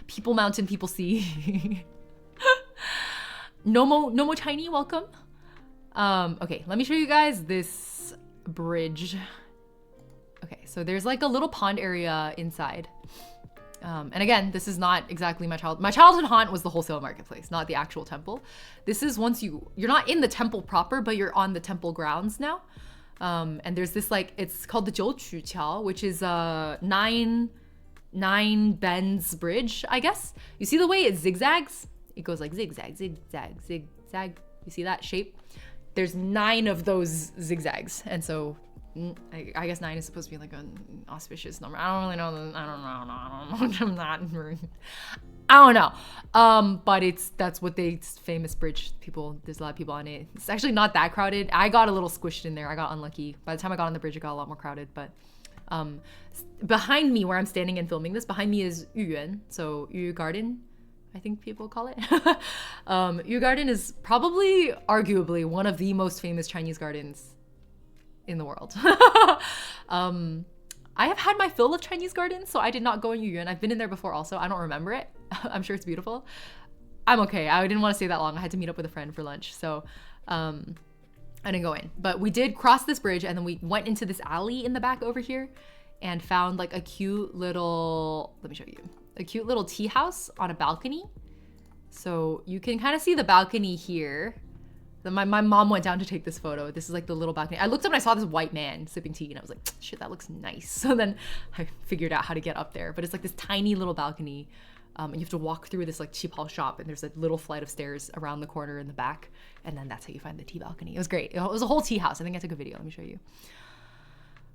people mountain, people sea. Nomo Tiny, welcome. Okay, let me show you guys this bridge. Okay, so there's like a little pond area inside. And again, this is not exactly my childhood haunt was the wholesale marketplace, not the actual temple. This is once you're not in the temple proper, but you're on the temple grounds now. And there's this like, it's called the Jiuqu Qiao, which is a nine bends bridge, I guess. You see the way it zigzags? It goes like zigzag, zigzag, zigzag. You see that shape? There's 9 of those zigzags. And so I guess 9 is supposed to be like an auspicious number. I don't really know. I don't know. But that's what it's famous bridge. There's a lot of people on it. It's actually not that crowded. I got a little squished in there. I got unlucky. By the time I got on the bridge, it got a lot more crowded. But behind me, where I'm standing and filming this, behind me is Yuyuan. So Yu Garden, I think people call it. Yu Garden is probably, arguably, one of the most famous Chinese gardens in the world. I have had my fill of Chinese gardens, so I did not go in Yuyuan. I've been in there before also. I don't remember it. I'm sure it's beautiful. I'm okay. I didn't want to stay that long. I had to meet up with a friend for lunch, so I didn't go in. But we did cross this bridge, and then we went into this alley in the back over here and found like a cute little, let me show you, a cute little tea house on a balcony. So you can kind of see the balcony here. My mom went down to take this photo. This is like the little balcony. I looked up and I saw this white man sipping tea and I was like, shit, that looks nice. So then I figured out how to get up there. But it's like this tiny little balcony. And you have to walk through this like qipao shop and there's a little flight of stairs around the corner in the back. And then that's how you find the tea balcony. It was great. It was a whole tea house. I think I took a video. Let me show you.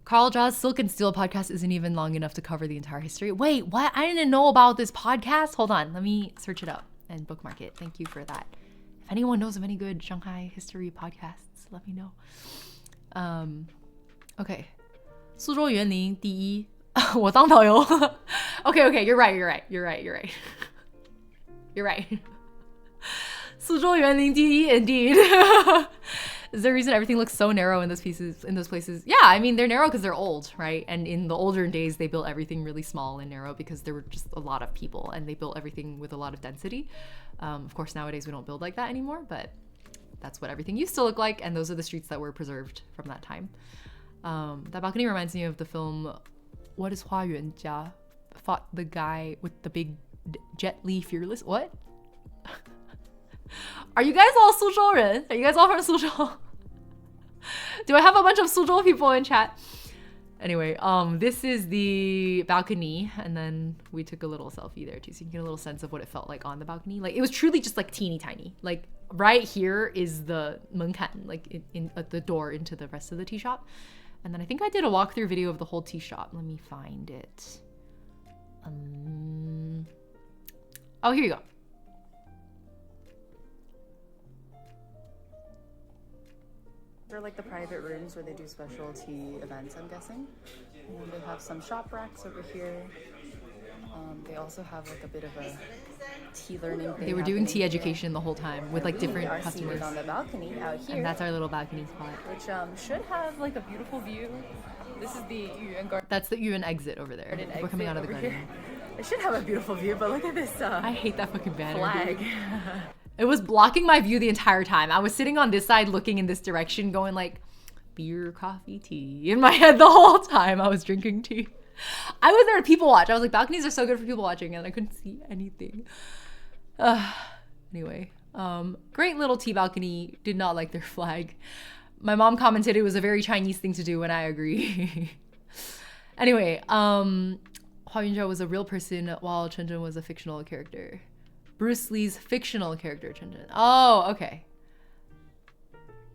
Carl Jaw's Silk and Steel podcast isn't even long enough to cover the entire history. Wait, what? I didn't know about this podcast. Hold on. Let me search it up and bookmark it. Thank you for that. If anyone knows of any good Shanghai history podcasts, let me know. Okay. 苏州园林第一我当导游 Okay, you're right. You're right. 苏州园林第一 indeed. Is there a reason everything looks so narrow in those places? Yeah, I mean, they're narrow because they're old, right? And in the older days, they built everything really small and narrow because there were just a lot of people and they built everything with a lot of density. Of course, nowadays we don't build like that anymore, but that's what everything used to look like. And those are the streets that were preserved from that time. That balcony reminds me of the film, What is 花园家? Fought the guy with the big Jet Li Fearless. What? Are you guys all Suzhou人? Are you guys all from Suzhou? Do I have a bunch of Suzhou people in chat? Anyway, this is the balcony, and then we took a little selfie there too, so you can get a little sense of what it felt like on the balcony. Like, it was truly just like teeny tiny. Like, right here is the menkan, like in at the door into the rest of the tea shop. And then I think I did a walkthrough video of the whole tea shop. Let me find it. Oh, here you go. They're like the private rooms where they do specialty events, I'm guessing. And then they have some shop racks over here. They also have like a bit of a tea learning thing. They were doing tea education the whole time with like different customers. On the balcony out here. And that's our little balcony spot. Which should have like a beautiful view. This is the Yuan garden. That's the Yuan exit over there. We're coming out of the garden. It should have a beautiful view, but look at this I hate that fucking banner. Flag. It was blocking my view the entire time. I was sitting on this side looking in this direction going like beer, coffee, tea in my head the whole time I was drinking tea. I was there to people watch. I was like, balconies are so good for people watching, and I couldn't see anything. Anyway, great little tea balcony. Did not like their flag. My mom commented it was a very Chinese thing to do, and I agree. Anyway, Hua Yunzhao was a real person while Chen Zhen was a fictional character. Bruce Lee's fictional character, Chen Zhen. Oh, okay.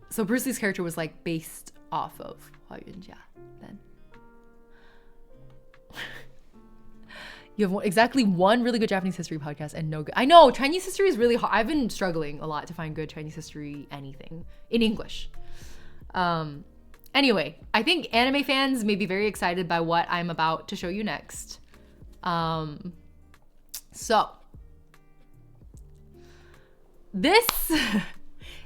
So Bruce Lee's character was like based off of Hua Yunjia then. You have exactly one really good Japanese history podcast and no good. I know, Chinese history is really hard. I've been struggling a lot to find good Chinese history anything in English. Anyway, I think anime fans may be very excited by what I'm about to show you next. So this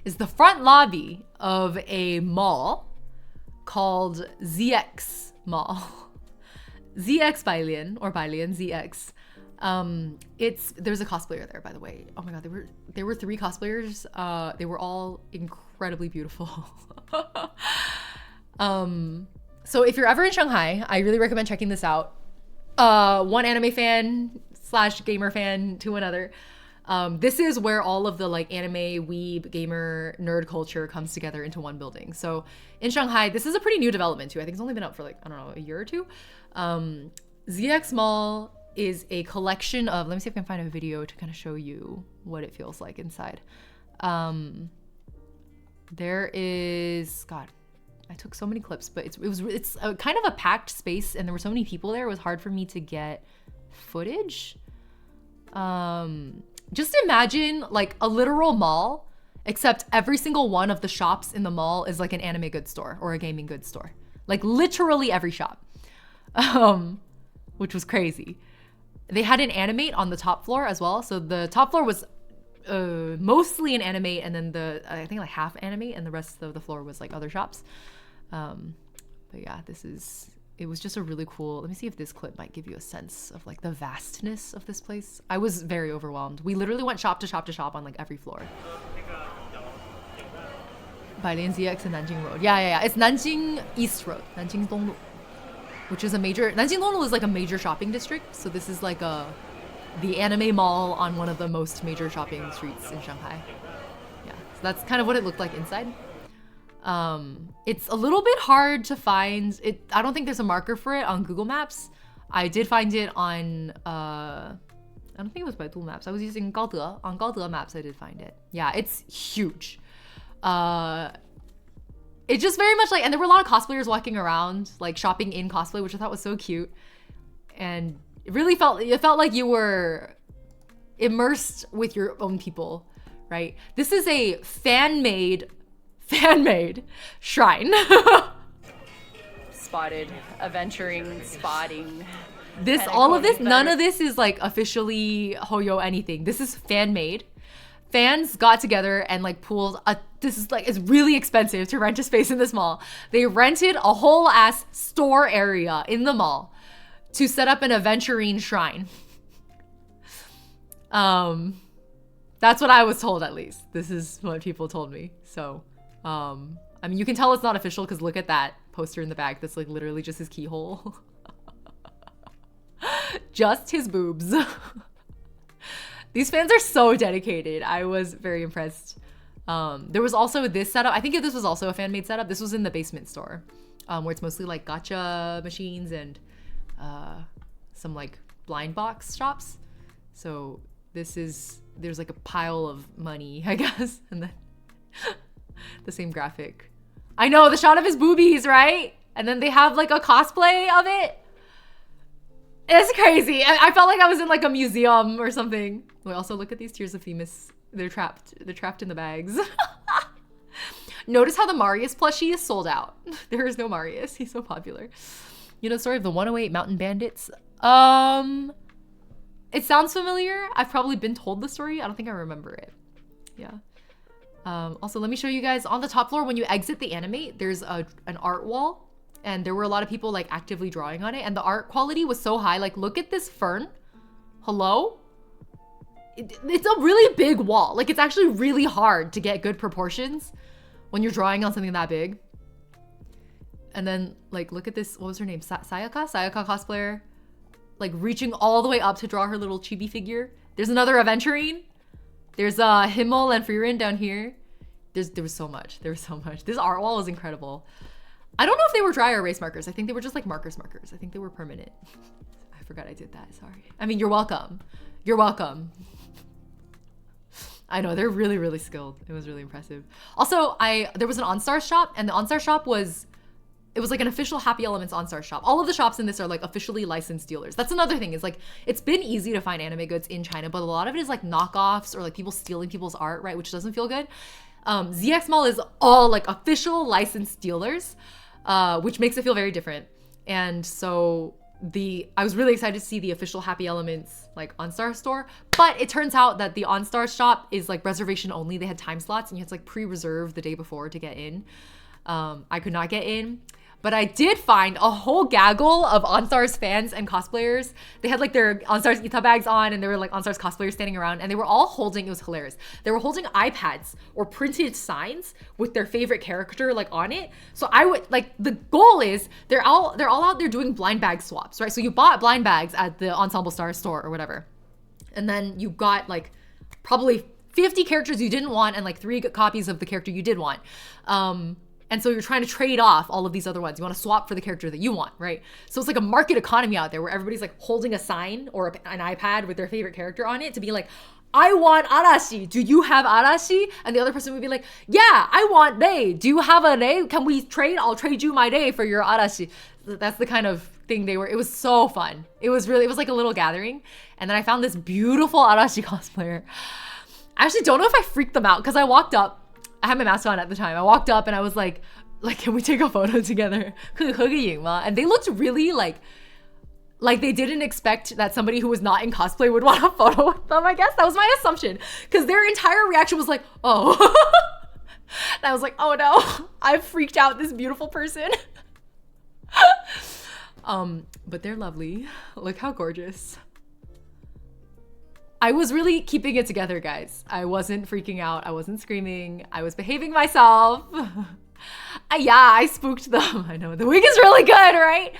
is the front lobby of a mall called ZX Mall. ZX Bailian, or Bailian ZX. There's a cosplayer there, by the way. Oh my god, there were 3 cosplayers. They were all incredibly beautiful. So if you're ever in Shanghai, I really recommend checking this out. One anime fan / gamer fan to another. This is where all of the like anime, weeb, gamer, nerd culture comes together into one building. So in Shanghai, this is a pretty new development too. I think it's only been up for like, I don't know, a year or 2. ZX Mall is a collection of, let me see if I can find a video to kind of show you what it feels like inside. There is, God, I took so many clips, but it's a kind of a packed space and there were so many people there, it was hard for me to get footage. Just imagine like a literal mall, except every single one of the shops in the mall is like an anime goods store or a gaming goods store. Like literally every shop, which was crazy. They had an animate on the top floor as well. So the top floor was mostly an animate and then I think like half animate and the rest of the floor was like other shops. But yeah, it was just a really cool, let me see if this clip might give you a sense of like the vastness of this place. I was very overwhelmed. We literally went shop to shop to shop on like every floor. Bailian ZX and Nanjing Road. Yeah. It's Nanjing East Road, Nanjing Donglu, which is Nanjing Donglu is like a major shopping district. So this is like the anime mall on one of the most major shopping streets in Shanghai. Yeah. So that's kind of what it looked like inside. It's a little bit hard to find. I don't think there's a marker for it on Google Maps. I did find it on, I don't think it was Baidu Maps. I was using Gaode. On Gaode Maps, I did find it. Yeah, it's huge. It just very much like, and there were a lot of cosplayers walking around, like shopping in cosplay, which I thought was so cute. And it really felt like you were immersed with your own people, right? This is a fan-made shrine. Spotted, adventuring, spotting. All of this, none of this is like officially Hoyo anything. This is fan-made. Fans got together and like pooled it's really expensive to rent a space in this mall. They rented a whole ass store area in the mall to set up an aventurine shrine. That's what I was told, at least. This is what people told me. So, I mean, you can tell it's not official because look at that poster in the back. That's like literally just his keyhole. Just his boobs. These fans are so dedicated. I was very impressed. There was also this setup. I think this was also a fan-made setup. This was in the basement store, where it's mostly like gacha machines and some like blind box shops. So there's like a pile of money, I guess, and then the same graphic. I know, the shot of his boobies, right? And then they have like a cosplay of it. It's crazy. I felt like I was in like a museum or something. Wait, also look at these Tears of Themis. They're trapped in the bags. Notice how the Marius plushie is sold out. There is no Marius. He's so popular. You know the story of the 108 Mountain Bandits? It sounds familiar. I've probably been told the story. I don't think I remember it. Yeah. Also, let me show you guys on the top floor. When you exit the animate, there's an art wall. And there were a lot of people like actively drawing on it. And the art quality was so high. Like, look at this fern. Hello? It's a really big wall. Like, it's actually really hard to get good proportions when you're drawing on something that big. And then, like, look at this. What was her name? Sayaka? Sayaka cosplayer. Like, reaching all the way up to draw her little chibi figure. There's another aventurine. There's Himmel and Frieren down here. There was so much. There was so much. This art wall was incredible. I don't know if they were dry erase markers. I think they were just like markers. I think they were permanent. I forgot I did that, sorry. I mean, you're welcome. You're welcome. I know, they're really, really skilled. It was really impressive. Also, there was an OnStar shop, and the OnStar shop was like an official Happy Elements OnStar shop. All of the shops in this are like officially licensed dealers. That's another thing, is like, it's been easy to find anime goods in China, but a lot of it is like knockoffs or like people stealing people's art, right? Which doesn't feel good. ZX Mall is all like official licensed dealers. Which makes it feel very different. And so I was really excited to see the official Happy Elements like OnStar store, but it turns out that the OnStar shop is like reservation only. They had time slots and you had to like pre-reserve the day before to get in. I could not get in, but I did find a whole gaggle of OnStar's fans and cosplayers. They had like their OnStar's Ita bags on, and there were like OnStar's cosplayers standing around, and they were all holding, it was hilarious, they were holding iPads or printed signs with their favorite character like on it. So I would like, the goal is they're all out there doing blind bag swaps, right? So you bought blind bags at the Ensemble Star store or whatever, and then you got like probably 50 characters you didn't want and like 3 copies of the character you did want. And so you're trying to trade off all of these other ones. You want to swap for the character that you want, right? So it's like a market economy out there where everybody's like holding a sign or an iPad with their favorite character on it to be like, I want Arashi. Do you have Arashi? And the other person would be like, yeah, I want Rei. Do you have a Rei? Can we trade? I'll trade you my Rei for your Arashi. That's the kind of thing they were. It was so fun. It was like a little gathering. And then I found this beautiful Arashi cosplayer. I actually don't know if I freaked them out because I walked up. I had my mask on at the time. I walked up and I was like, can we take a photo together? And they looked really like they didn't expect that somebody who was not in cosplay would want a photo with them, I guess. That was my assumption. Because their entire reaction was like, oh. And I was like, oh no, I've freaked out this beautiful person. But they're lovely. Look how gorgeous. I was really keeping it together, guys. I wasn't freaking out. I wasn't screaming. I was behaving myself. Yeah, I spooked them. I know, the wig is really good, right?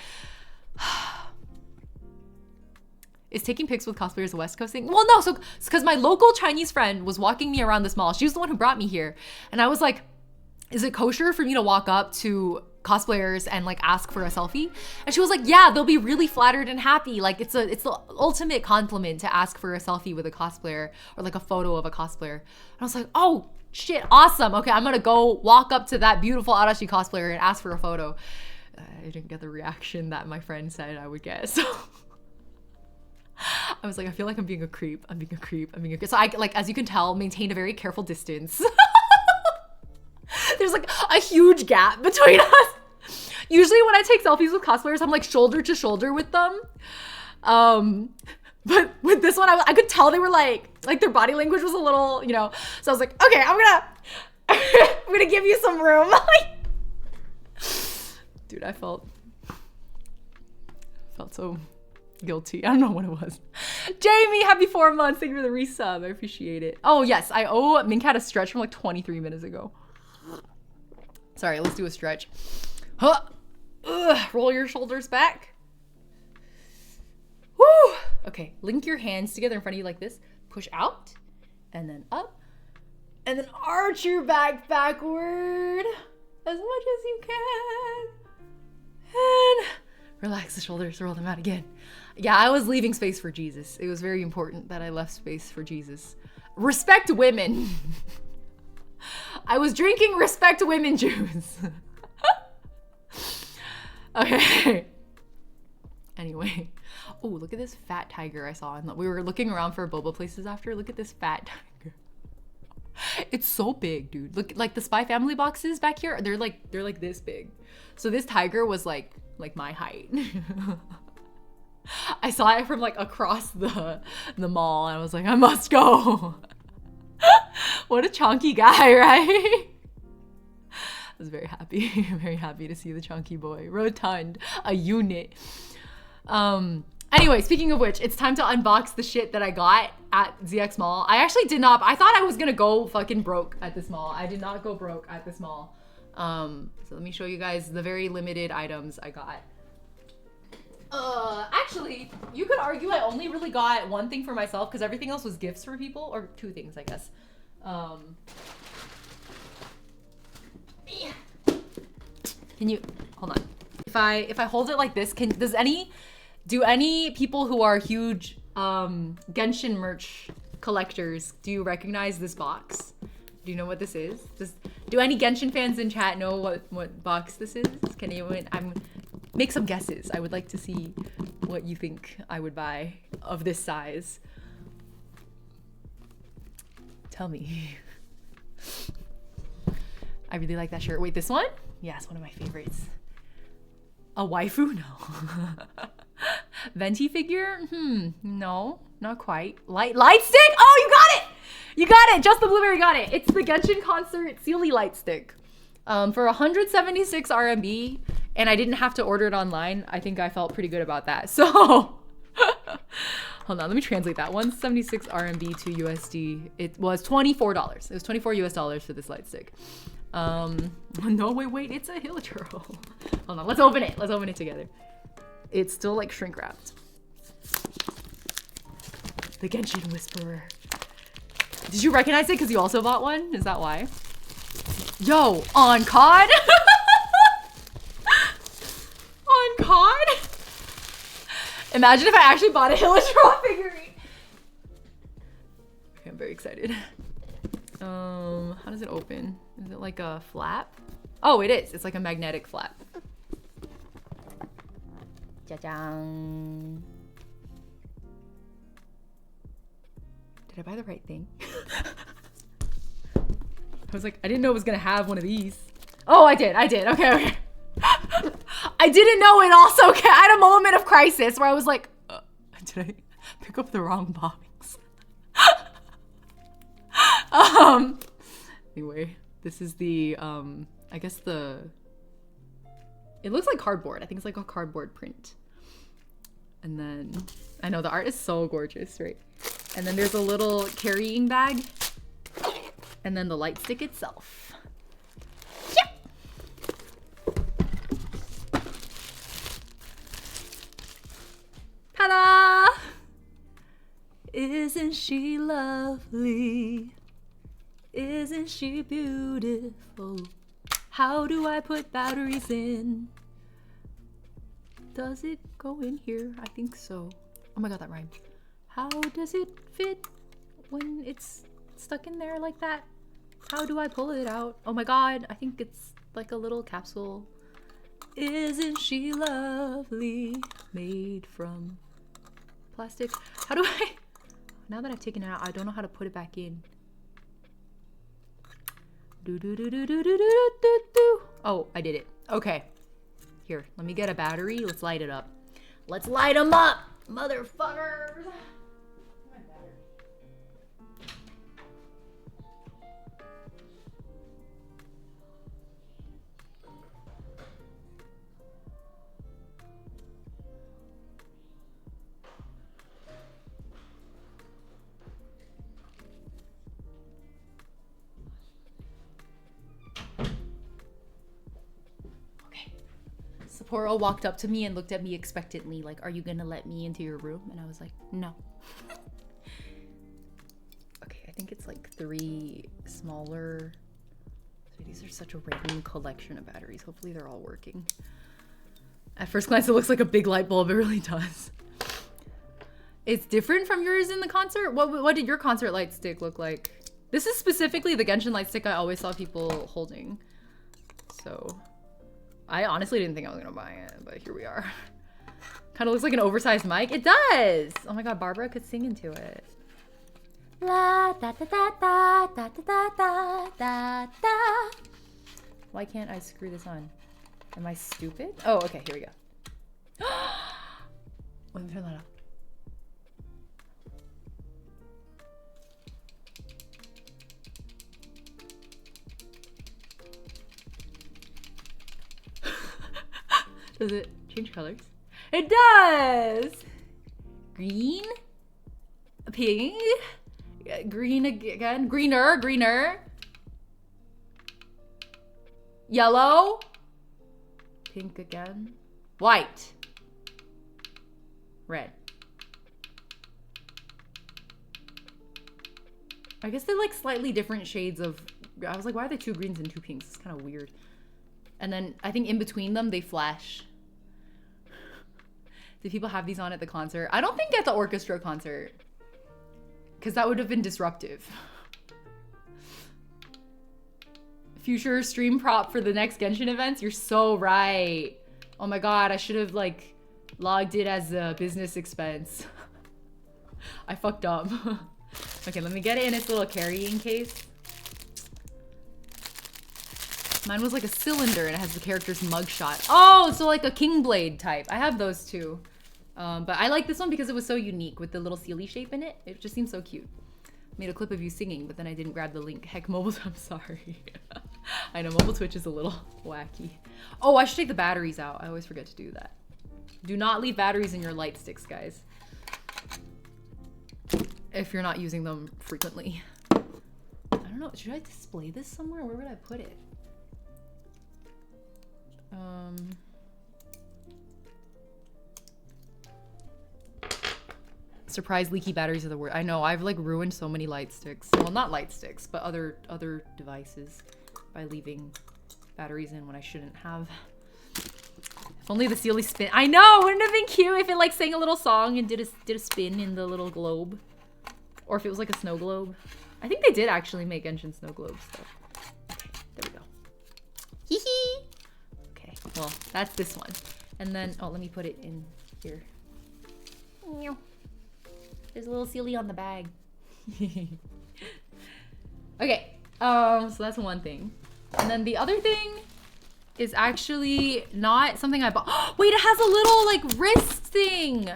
Is taking pics with cosplayers a West Coast thing? Well, no, so because my local Chinese friend was walking me around this mall. She was the one who brought me here. And I was like, is it kosher for me to walk up to cosplayers and like ask for a selfie? And she was like, yeah, they'll be really flattered and happy. Like it's the ultimate compliment to ask for a selfie with a cosplayer or like a photo of a cosplayer. And I was like, oh shit, awesome. Okay, I'm gonna go walk up to that beautiful Arashi cosplayer and ask for a photo. I didn't get the reaction that my friend said I would get. So I was like, I feel like I'm being a creep. I'm being a creep. So I, like, as you can tell, maintained a very careful distance. There's like a huge gap between us. Usually when I take selfies with cosplayers, I'm like shoulder to shoulder with them. But with this one, I could tell they were like their body language was a little, you know. So I was like, okay, I'm gonna give you some room. Dude, I felt so guilty. I don't know what it was. Jamie, happy 4 months. Thank you for the resub. I appreciate it. Oh yes, I owe Minkat a stretch from like 23 minutes ago. Sorry, let's do a stretch. Huh. Ugh, roll your shoulders back. Woo. Okay, link your hands together in front of you like this. Push out, and then up, and then arch your back backward as much as you can. And relax the shoulders, roll them out again. Yeah, I was leaving space for Jesus. It was very important that I left space for Jesus. Respect women. I was drinking respect women juice. Okay. Anyway. Oh, look at this fat tiger I saw. We were looking around for boba places after. Look at this fat tiger. It's so big, dude. Look, like the Spy Family boxes back here, they're like this big. So this tiger was like my height. I saw it from like across the mall and I was like, I must go. What a chunky guy, right? I was very happy to see the chunky boy. Rotund, a unit. Anyway, speaking of which, it's time to unbox the shit that I got at ZX Mall. I actually did not, I thought I was gonna go fucking broke at this mall. I did not go broke at this mall. So let me show you guys the very limited items I got. Actually, you could argue I only really got one thing for myself because everything else was gifts for people, or two things, I guess. Can you, hold on. If I hold it like this, do any people who are huge Genshin merch collectors, do you recognize this box? Do you know what this is? Do any Genshin fans in chat know what box this is? Can anyone, make some guesses. I would like to see what you think I would buy of this size. Tell me. I really like that shirt. Wait, this one? Yes, one of my favorites. A waifu? No. Venti figure? No, not quite. Light stick? Oh, you got it! You got it! Just the Blueberry got it. It's the Genshin Concert Sealy light stick. For 176 RMB, and I didn't have to order it online. I think I felt pretty good about that. So, hold on, let me translate that. 176 RMB to USD. It was $24. It was 24 US dollars for this light stick. No, wait, it's a Hilichurl. Hold on, let's open it. Let's open it together. It's still like shrink wrapped. The Genshin Whisperer. Did you recognize it because you also bought one? Is that why? Yo, on COD? On COD? Imagine if I actually bought a Hilichurl figurine. Okay, I'm very excited. How does it open? Is it like a flap? Oh, it is. It's like a magnetic flap. Jajang. Did I buy the right thing? I was like, I didn't know it was gonna have one of these. Oh, I did. Okay. I didn't know it also. I had a moment of crisis where I was like, did I pick up the wrong box? Anyway, this is the, I guess it looks like cardboard. I think it's like a cardboard print. And then, I know the art is so gorgeous, right? And then there's a little carrying bag. And then the light stick itself. Yeah. Ta-da! Isn't she lovely? Isn't she beautiful? How do I put batteries in? Does it go in here? I think so. Oh my god, that rhymed. How does it fit when it's stuck in there like that? How do I pull it out? Oh my god, I think it's like a little capsule. Isn't she lovely? Made from plastic. How do I... Now that I've taken it out, I don't know how to put it back in. Oh, I did it. Okay. Here, let me get a battery. Let's light it up. Let's light them up, motherfuckers! Sapporo walked up to me and looked at me expectantly, like, are you gonna let me into your room? And I was like, no. Okay, I think it's like 3 smaller. So these are such a random collection of batteries. Hopefully they're all working. At first glance, it looks like a big light bulb. It really does. It's different from yours in the concert? What did your concert light stick look like? This is specifically the Genshin light stick I always saw people holding. So... I honestly didn't think I was gonna buy it, but here we are. Kind of looks like an oversized mic. It does! Oh my god, Barbara could sing into it. La da da da da da da da da da. Why can't I screw this on? Am I stupid? Oh, okay, here we go. Let me turn that up. Does it change colors? It does! Green? Pink? Green again? Greener? Yellow? Pink again? White? Red? I guess they're like slightly different shades of... I was like, why are there 2 greens and 2 pinks? It's kind of weird. And then I think in between them, they flash. Did people have these on at the concert? I don't think at the orchestra concert. Because that would have been disruptive. Future stream prop for the next Genshin events? You're so right. Oh my god, I should have like logged it as a business expense. I fucked up. Okay, let me get it in its little carrying case. Mine was like a cylinder and it has the character's mugshot. Oh, so like a Kingblade type. I have those too. But I like this one because it was so unique with the little Sealy shape in it. It just seems so cute. Made a clip of you singing, but then I didn't grab the link. Heck, mobile, I'm sorry. I know, mobile Twitch is a little wacky. Oh, I should take the batteries out. I always forget to do that. Do not leave batteries in your light sticks, guys. If you're not using them frequently. I don't know, should I display this somewhere? Where would I put it? Surprise leaky batteries are the word. I know, I've like ruined so many light sticks. Well, not light sticks, but other devices by leaving batteries in when I shouldn't have. If only the Sealy spin. I know, wouldn't it have been cute if it like sang a little song and did a spin in the little globe? Or if it was like a snow globe. I think they did actually make Genshin snow globes though. Okay, there we go. Hee hee! Okay, well, that's this one. And then, oh, let me put it in here. There's a little Sealy on the bag. Okay, so that's one thing. And then the other thing is actually not something I bought. Wait, it has a little like wrist thing.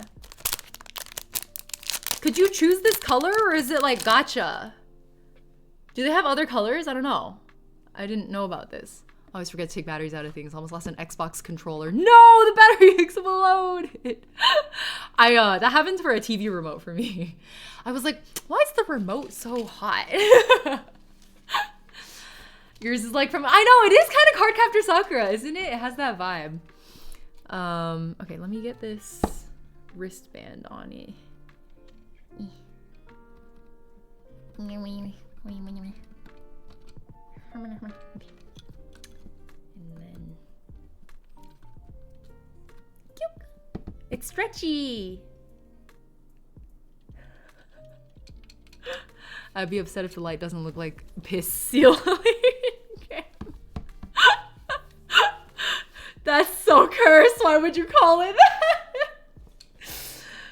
Could you choose this color or is it like gacha? Do they have other colors? I don't know. I didn't know about this. I always forget to take batteries out of things. Almost lost an Xbox controller. No, the battery exploded. That happened for a TV remote for me. I was like, why is the remote so hot? Yours is like from, I know, it is kind of Cardcaptor Sakura, isn't it? It has that vibe. Okay, let me get this wristband on it. And then... It's stretchy! I'd be upset if the light doesn't look like piss seal. Okay. That's so cursed. Why would you call it that?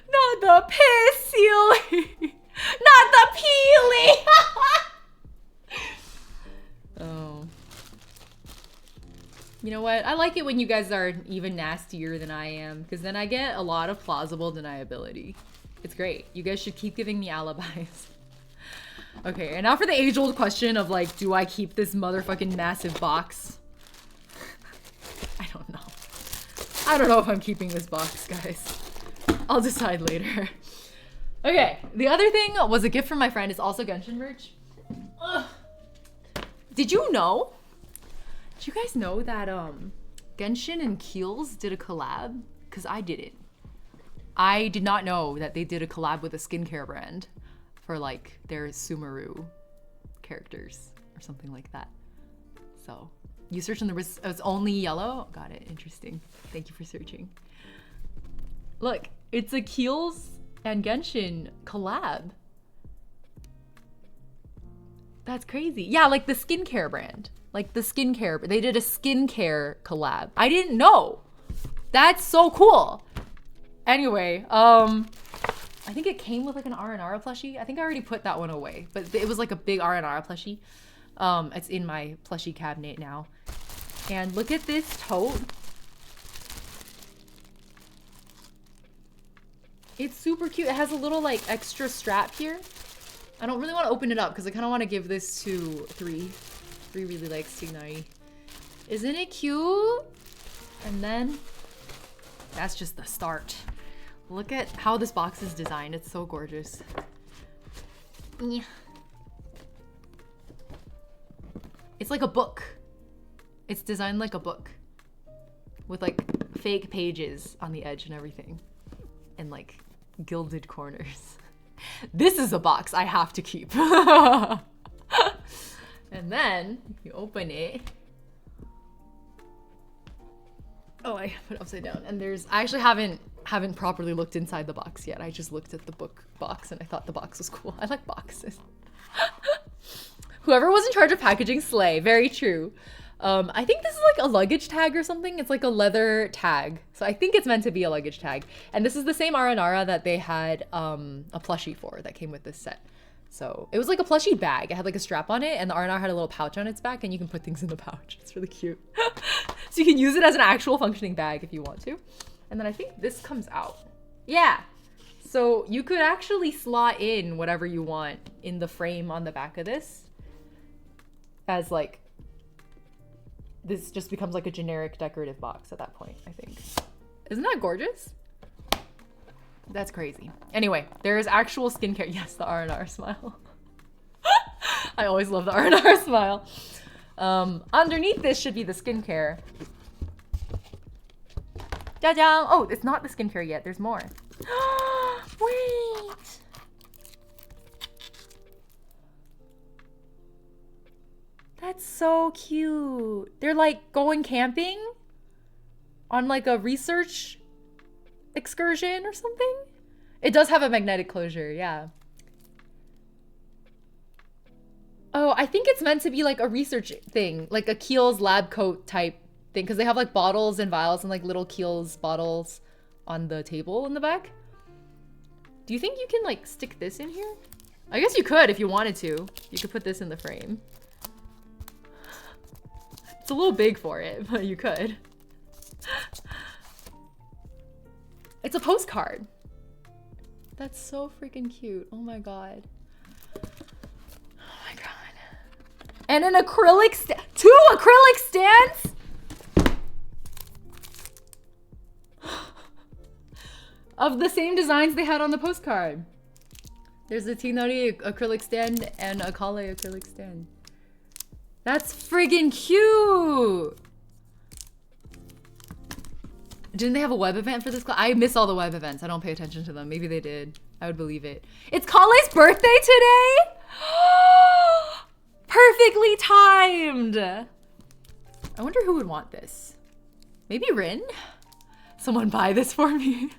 Not the piss seal. Not the peely. Oh. You know what? I like it when you guys are even nastier than I am, because then I get a lot of plausible deniability. It's great. You guys should keep giving me alibis. Okay, and now for the age-old question of like, do I keep this motherfucking massive box? I don't know. I don't know if I'm keeping this box, guys. I'll decide later. Okay, the other thing was a gift from my friend. It's also Genshin merch. Ugh. Did you know? Did you guys know that Genshin and Kiehl's did a collab? Because I didn't. I did not know that they did a collab with a skincare brand for like their Sumeru characters or something like that. So you search on the wrist, it's only yellow. Got it. Interesting. Thank you for searching. Look, it's a Kiehl's and Genshin collab. That's crazy. Yeah, like the skincare brand. Like the skincare, they did a skincare collab. I didn't know. That's so cool. Anyway, I think it came with like an R&R plushie. I think I already put that one away, but it was like a big R&R plushie. It's in my plushie cabinet now. And look at this tote. It's super cute. It has a little like extra strap here. I don't really want to open it up because I kind of want to give this to Three. Three really likes Signai. Isn't it cute? And then that's just the start. Look at how this box is designed. It's so gorgeous. Yeah. It's like a book. It's designed like a book with like fake pages on the edge and everything and like gilded corners. This is a box I have to keep. And then you open it. Oh, I put it upside down. And there's, I actually haven't properly looked inside the box yet. I just looked at the book box and I thought the box was cool. I like boxes. Whoever was in charge of packaging, slay. Very true. I think this is like a luggage tag or something. It's like a leather tag. So I think it's meant to be a luggage tag. And this is the same Aranara that they had a plushie for that came with this set. So it was like a plushie bag. It had like a strap on it and the Aranara had a little pouch on its back and you can put things in the pouch. It's really cute. So you can use it as an actual functioning bag if you want to. And then I think this comes out. Yeah. So you could actually slot in whatever you want in the frame on the back of this. As like, this just becomes like a generic decorative box at that point, I think. Isn't that gorgeous? That's crazy. Anyway, there is actual skincare. Yes, the R&R smile. I always love the R&R smile. Underneath this should be the skincare. Jajang! Oh, it's not the skincare yet. There's more. Wait! That's so cute. They're like going camping on like a research excursion or something. It does have a magnetic closure, yeah. Oh, I think it's meant to be like a research thing, like a Kiehl's lab coat type thing, because they have like bottles and vials and like little Kiehl's bottles on the table in the back. Do you think you can like stick this in here? I guess you could if you wanted to. You could put this in the frame. It's a little big for it, but you could. It's a postcard. That's so freaking cute. Oh my god. Oh my god. And an acrylic stand. 2 acrylic stands? Of the same designs they had on the postcard. There's a Tinori acrylic stand and a Kale acrylic stand. That's friggin' cute! Didn't they have a web event for this class? I miss all the web events. I don't pay attention to them. Maybe they did. I would believe it. It's Kale's birthday today? Perfectly timed. I wonder who would want this. Maybe Rin? Someone buy this for me.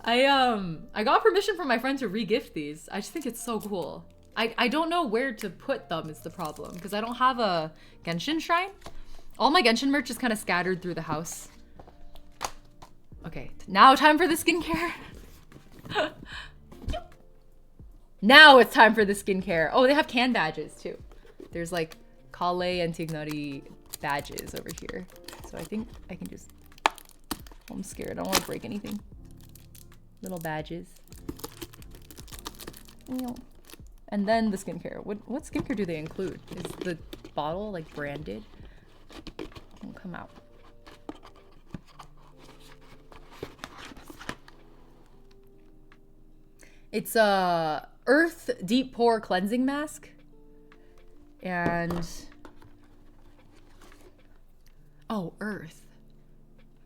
I got permission from my friend to re-gift these. I just think it's so cool. I don't know where to put them is the problem, because I don't have a Genshin shrine. All my Genshin merch is kind of scattered through the house. Okay, now time for the skincare. Now it's time for the skincare. Oh, they have can badges too. There's like Kale and Tignari badges over here. So I think I can just... Oh, I'm scared. I don't want to break anything. Little badges. And then the skincare. What skincare do they include? Is the bottle like branded? Won't come out. It's a Earth Deep Pore Cleansing Mask. And... Oh, Earth.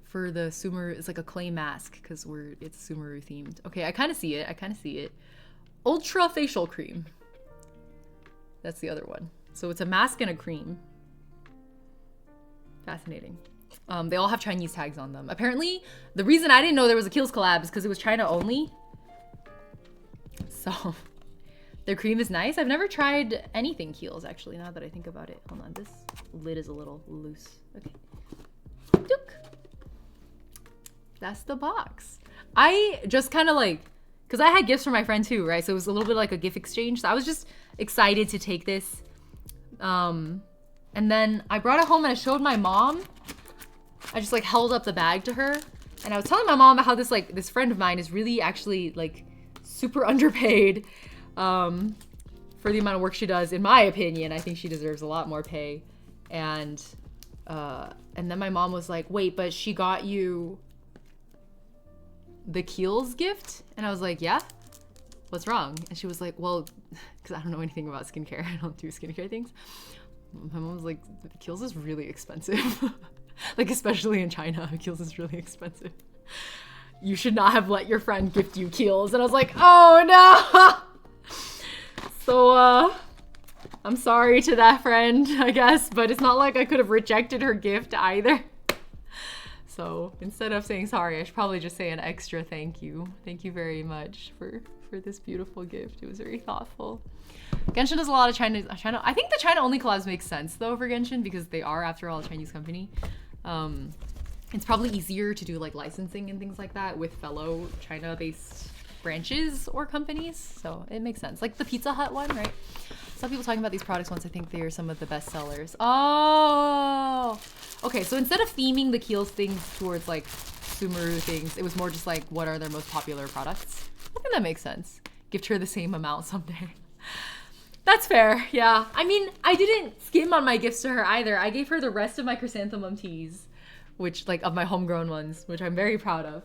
For the Sumeru, it's like a clay mask because it's Sumeru themed. Okay, I kind of see it. Ultra Facial Cream. That's the other one. So it's a mask and a cream. Fascinating. They all have Chinese tags on them. Apparently, the reason I didn't know there was a Kiehl's collab is because it was China only. So, their cream is nice. I've never tried anything Kiehl's actually, now that I think about it. Hold on, this lid is a little loose. Okay. Dook. That's the box. I just kind of like, because I had gifts from my friend too, right? So it was a little bit like a gift exchange. So I was just excited to take this. And then I brought it home and I showed my mom. I just like held up the bag to her. And I was telling my mom about how this friend of mine is really actually like super underpaid for the amount of work she does. In my opinion, I think she deserves a lot more pay. And then my mom was like, wait, but she got you the Kiehl's gift? And I was like, yeah, what's wrong? And she was like, well, because I don't know anything about skincare. I don't do skincare things. My mom was like, Kiehl's is really expensive. Like, especially in China, Kiehl's is really expensive. You should not have let your friend gift you Kiehl's. And I was like, oh no. So, I'm sorry to that friend, I guess, but it's not like I could have rejected her gift either. So instead of saying sorry, I should probably just say an extra thank you. Thank you very much for this beautiful gift. It was very thoughtful. Genshin does a lot of China. I think the China only collabs make sense though for Genshin because they are, after all, a Chinese company. It's probably easier to do like licensing and things like that with fellow China-based branches or companies. So it makes sense. Like the Pizza Hut one, right? Some people talking about these products once. I think they are some of the best sellers. Oh, okay. So instead of theming the Kiehl's things towards like Sumeru things, it was more just like what are their most popular products. I think that makes sense. Gift her the same amount someday. That's fair. Yeah. I mean, I didn't skim on my gifts to her either. I gave her the rest of my chrysanthemum teas, which like of my homegrown ones, which I'm very proud of.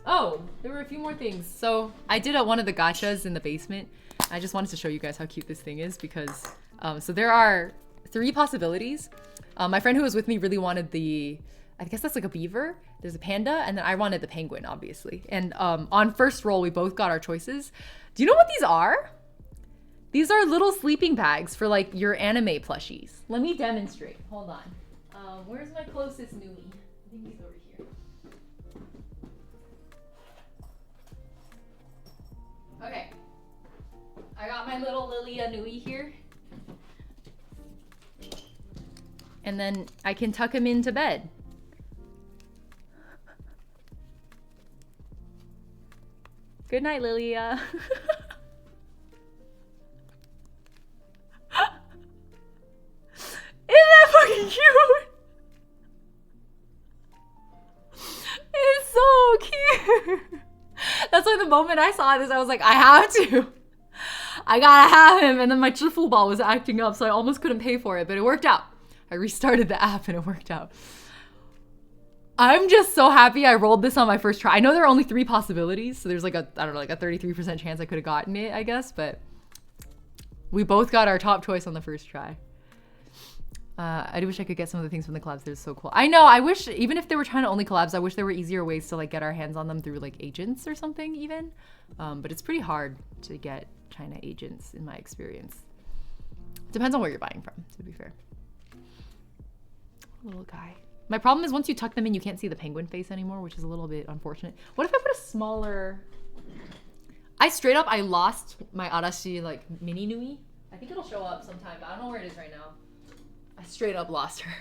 Oh, there were a few more things. So I did one of the gachas in the basement. I just wanted to show you guys how cute this thing is because, so there are 3 possibilities. My friend who was with me really wanted I guess that's like a beaver. There's a panda, and then I wanted the penguin, obviously. And on first roll, we both got our choices. Do you know what these are? These are little sleeping bags for like your anime plushies. Let me demonstrate. Hold on. Where's my closest Nui? I think he's over here. Okay. I got my little Lilia Nui here. And then I can tuck him into bed. Good night, Lilia. Isn't that fucking cute? It's so cute. That's why the moment I saw this, I was like, I have to. I gotta have him. And then my Chifu ball was acting up, so I almost couldn't pay for it, but it worked out. I restarted the app and it worked out. I'm just so happy I rolled this on my first try. I know there are only 3 possibilities, so there's like a, I don't know, like a 33% chance I could have gotten it, I guess, but we both got our top choice on the first try. I do wish I could get some of the things from the collabs. They're so cool. I know. I wish, even if they were China only collabs, I wish there were easier ways to like get our hands on them through like agents or something even. But it's pretty hard to get China agents in my experience. Depends on where you're buying from, to be fair. Little guy. My problem is once you tuck them in, you can't see the penguin face anymore, which is a little bit unfortunate. What if I put a smaller... I lost my Arashi like mini nui. I think it'll show up sometime, but I don't know where it is right now. I straight up lost her.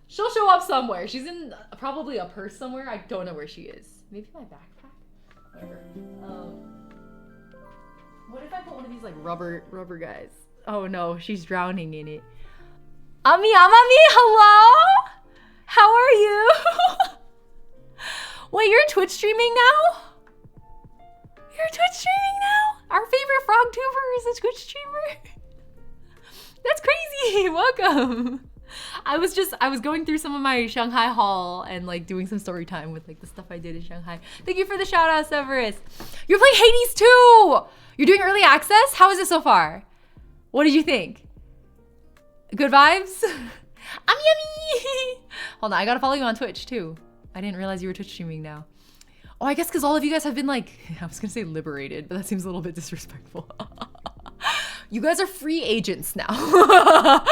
She'll show up somewhere. She's in probably a purse somewhere. I don't know where she is. Maybe my backpack? Whatever. What if I put one of these like rubber guys? Oh no, she's drowning in it. Amami, hello? How are you? Wait, you're Twitch streaming now? You're Twitch streaming now? Our favorite frog tuber is a Twitch streamer. That's crazy. Welcome. I was going through some of my Shanghai haul and like doing some story time with like the stuff I did in Shanghai. Thank you for the shout out, Severus. You're playing Hades too. You're doing early access? How is it so far? What did you think? Good vibes? I'm yummy. Hold on, I gotta follow you on Twitch too. I didn't realize you were Twitch streaming now. Oh, I guess because all of you guys have been like, I was gonna say liberated, but that seems a little bit disrespectful. You guys are free agents now.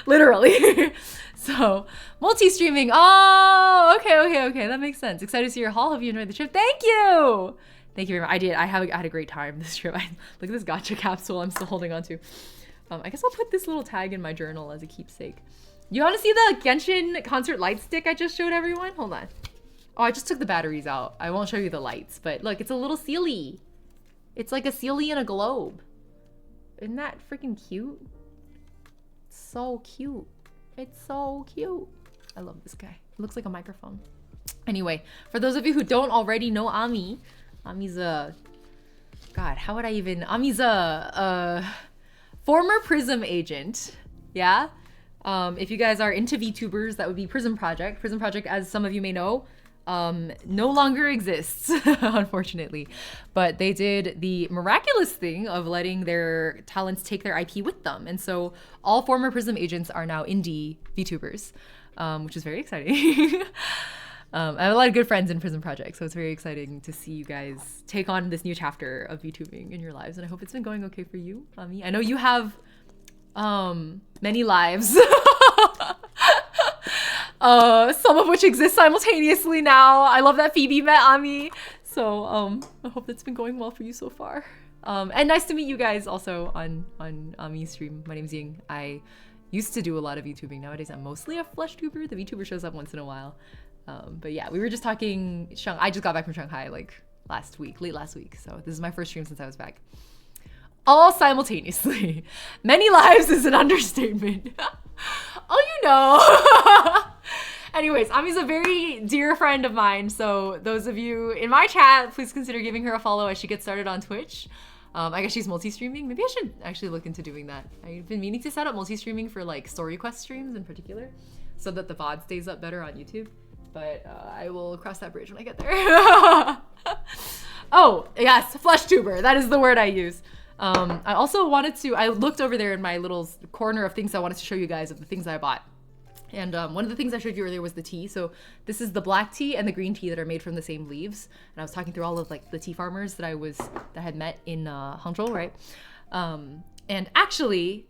Literally. So, multi-streaming. Oh, okay. That makes sense. Excited to see your haul. Hope you enjoyed the trip. Thank you. Thank you very much. I did. I had a great time this trip. Look at this gacha capsule I'm still holding on to. I guess I'll put this little tag in my journal as a keepsake. You want to see the Genshin concert light stick I just showed everyone? Hold on. Oh, I just took the batteries out. I won't show you the lights, but look, it's a little sealy. It's like a sealy in a globe. Isn't that freaking cute? It's so cute. It's so cute. I love this guy. It looks like a microphone. Anyway, for those of you who don't already know Ami, Ami's a... God, how would I even... Ami's a former Prism agent. Yeah? If you guys are into VTubers, that would be Prism Project. Prism Project, as some of you may know, no longer exists, unfortunately. But they did the miraculous thing of letting their talents take their IP with them. And so all former Prism agents are now indie VTubers, which is very exciting. I have a lot of good friends in Prism Project, so it's very exciting to see you guys take on this new chapter of VTubing in your lives. And I hope it's been going okay for you, Ami. I know you have many lives. Some of which exist simultaneously now. I love that Phoebe met Ami. So I hope that's been going well for you so far. And nice to meet you guys also on Ami's stream. My name's Ying. I used to do a lot of VTubing. Nowadays I'm mostly a flesh tuber. The VTuber shows up once in a while. But yeah, we were just talking I just got back from Shanghai like late last week. So this is my first stream since I was back. All simultaneously. Many lives is an understatement. Oh, you know. Anyways, Ami's a very dear friend of mine, so those of you in my chat, please consider giving her a follow as she gets started on Twitch. I guess she's multi-streaming. Maybe I should actually look into doing that. I've been meaning to set up multi-streaming for like story quest streams in particular, so that the VOD stays up better on YouTube. But I will cross that bridge when I get there. Oh, yes, flesh tuber. That is the word I use. I also I looked over there in my little corner of things I wanted to show you guys of the things I bought. And one of the things I showed you earlier was the tea. So this is the black tea and the green tea that are made from the same leaves. And I was talking through all of like the tea farmers that I had met in Hangzhou, right? And actually,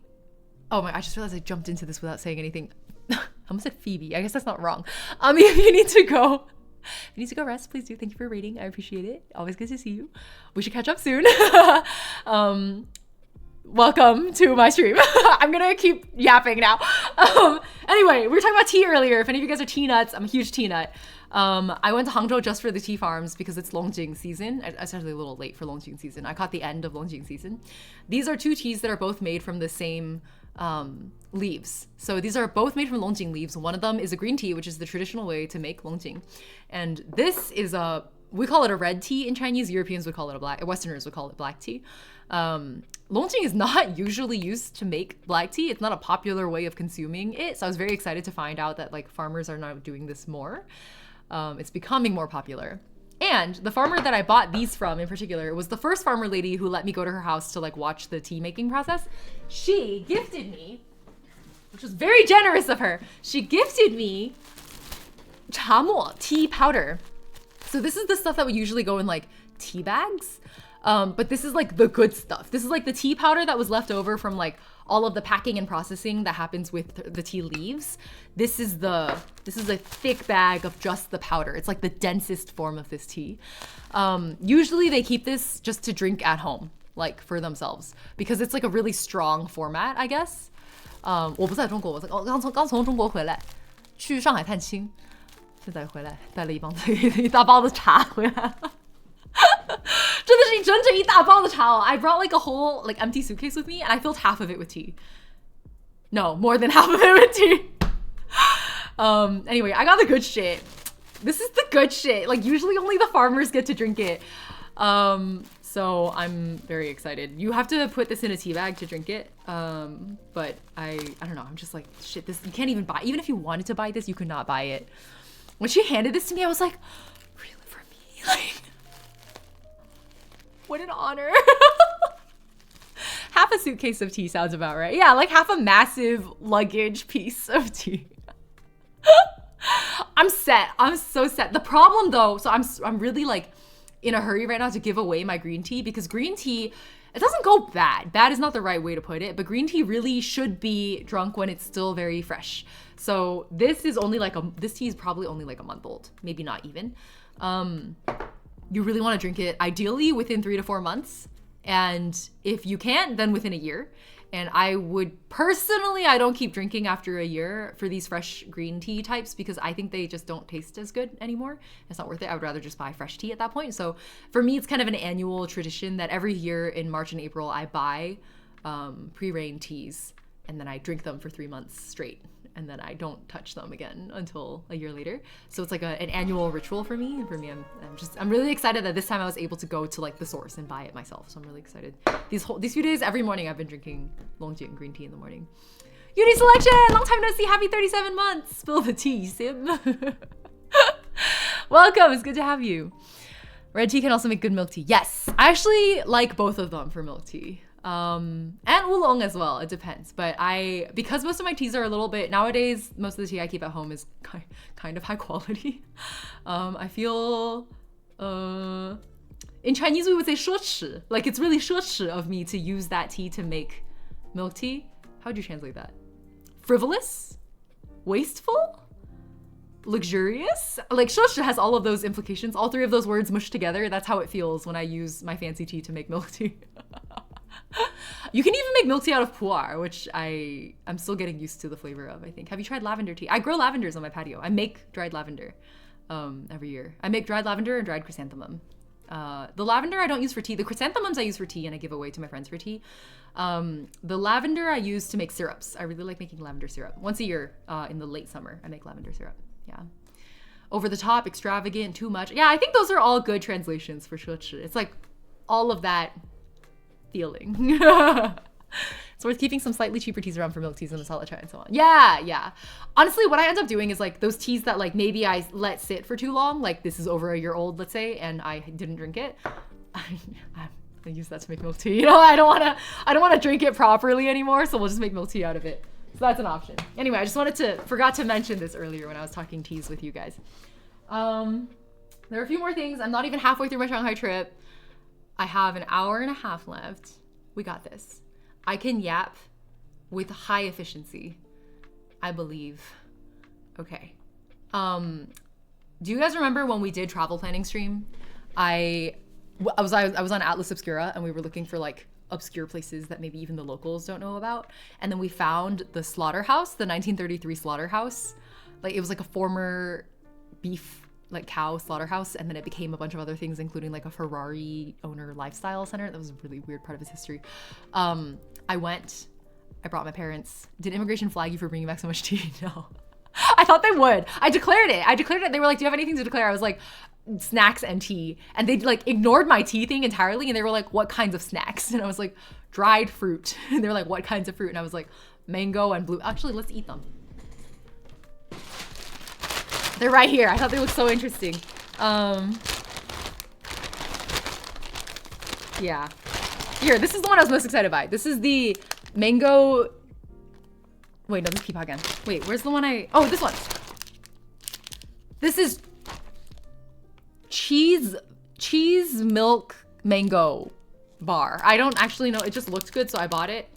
oh my, I just realized I jumped into this without saying anything. I almost said Phoebe. I guess that's not wrong. If you need to go rest, please do. Thank you for rating. I appreciate it. Always good to see you. We should catch up soon. Welcome to my stream. I'm gonna keep yapping now. Anyway, we were talking about tea earlier. If any of you guys are tea nuts, I'm a huge tea nut. I went to Hangzhou just for the tea farms because it's Longjing season. It's actually a little late for Longjing season. I caught the end of Longjing season. These are two teas that are both made from the same leaves. So these are both made from Longjing leaves. One of them is a green tea, which is the traditional way to make Longjing. And this is we call it a red tea in Chinese. Europeans would call it Westerners would call it black tea. Longjing is not usually used to make black tea. It's not a popular way of consuming it. So I was very excited to find out that like farmers are now doing this more. It's becoming more popular. And the farmer that I bought these from in particular was the first farmer lady who let me go to her house to like watch the tea making process. She gifted me which was very generous of her. She gifted me 茶末 tea powder. So this is the stuff that would usually go in like tea bags. But this is like the good stuff. This is like the tea powder that was left over from like all of the packing and processing that happens with the tea leaves. This is a thick bag of just the powder. It's like the densest form of this tea. Usually they keep this just to drink at home, like for themselves, because it's like a really strong format, I guess. 我不在中国，我刚从中国回来，去上海探亲，现在回来带了一大包的茶回来。真的是整整一大包的茶哦。I brought like a whole like empty suitcase with me and I filled half of it with tea. No, more than half of it with tea. Anyway, I got the good shit. This is the good shit. Like usually only the farmers get to drink it. So I'm very excited. You have to put this in a tea bag to drink it. But I don't know. I'm just like, shit, this you can't even buy. Even if you wanted to buy this, you could not buy it. When she handed this to me, I was like, really for me? Like, what an honor. Half a suitcase of tea sounds about right. Yeah, like half a massive luggage piece of tea. I'm set. I'm so set. The problem though, so I'm really like in a hurry right now to give away my green tea because green tea, it doesn't go bad. Bad is not the right way to put it, but green tea really should be drunk when it's still very fresh. So this is only like this tea is probably only like a month old, maybe not even. You really want to drink it ideally within 3 to 4 months. And if you can't, then within a year. And I would personally, I don't keep drinking after a year for these fresh green tea types because I think they just don't taste as good anymore. It's not worth it. I would rather just buy fresh tea at that point. So for me, it's kind of an annual tradition that every year in March and April, I buy pre-rain teas and then I drink them for 3 months straight. And then I don't touch them again until a year later. So it's like an annual ritual for me. And for me, I'm really excited that this time I was able to go to like the source and buy it myself. So I'm really excited. These few days, every morning I've been drinking Longjing green tea in the morning. Yuri Selection, long time no see. Happy 37 months. Spill the tea, Sim. Welcome. It's good to have you. Red tea can also make good milk tea. Yes, I actually like both of them for milk tea. And oolong as well, it depends, but because most of my teas are a little bit nowadays, most of the tea I keep at home is kind of high quality. I feel in Chinese we would say 奢侈, like it's really 奢侈 of me to use that tea to make milk tea. How would you translate that? Frivolous? Wasteful? Luxurious? Like 奢侈 has all of those implications, all three of those words mushed together. That's how it feels when I use my fancy tea to make milk tea. You can even make milk tea out of pu'er, which I'm still getting used to the flavor of, I think. Have you tried lavender tea? I grow lavenders on my patio. I make dried lavender every year. I make dried lavender and dried chrysanthemum. The lavender I don't use for tea. The chrysanthemums I use for tea and I give away to my friends for tea. The lavender I use to make syrups. I really like making lavender syrup. Once a year in the late summer, I make lavender syrup. Yeah. Over the top, extravagant, too much. Yeah, I think those are all good translations for 奢侈. It's like all of that feeling. It's worth keeping some slightly cheaper teas around for milk teas and masala chai and so on. Yeah. Honestly, what I end up doing is like those teas that like maybe I let sit for too long, like this is over a year old, let's say, and I didn't drink it. I use that to make milk tea. You know, I don't want to drink it properly anymore, so we'll just make milk tea out of it. So that's an option. Anyway, I just forgot to mention this earlier when I was talking teas with you guys. There are a few more things. I'm not even halfway through my Shanghai trip. I have an hour and a half left. We got this. I can yap with high efficiency, I believe. Okay. Do you guys remember when we did travel planning stream? I was on Atlas Obscura and we were looking for like obscure places that maybe even the locals don't know about. And then we found the slaughterhouse, the 1933 slaughterhouse. Like it was like a former beef like cow slaughterhouse, and then it became a bunch of other things, including like a Ferrari owner lifestyle center. That was a really weird part of its history. I brought my parents. Did immigration flag you for bringing back so much tea? No. I thought they would. I declared it. They were like, do you have anything to declare? I was like, snacks and tea. And they like ignored my tea thing entirely. And they were like, what kinds of snacks? And I was like, dried fruit. And they were like, what kinds of fruit? And I was like, mango and blue. Actually, let's eat them. They're right here. I thought they looked so interesting. Yeah. Here, this is the one I was most excited by. This is the mango Wait, no, this is Peapod again. Wait, where's the one oh, this one. This is cheese milk mango bar. I don't actually know. It just looked good, so I bought it.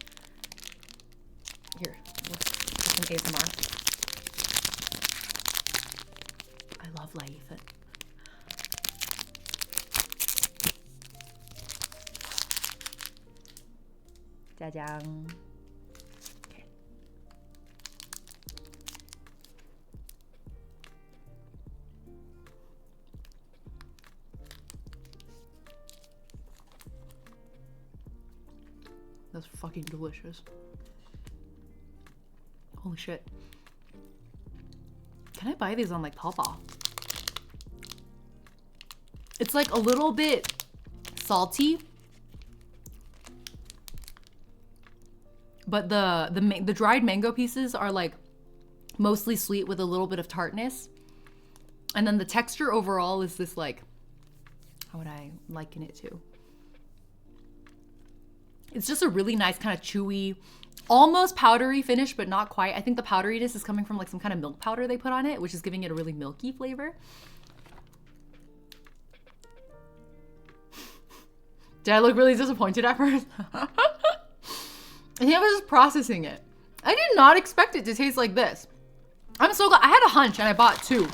Here, some ASMR. I love Laifin. 짜잔. Okay. That's fucking delicious. Holy shit. Can I buy these on like Taobao? It's like a little bit salty, but the dried mango pieces are like mostly sweet with a little bit of tartness. And then the texture overall is this like, how would I liken it to? It's just a really nice kind of chewy, almost powdery finish, but not quite. I think the powderiness is coming from like some kind of milk powder they put on it, which is giving it a really milky flavor. Did I look really disappointed at first? I think I was just processing it. I did not expect it to taste like this. I'm so glad. I had a hunch and I bought 2.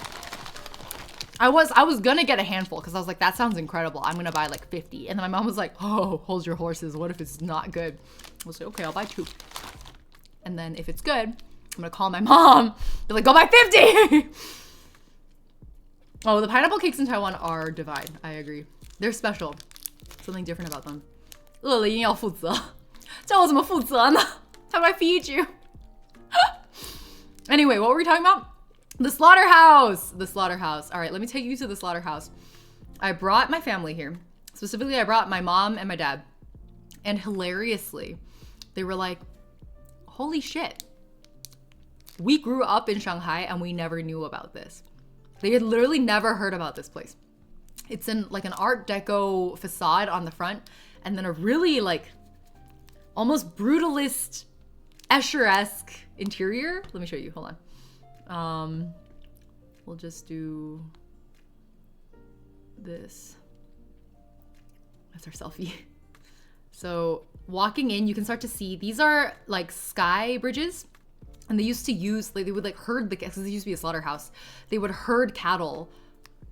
I was gonna get a handful because I was like, that sounds incredible. I'm gonna buy like 50. And then my mom was like, oh, hold your horses. What if it's not good? I was like, okay, I'll buy 2. And then if it's good, I'm gonna call my mom. Be like, go buy 50. Oh, the pineapple cakes in Taiwan are divine. I agree. They're special. Something different about them. 饿了硬要负责。叫我怎么负责呢? How do I feed you? Anyway, what were we talking about? The slaughterhouse. The slaughterhouse. All right, let me take you to the slaughterhouse. I brought my family here. Specifically, I brought my mom and my dad. And hilariously, they were like, holy shit. We grew up in Shanghai and we never knew about this. They had literally never heard about this place. It's in like an Art Deco facade on the front, and then a really like almost brutalist, Escher-esque interior. Let me show you, hold on. We'll just do this. That's our selfie. So walking in, you can start to see, these are like sky bridges. And they used to use, like, they would like herd because there used to be a slaughterhouse. They would herd cattle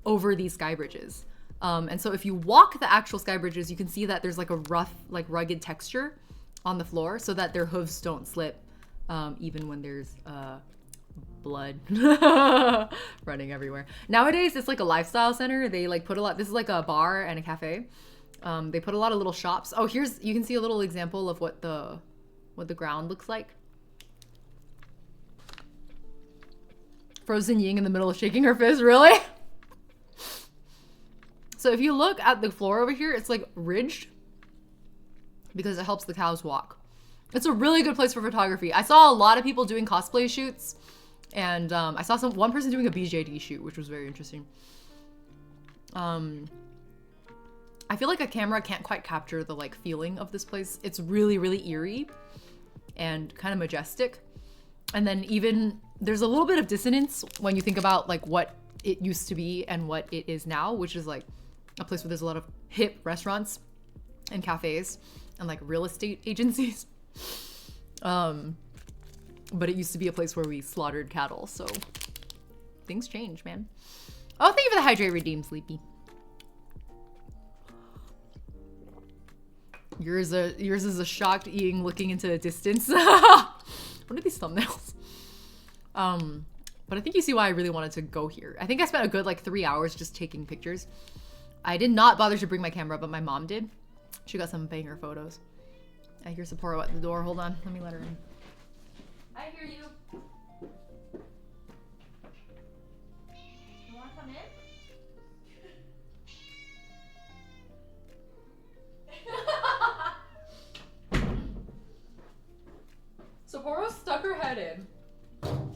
over these sky bridges. And so if you walk the actual sky bridges, you can see that there's like a rough, like rugged texture on the floor so that their hooves don't slip, even when there's blood running everywhere. Nowadays, it's like a lifestyle center. They like put a lot, this is like a bar and a cafe. They put a lot of little shops. Oh, here's, you can see a little example of what the ground looks like. Frozen Ying in the middle of shaking her fist, really? So if you look at the floor over here, it's like ridged because it helps the cows walk. It's a really good place for photography. I saw a lot of people doing cosplay shoots, and I saw one person doing a BJD shoot, which was very interesting. I feel like a camera can't quite capture the like feeling of this place. It's really, really eerie and kind of majestic. And then even there's a little bit of dissonance when you think about like what it used to be and what it is now, which is like a place where there's a lot of hip restaurants and cafes and like real estate agencies. But it used to be a place where we slaughtered cattle, so things change, man. Oh, thank you for the hydrate redeem, Sleepy. Yours is a shocked Ying looking into the distance. What are these thumbnails? But I think you see why I really wanted to go here. I think I spent a good like 3 hours just taking pictures. I did not bother to bring my camera, but my mom did. She got some banger photos. I hear Sapporo at the door. Hold on, let me let her in. I hear you. You wanna come in? Sapporo stuck her head in,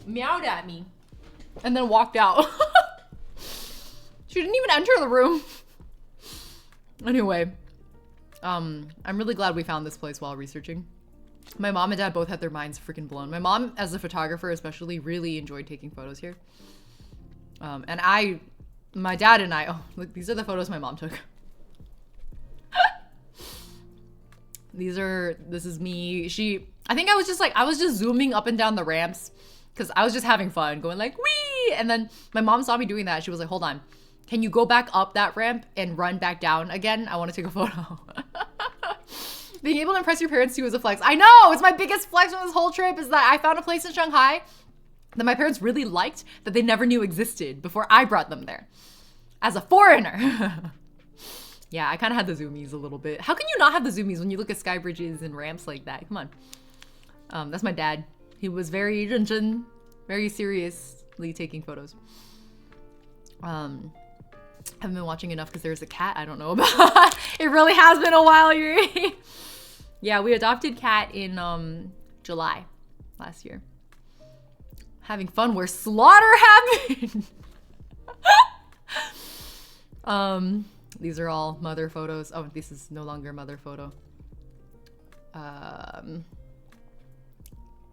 meowed at me, and then walked out. She didn't even enter the room. Anyway, I'm really glad we found this place while researching. My mom and dad both had their minds freaking blown. My mom, as a photographer especially, really enjoyed taking photos here. And my dad and I, oh, look, these are the photos my mom took. This is me. I think I was just zooming up and down the ramps because I was just having fun, going like, wee! And then my mom saw me doing that. She was like, hold on. Can you go back up that ramp and run back down again? I want to take a photo. Being able to impress your parents too is a flex. I know! It's my biggest flex on this whole trip is that I found a place in Shanghai that my parents really liked that they never knew existed before I brought them there. As a foreigner. Yeah, I kind of had the zoomies a little bit. How can you not have the zoomies when you look at sky bridges and ramps like that? Come on. That's my dad. He was very seriously taking photos. Haven't been watching enough because there's a cat I don't know about. It really has been a while, Yuri. Yeah, we adopted Cat in July last year. Having fun where slaughter happened. These are all mother photos. Oh, this is no longer mother photo.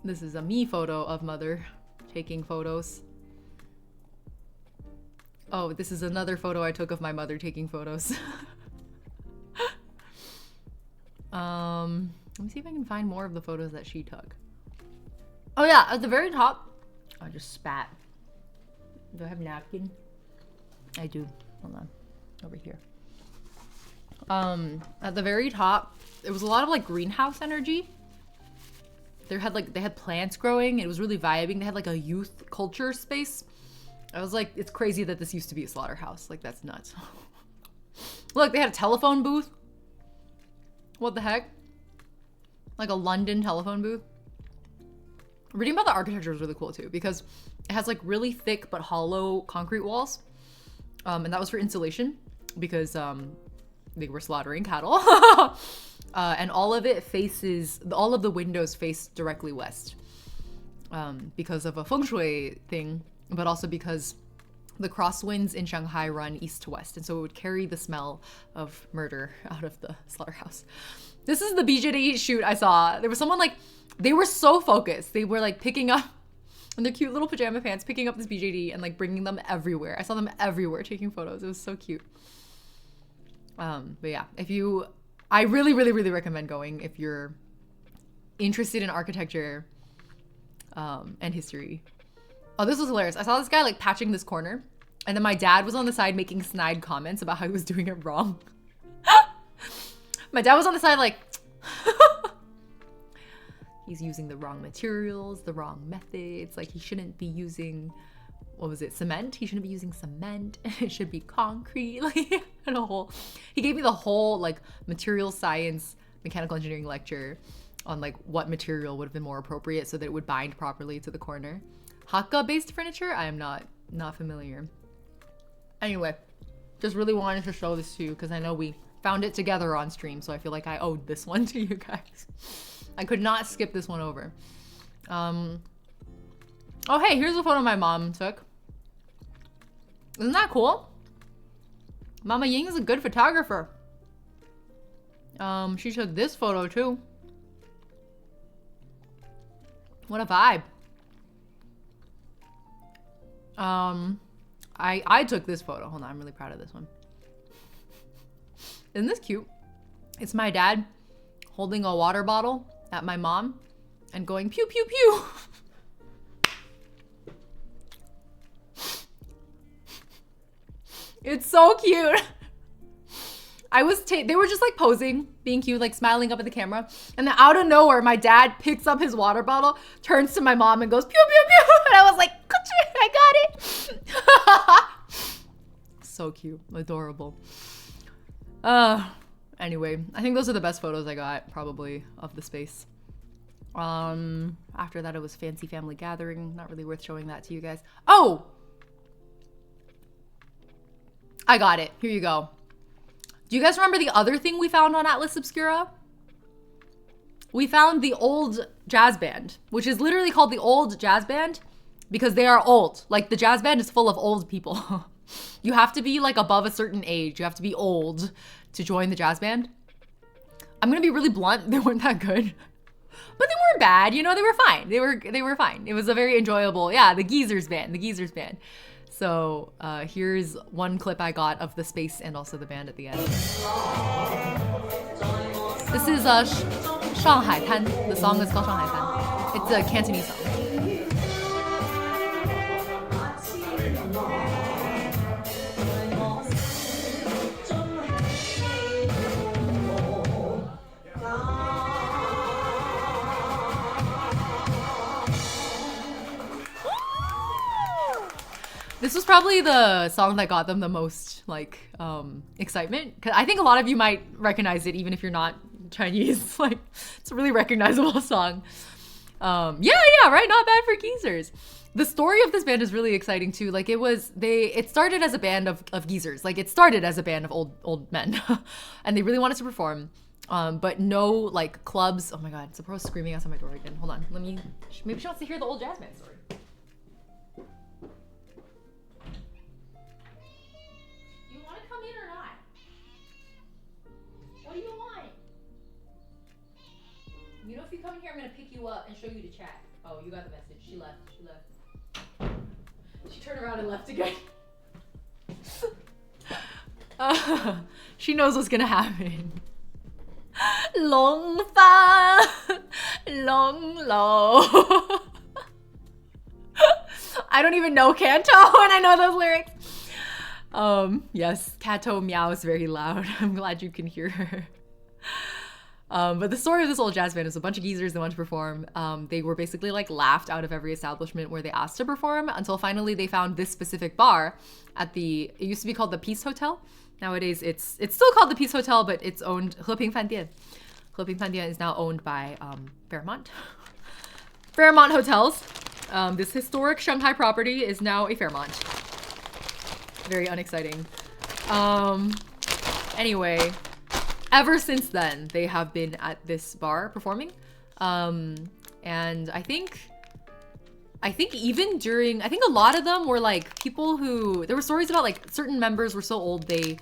This is a me photo of mother taking photos. Oh, this is another photo I took of my mother taking photos. Let me see if I can find more of the photos that she took. Oh yeah, at the very top, I just spat. Do I have a napkin? I do. Hold on. Over here. At the very top, there was a lot of like greenhouse energy. They had plants growing. It was really vibing. They had like a youth culture space. I was like, it's crazy that this used to be a slaughterhouse. Like, that's nuts. Look, they had a telephone booth. What the heck? Like a London telephone booth. Reading about the architecture was really cool too, because it has like really thick but hollow concrete walls. And that was for insulation because they were slaughtering cattle. And all of the windows face directly west because of a feng shui thing, but also because the crosswinds in Shanghai run east to west. And so it would carry the smell of murder out of the slaughterhouse. This is the BJD shoot I saw. There was someone like, they were so focused. They were like picking up in their cute little pajama pants, picking up this BJD and like bringing them everywhere. I saw them everywhere taking photos. It was so cute. But yeah, I really, really, really recommend going if you're interested in architecture and history. Oh, this was hilarious. I saw this guy like patching this corner, and then my dad was on the side making snide comments about how he was doing it wrong. My dad was on the side like, he's using the wrong materials, the wrong methods. Like he shouldn't be using, what was it, cement? He shouldn't be using cement. It should be concrete. Like, and he gave me the whole like material science, mechanical engineering lecture on like what material would have been more appropriate so that it would bind properly to the corner. Hakka based furniture? I am not familiar. Anyway, just really wanted to show this to you because I know we found it together on stream, so I feel like I owed this one to you guys. I could not skip this one over. Oh hey, here's a photo my mom took. Isn't that cool? Mama Ying is a good photographer. She took this photo too. What a vibe. I took this photo. Hold on, I'm really proud of this one. Isn't this cute? It's my dad holding a water bottle at my mom and going pew pew pew. It's so cute. They were just like posing, being cute, like smiling up at the camera. And then out of nowhere, my dad picks up his water bottle, turns to my mom and goes pew pew pew. And I was like, I got it. So cute, adorable. Anyway, I think those are the best photos I got probably of the space. After that, it was fancy family gathering. Not really worth showing that to you guys. Oh, I got it. Here you go. Do you guys remember the other thing we found on Atlas Obscura? We found the old jazz band, which is literally called the old jazz band because they are old. Like the jazz band is full of old people. You have to be like above a certain age. You have to be old to join the jazz band. I'm gonna be really blunt. They weren't that good. But they weren't bad, you know, they were fine. They were fine. It was a very enjoyable, yeah, the Geezers band. So here's one clip I got of the space and also the band at the end. This is Shanghai Tan. The song is called Shanghai Tan. It's a Cantonese song. This was probably the song that got them the most like excitement. 'Cause I think a lot of you might recognize it even if you're not Chinese. Like, it's a really recognizable song. Yeah, right? Not bad for geezers. The story of this band is really exciting too. Like it started as a band of geezers. Like it started as a band of old men. And they really wanted to perform. But no like clubs. Oh my god, Sapporo's screaming outside my door again. Hold on, maybe she wants to hear the old jazz band story. You want to come in or not? What do you want? You know, if you come in here, I'm gonna pick you up and show you the chat. Oh, you got the message. She left. She turned around and left again. She knows what's gonna happen. Long fa, long low. I don't even know Canto and I know those lyrics. Yes, Kato meows very loud. I'm glad you can hear her. But the story of this old jazz band is a bunch of geezers that want to perform. They were basically like laughed out of every establishment where they asked to perform until finally they found this specific bar at it used to be called the Peace Hotel. Nowadays it's still called the Peace Hotel, but it's owned, Heping Fandian. Heping Fandian is now owned by Fairmont. Fairmont Hotels. This historic Shanghai property is now a Fairmont. Very unexciting. Anyway, ever since then, they have been at this bar performing. And I think even during, I think a lot of them were like people who, there were stories about like certain members were so old they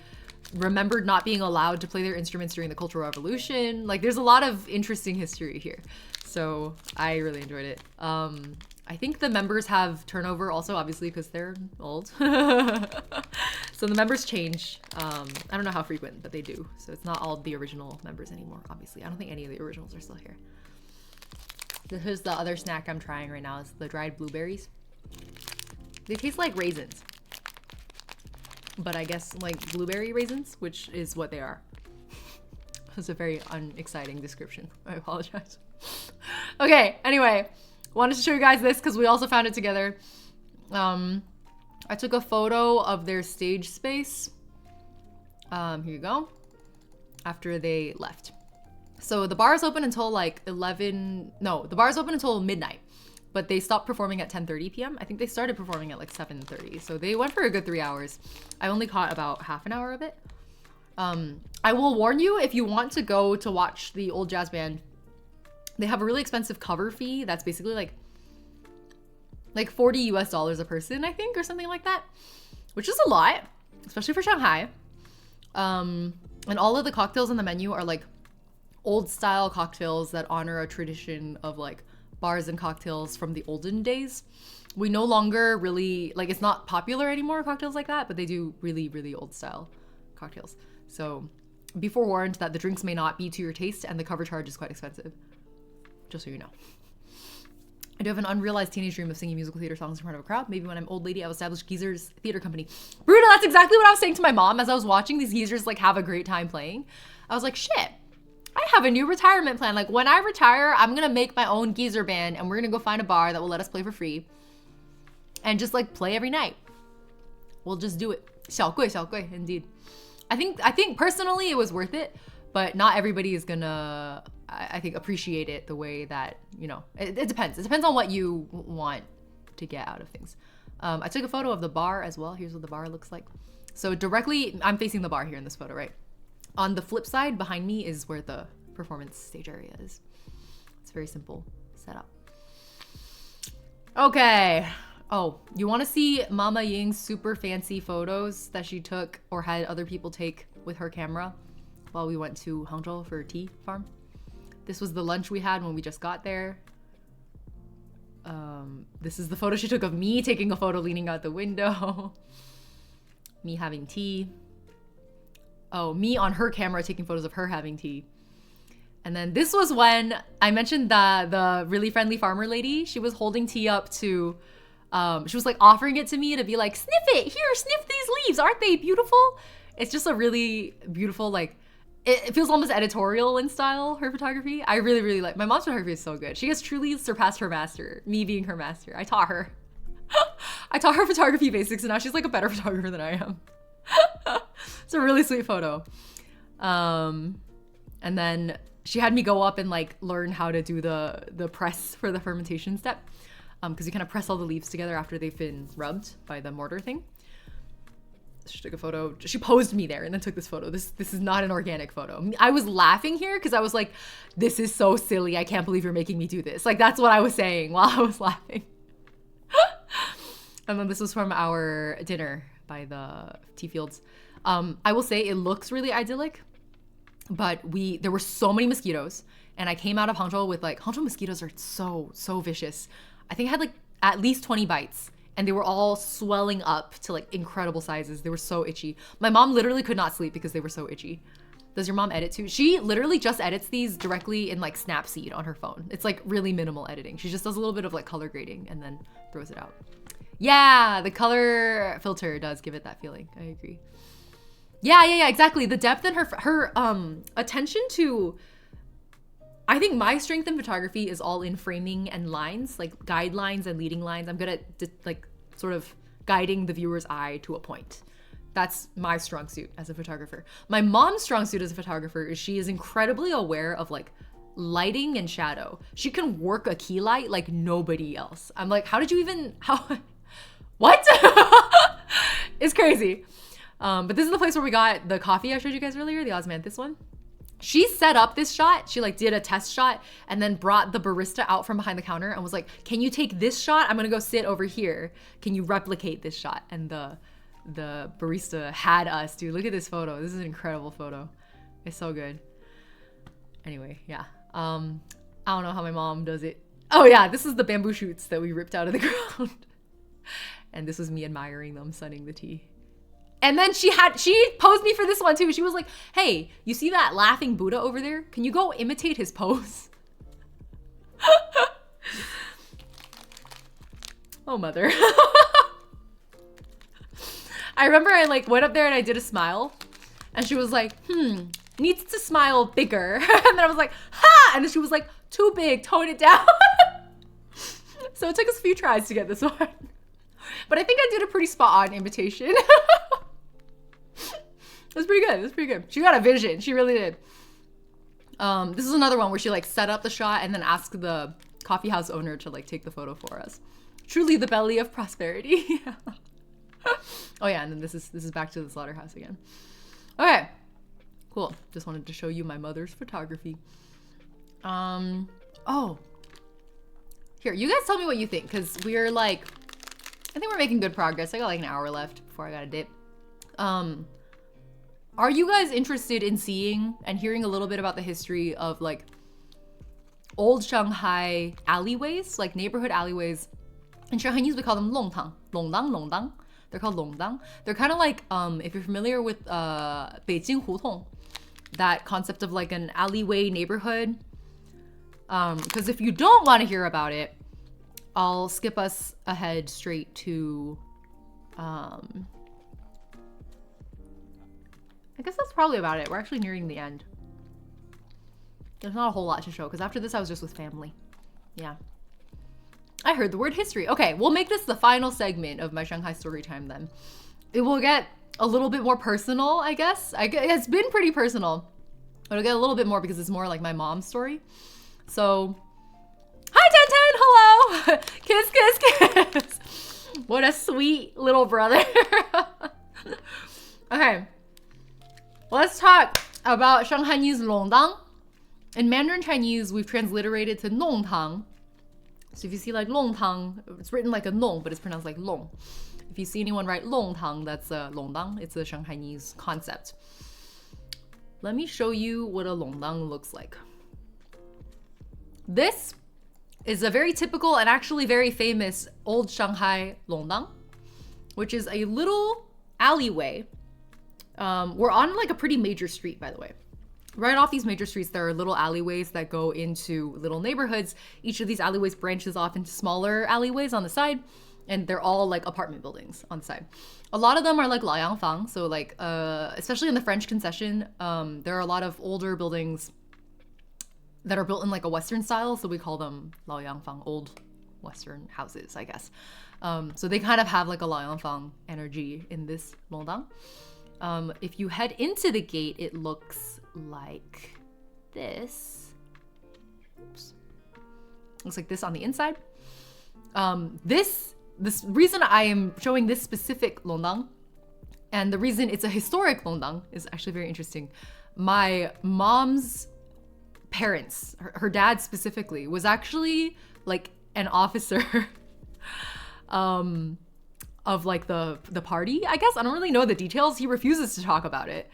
remembered not being allowed to play their instruments during the Cultural Revolution. Like there's a lot of interesting history here. So I really enjoyed it. I think the members have turnover also, obviously, because they're old. So the members change. I don't know how frequent, but they do. So it's not all the original members anymore, obviously. I don't think any of the originals are still here. This is the other snack I'm trying right now. Is the dried blueberries. They taste like raisins. But I guess like blueberry raisins, which is what they are. That's a very unexciting description. I apologize. Okay, anyway. Wanted to show you guys this because we also found it together. I took a photo of their stage space. Here you go. After they left. So the bar is open until like the bar is open until midnight, but they stopped performing at 10:30 p.m. I think they started performing at like 7:30. So they went for a good 3 hours. I only caught about half an hour of it. I will warn you, if you want to go to watch the old jazz band, they have a really expensive cover fee that's basically like $40 US a person, I think, or something like that, which is a lot, especially for Shanghai. And all of the cocktails on the menu are like old style cocktails that honor a tradition of like bars and cocktails from the olden days. We no longer really, like, it's not popular anymore, cocktails like that, but they do really, really old style cocktails. So be forewarned that the drinks may not be to your taste and the cover charge is quite expensive. Just so you know. I do have an unrealized teenage dream of singing musical theater songs in front of a crowd. Maybe when I'm old lady, I'll establish Geezer's theater company. Bruno, that's exactly what I was saying to my mom as I was watching these geezers like have a great time playing. I was like, shit, I have a new retirement plan. Like when I retire, I'm gonna make my own geezer band and we're gonna go find a bar that will let us play for free and just like play every night. We'll just do it. 小贵, indeed. I think personally it was worth it, but not everybody is gonna, I think, appreciate it the way that, you know, it depends. It depends on what you want to get out of things. I took a photo of the bar as well. Here's what the bar looks like. So directly, I'm facing the bar here in this photo, right? On the flip side behind me is where the performance stage area is. It's very simple setup. Okay. Oh, you want to see Mama Ying's super fancy photos that she took or had other people take with her camera while we went to Hangzhou for tea farm? This was the lunch we had when we just got there. This is the photo she took of me taking a photo leaning out the window. Me having tea. Oh, me on her camera taking photos of her having tea. And then this was when I mentioned the really friendly farmer lady. She was holding tea up to, she was like offering it to me to be like, sniff it, here, sniff these leaves, aren't they beautiful? It's just a really beautiful, like, it feels almost editorial in style, her photography. I really, really like, my mom's photography is so good. She has truly surpassed her master, me being her master. I taught her. I taught her photography basics and now she's like a better photographer than I am. It's a really sweet photo. And then she had me go up and like learn how to do the press for the fermentation step. Because you kind of press all the leaves together after they've been rubbed by the mortar thing. She took a photo. She posed me there and then took this photo. This is not an organic photo. I was laughing here because I was like, this is so silly. I can't believe you're making me do this. Like, that's what I was saying while I was laughing. And then this was from our dinner by the tea fields. I will say it looks really idyllic, but there were so many mosquitoes. And I came out of Hangzhou with like, Hangzhou mosquitoes are so vicious. I think I had like at least 20 bites. And they were all swelling up to like incredible sizes. They were so itchy. My mom literally could not sleep because they were so itchy. Does your mom edit too? She literally just edits these directly in like Snapseed on her phone. It's like really minimal editing. She just does a little bit of like color grading and then throws it out. Yeah, the color filter does give it that feeling. I agree. Yeah, exactly. The depth and her attention to, I think my strength in photography is all in framing and lines, like guidelines and leading lines. I'm good at like sort of guiding the viewer's eye to a point. That's my strong suit as a photographer. My mom's strong suit as a photographer is she is incredibly aware of like lighting and shadow. She can work a key light like nobody else. I'm like, how did you even, what? It's crazy. But this is the place where we got the coffee I showed you guys earlier, the Osmanthus one. She set up this shot. She like did a test shot and then brought the barista out from behind the counter and was like, can you take this shot? I'm gonna go sit over here. Can you replicate this shot? And the barista had us, dude. Look at this photo. This is an incredible photo. It's so good. Anyway, yeah. I don't know how my mom does it. Oh yeah, this is the bamboo shoots that we ripped out of the ground. And this was me admiring them, sunning the tea. And then she posed me for this one too. She was like, hey, you see that laughing Buddha over there? Can you go imitate his pose? Oh, mother. I remember I like went up there and I did a smile and she was like, needs to smile bigger. And then I was like, ha! And then she was like, too big, tone it down. So it took us a few tries to get this one. But I think I did a pretty spot on imitation. It was pretty good. It was pretty good. She got a vision. She really did. This is another one where she like set up the shot and then asked the coffee house owner to like take the photo for us. Truly the belly of prosperity. Oh yeah, and then this is back to the slaughterhouse again. Okay, cool. Just wanted to show you my mother's photography. Oh, here, you guys tell me what you think, because we're like, I think we're making good progress. I got like an hour left before I gotta dip. Are you guys interested in seeing and hearing a little bit about the history of like old Shanghai alleyways, like neighborhood alleyways? In Shanghainese, we call them longtang, longdang. They're called longdang. They're kind of like, if you're familiar with Beijing hutong, that concept of like an alleyway neighborhood. Because if you don't want to hear about it, I'll skip us ahead straight to, I guess that's probably about it. We're actually nearing the end. There's not a whole lot to show because after this I was just with family. Yeah. I heard the word history. Okay, we'll make this the final segment of my Shanghai story time then. It will get a little bit more personal, I guess. It's been pretty personal, but it'll get a little bit more because it's more like my mom's story. So, hi 1010, hello! Kiss, kiss, kiss. What a sweet little brother. Okay. Let's talk about Shanghainese longdang. In Mandarin Chinese, we've transliterated to nongtang. So if you see like longtang, it's written like a nong, but it's pronounced like long. If you see anyone write longtang, that's a longdang. It's a Shanghainese concept. Let me show you what a longdang looks like. This is a very typical and actually very famous old Shanghai longdang, which is a little alleyway. We're on like a pretty major street, by the way. Right off these major streets, there are little alleyways that go into little neighborhoods. Each of these alleyways branches off into smaller alleyways on the side, and they're all like apartment buildings on the side. A lot of them are like laoyangfang, so like especially in the French concession, there are a lot of older buildings that are built in like a Western style, so we call them laoyangfang, old Western houses, I guess. So they kind of have like a laoyangfang energy in this longdang. If you head into the gate, it looks like this. Oops. Looks like this on the inside. This reason I am showing this specific longdang, and the reason it's a historic longdang, is actually very interesting. My mom's parents, her dad specifically, was actually like an officer of like the party, I guess. I don't really know the details. He refuses to talk about it,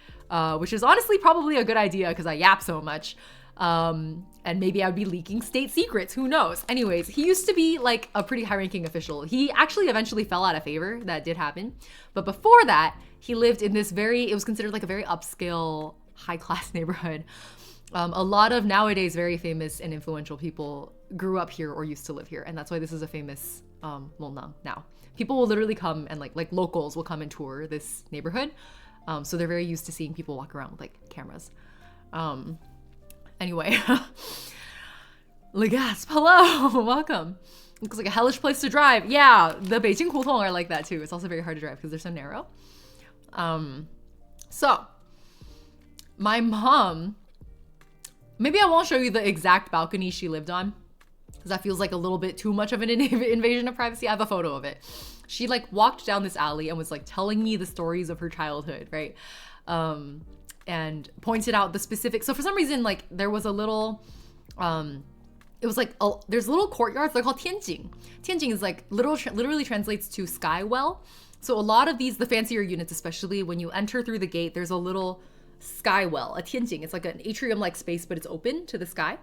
which is honestly probably a good idea because I yap so much. And maybe I would be leaking state secrets, who knows? Anyways, he used to be like a pretty high-ranking official. He actually eventually fell out of favor. That did happen. But before that, he lived in this it was considered like a very upscale, high-class neighborhood. A lot of nowadays very famous and influential people grew up here or used to live here. And that's why this is a famous longdang now. People will literally come and like locals will come and tour this neighborhood. So they're very used to seeing people walk around with like cameras. Anyway, Legasp, hello, welcome. Looks like a hellish place to drive. Yeah, the Beijing Hutong are like that too. It's also very hard to drive because they're so narrow. So, my mom, maybe I won't show you the exact balcony she lived on because that feels like a little bit too much of an invasion of privacy. I have a photo of it. She like walked down this alley and was like telling me the stories of her childhood, right? And pointed out the specific, so for some reason, like there was a little, it was like, there's little courtyards, they're called tianjing. Tianjing is like, literally translates to sky well. So a lot of these, the fancier units especially, when you enter through the gate, there's a little sky well, a tianjing. It's like an atrium-like space, but it's open to the sky.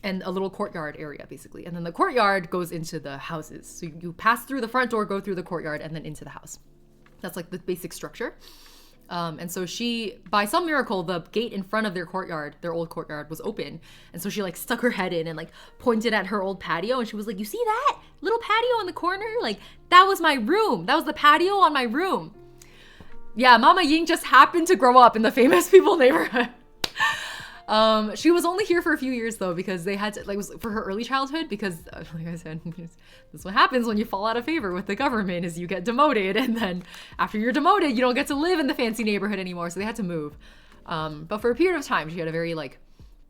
And a little courtyard area, basically. And then the courtyard goes into the houses. So you pass through the front door, go through the courtyard, and then into the house. That's like the basic structure. And so she, by some miracle, the gate in front of their courtyard, their old courtyard, was open. And so she like stuck her head in and like pointed at her old patio. And she was like, you see that little patio in the corner? Like, that was my room. That was the patio on my room. Yeah, Mama Ying just happened to grow up in the famous people neighborhood. She was only here for a few years though, because they had to, like, it was for her early childhood, because like I said, this is what happens when you fall out of favor with the government, is you get demoted, and then after you're demoted, you don't get to live in the fancy neighborhood anymore, so they had to move. But for a period of time, she had a very like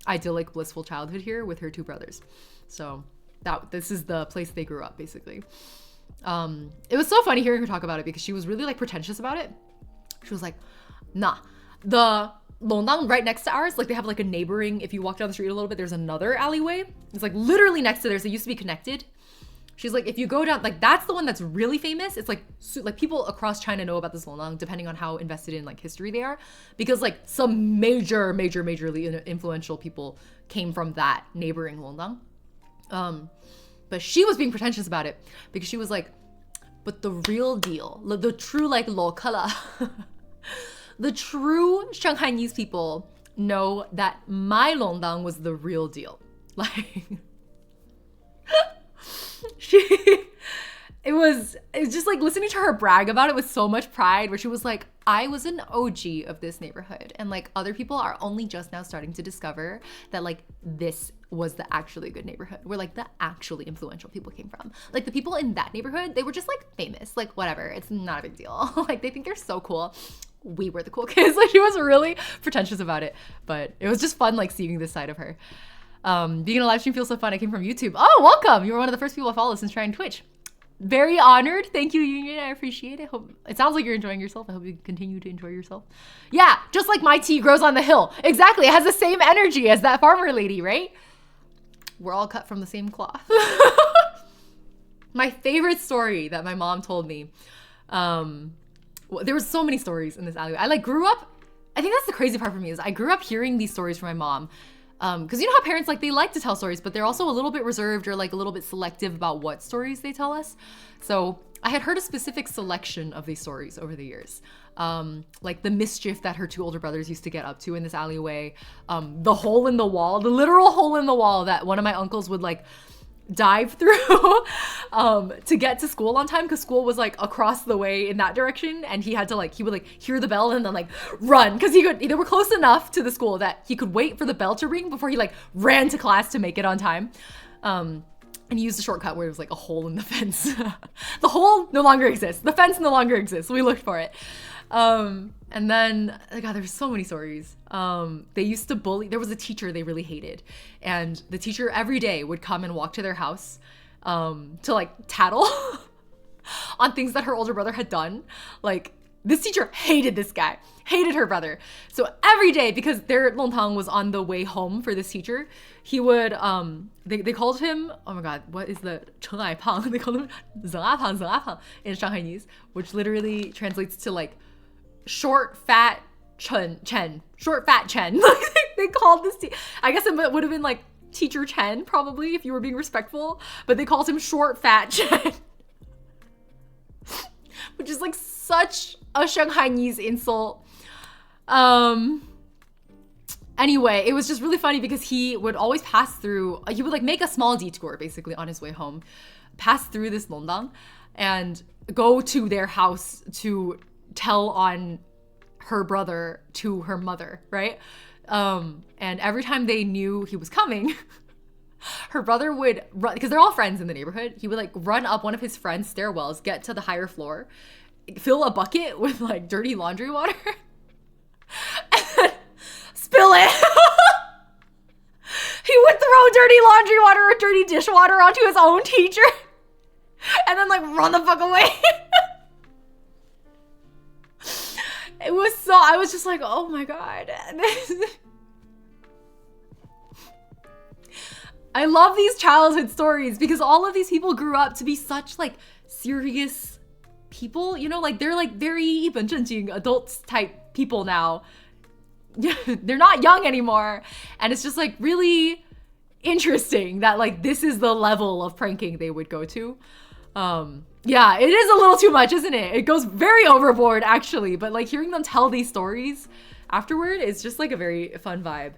idyllic, blissful childhood here with her two brothers. So this is the place they grew up, basically. It was so funny hearing her talk about it because she was really like pretentious about it. She was like, nah, the longdang right next to ours, like they have like a neighboring, if you walk down the street a little bit, there's another alleyway. It's like literally next to theirs. They used to be connected. She's like, if you go down, like that's the one that's really famous. It's like people across China know about this longdang, depending on how invested in like history they are, because like some majorly influential people came from that neighboring longdang. But she was being pretentious about it because she was like, but the real deal, the true like lokala, the true Shanghainese people know that my longdang was the real deal. Like, it was just like listening to her brag about it with so much pride, where she was like, I was an OG of this neighborhood, and like other people are only just now starting to discover that like this was the actually good neighborhood where like the actually influential people came from. Like the people in that neighborhood, they were just like famous, like whatever, it's not a big deal. Like they think they're so cool. We were the cool kids. Like she was really pretentious about it, but it was just fun like seeing this side of her. Being in a live stream feels so fun. I came from YouTube. Oh, welcome. You were one of the first people I followed since trying Twitch. Very honored. Thank you, Union. I appreciate it. It sounds like you're enjoying yourself. I hope you continue to enjoy yourself. Yeah, just like my tea grows on the hill. Exactly. It has the same energy as that farmer lady, right? We're all cut from the same cloth. My favorite story that my mom told me, there were so many stories in this alleyway. I like grew up, I think that's the crazy part for me, is I grew up hearing these stories from my mom Because you know how parents, like, they like to tell stories, but they're also a little bit reserved or like a little bit selective about what stories they tell us. So I had heard a specific selection of these stories over the years. Like the mischief that her two older brothers used to get up to in this alleyway, the hole in the wall, the literal hole in the wall that one of my uncles would like dive through to get to school on time, because school was like across the way in that direction, and he would like hear the bell and then like run, because they were close enough to the school that he could wait for the bell to ring before he like ran to class to make it on time. And he used a shortcut where it was like a hole in the fence. The hole no longer exists. The fence no longer exists. We looked for it. And then, God, there's so many stories. They used to bully. There was a teacher they really hated. And the teacher every day would come and walk to their house to like tattle on things that her older brother had done. Like, this teacher hated this guy, hated her brother. So every day, because their lontang was on the way home for this teacher, he would, they called him, oh my God, what is the 陈矮胖? They called him 整阿胖 in Shanghainese, which literally translates to like short fat Chen. They called this I guess it would have been like teacher Chen probably if you were being respectful, but they called him short fat Chen. Which is like such a Shanghainese insult. Anyway, it was just really funny because he would always pass through, he would like make a small detour basically on his way home, pass through this longdang and go to their house to tell on her brother to her mother, right? And every time they knew he was coming, her brother would run, because they're all friends in the neighborhood, he would like run up one of his friend's stairwells, get to the higher floor, fill a bucket with like dirty laundry water, and then spill it. He would throw dirty laundry water or dirty dishwater onto his own teacher and then like run the fuck away. It was so, I was just like, oh my God. I love these childhood stories because all of these people grew up to be such like serious people, you know, like they're like very 一本正经 adults type people now. They're not young anymore. And it's just like really interesting that like this is the level of pranking they would go to. Yeah, it is a little too much, isn't it? It goes very overboard actually, but like hearing them tell these stories afterward is just like a very fun vibe.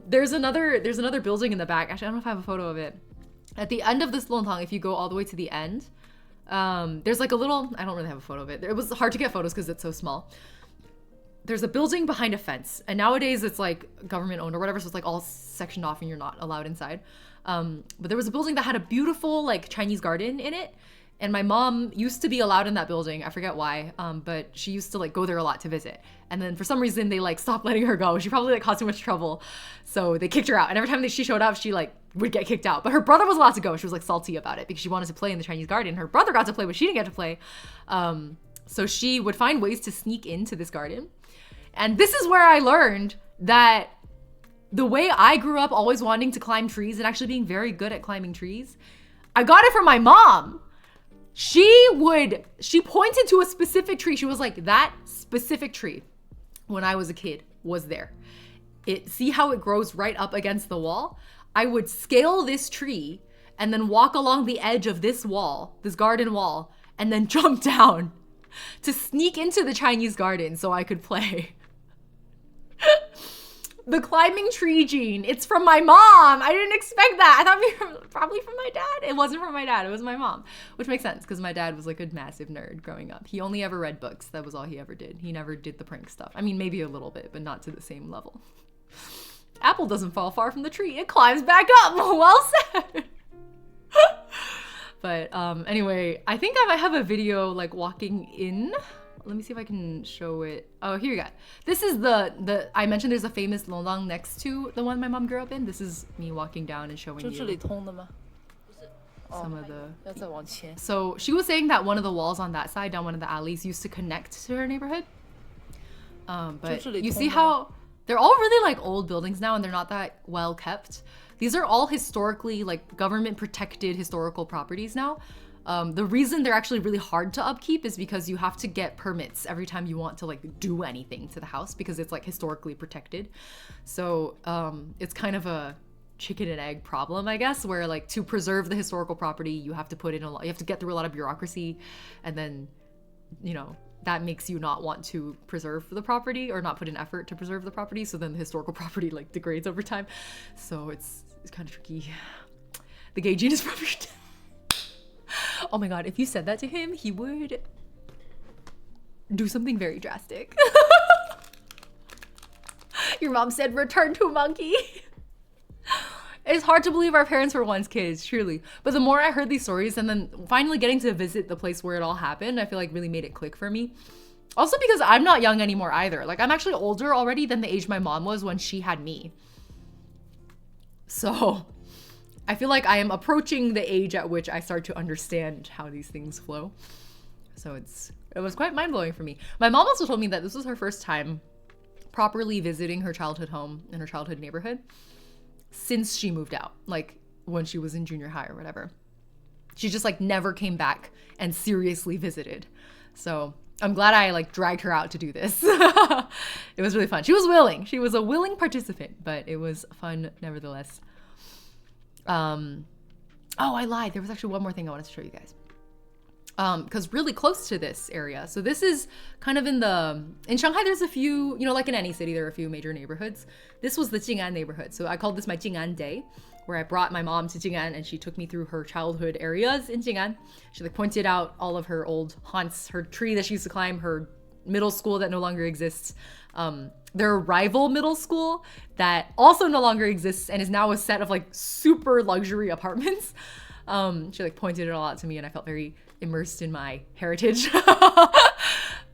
There's another building in the back. Actually, I don't know if I have a photo of it. At the end of this lontang, if you go all the way to the end, there's like a little, I don't really have a photo of it. It was hard to get photos because it's so small. There's a building behind a fence, and nowadays it's like government owned or whatever, so it's like all sectioned off and you're not allowed inside. But there was a building that had a beautiful like Chinese garden in it. And my mom used to be allowed in that building. I forget why, but she used to like go there a lot to visit. And then for some reason they like stopped letting her go. She probably like caused too much trouble. So they kicked her out. And every time that she showed up, she like would get kicked out. But her brother was allowed to go. She was like salty about it because she wanted to play in the Chinese garden. Her brother got to play, but she didn't get to play. So she would find ways to sneak into this garden. And this is where I learned that the way I grew up always wanting to climb trees and actually being very good at climbing trees, I got it from my mom. She pointed to a specific tree. She was like, that specific tree, when I was a kid, was there. See how it grows right up against the wall? I would scale this tree and then walk along the edge of this wall, this garden wall, and then jump down to sneak into the Chinese garden so I could play. The climbing tree gene, it's from my mom. I didn't expect that. I thought probably from my dad. It wasn't from my dad, it was my mom. Which makes sense because my dad was like a massive nerd growing up. He only ever read books. That was all he ever did. He never did the prank stuff. I mean, maybe a little bit, but not to the same level. Apple doesn't fall far from the tree. It climbs back up. Well said. But anyway, I think I might have a video like walking in. Let me see if I can show it. Oh, here you go. This is the I mentioned there's a famous longdang next to the one my mom grew up in. This is me walking down and showing you some of the. So she was saying that one of the walls on that side, down one of the alleys, used to connect to her neighborhood. But you see how they're all really like old buildings now and they're not that well kept. These are all historically like government protected historical properties now. The reason they're actually really hard to upkeep is because you have to get permits every time you want to like do anything to the house because it's like historically protected. So it's kind of a chicken and egg problem, I guess, where like to preserve the historical property, you have to put in a lot, you have to get through a lot of bureaucracy, and then, you know, that makes you not want to preserve the property or not put in effort to preserve the property. So then the historical property like degrades over time. So it's kind of tricky. The gay gene is probably oh my god, if you said that to him, he would do something very drastic. Your mom said return to monkey. It's hard to believe our parents were once kids, truly. But the more I heard these stories and then finally getting to visit the place where it all happened, I feel like really made it click for me. Also because I'm not young anymore either. Like I'm actually older already than the age my mom was when she had me. So I feel like I am approaching the age at which I start to understand how these things flow. So it was quite mind-blowing for me. My mom also told me that this was her first time properly visiting her childhood home in her childhood neighborhood since she moved out, like when she was in junior high or whatever. She just like never came back and seriously visited. So I'm glad I like dragged her out to do this. It was really fun. She was willing. She was a willing participant, but it was fun nevertheless. Oh, I lied. There was actually one more thing I wanted to show you guys. Because really close to this area. So this is kind of in Shanghai, there's a few, you know, like in any city, there are a few major neighborhoods. This was the Jing'an neighborhood. So I called this my Jing'an day, where I brought my mom to Jing'an and she took me through her childhood areas in Jing'an. She like pointed out all of her old haunts, her tree that she used to climb, her middle school that no longer exists, their rival middle school that also no longer exists and is now a set of like super luxury apartments. She like pointed it all out to me and I felt very immersed in my heritage.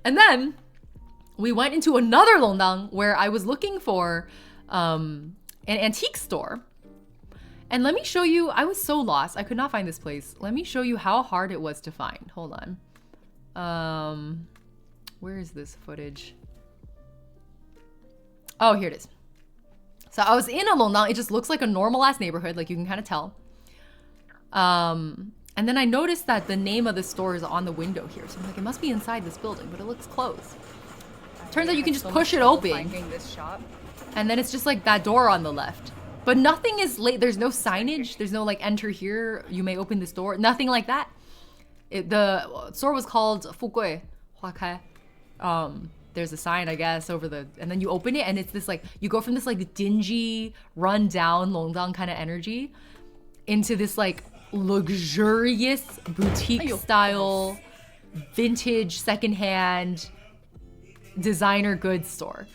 And then we went into another Longdang where I was looking for an antique store. And let me show you, I was so lost. I could not find this place. Let me show you how hard it was to find. Hold on. Where is this footage? Oh, here it is. So I was in a Longdang. It just looks like a normal ass neighborhood, like you can kind of tell. And then I noticed that the name of the store is on the window here. So I'm like, it must be inside this building, but it looks closed. Turns out you can just push it open. And then it's just like that door on the left. But nothing is late. There's no signage. There's no like enter here. You may open this door. Nothing like that. The store was called Fugui Huakai. There's a sign, I guess, over the, and then you open it and it's this like, you go from this like dingy, run down Longdang kind of energy into this like luxurious boutique style, vintage, secondhand, designer goods store.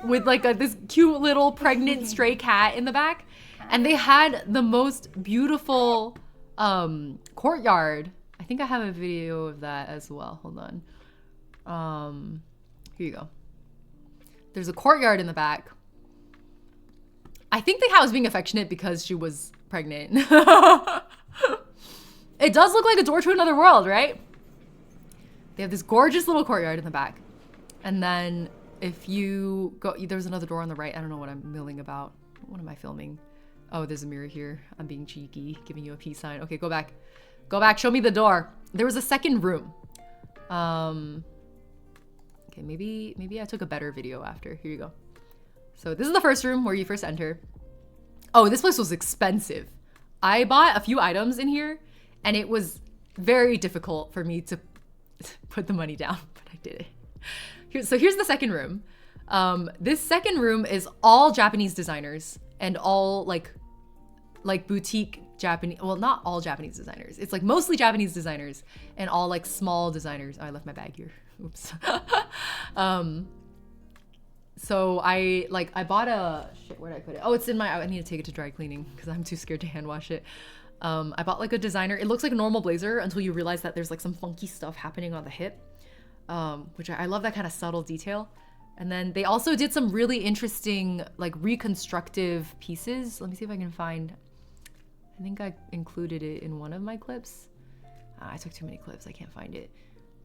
With like this cute little pregnant stray cat in the back. And they had the most beautiful courtyard. I think I have a video of that as well. Hold on. Here you go. There's a courtyard in the back. I think the cat was being affectionate because she was pregnant. It does look like a door to another world, right? They have this gorgeous little courtyard in the back. And then if you go, there's another door on the right. I don't know what I'm milling about. What am I filming? Oh, there's a mirror here. I'm being cheeky, giving you a peace sign. Okay, go back. Go back, show me the door. There was a second room. Okay, maybe I took a better video after. Here you go. So this is the first room where you first enter. Oh, this place was expensive. I bought a few items in here and it was very difficult for me to put the money down, but I did it. So here's the second room. This second room is all Japanese designers and all like boutique Japanese, well, not all Japanese designers. It's like mostly Japanese designers and all like small designers. Oh, I left my bag here. Oops. So I bought a, shit, where did I put it? Oh, it's in my, I need to take it to dry cleaning because I'm too scared to hand wash it. I bought like a designer. It looks like a normal blazer until you realize that there's like some funky stuff happening on the hip, which I love that kind of subtle detail. And then they also did some really interesting like reconstructive pieces. Let me see if I can find, I think I included it in one of my clips. I took too many clips, I can't find it.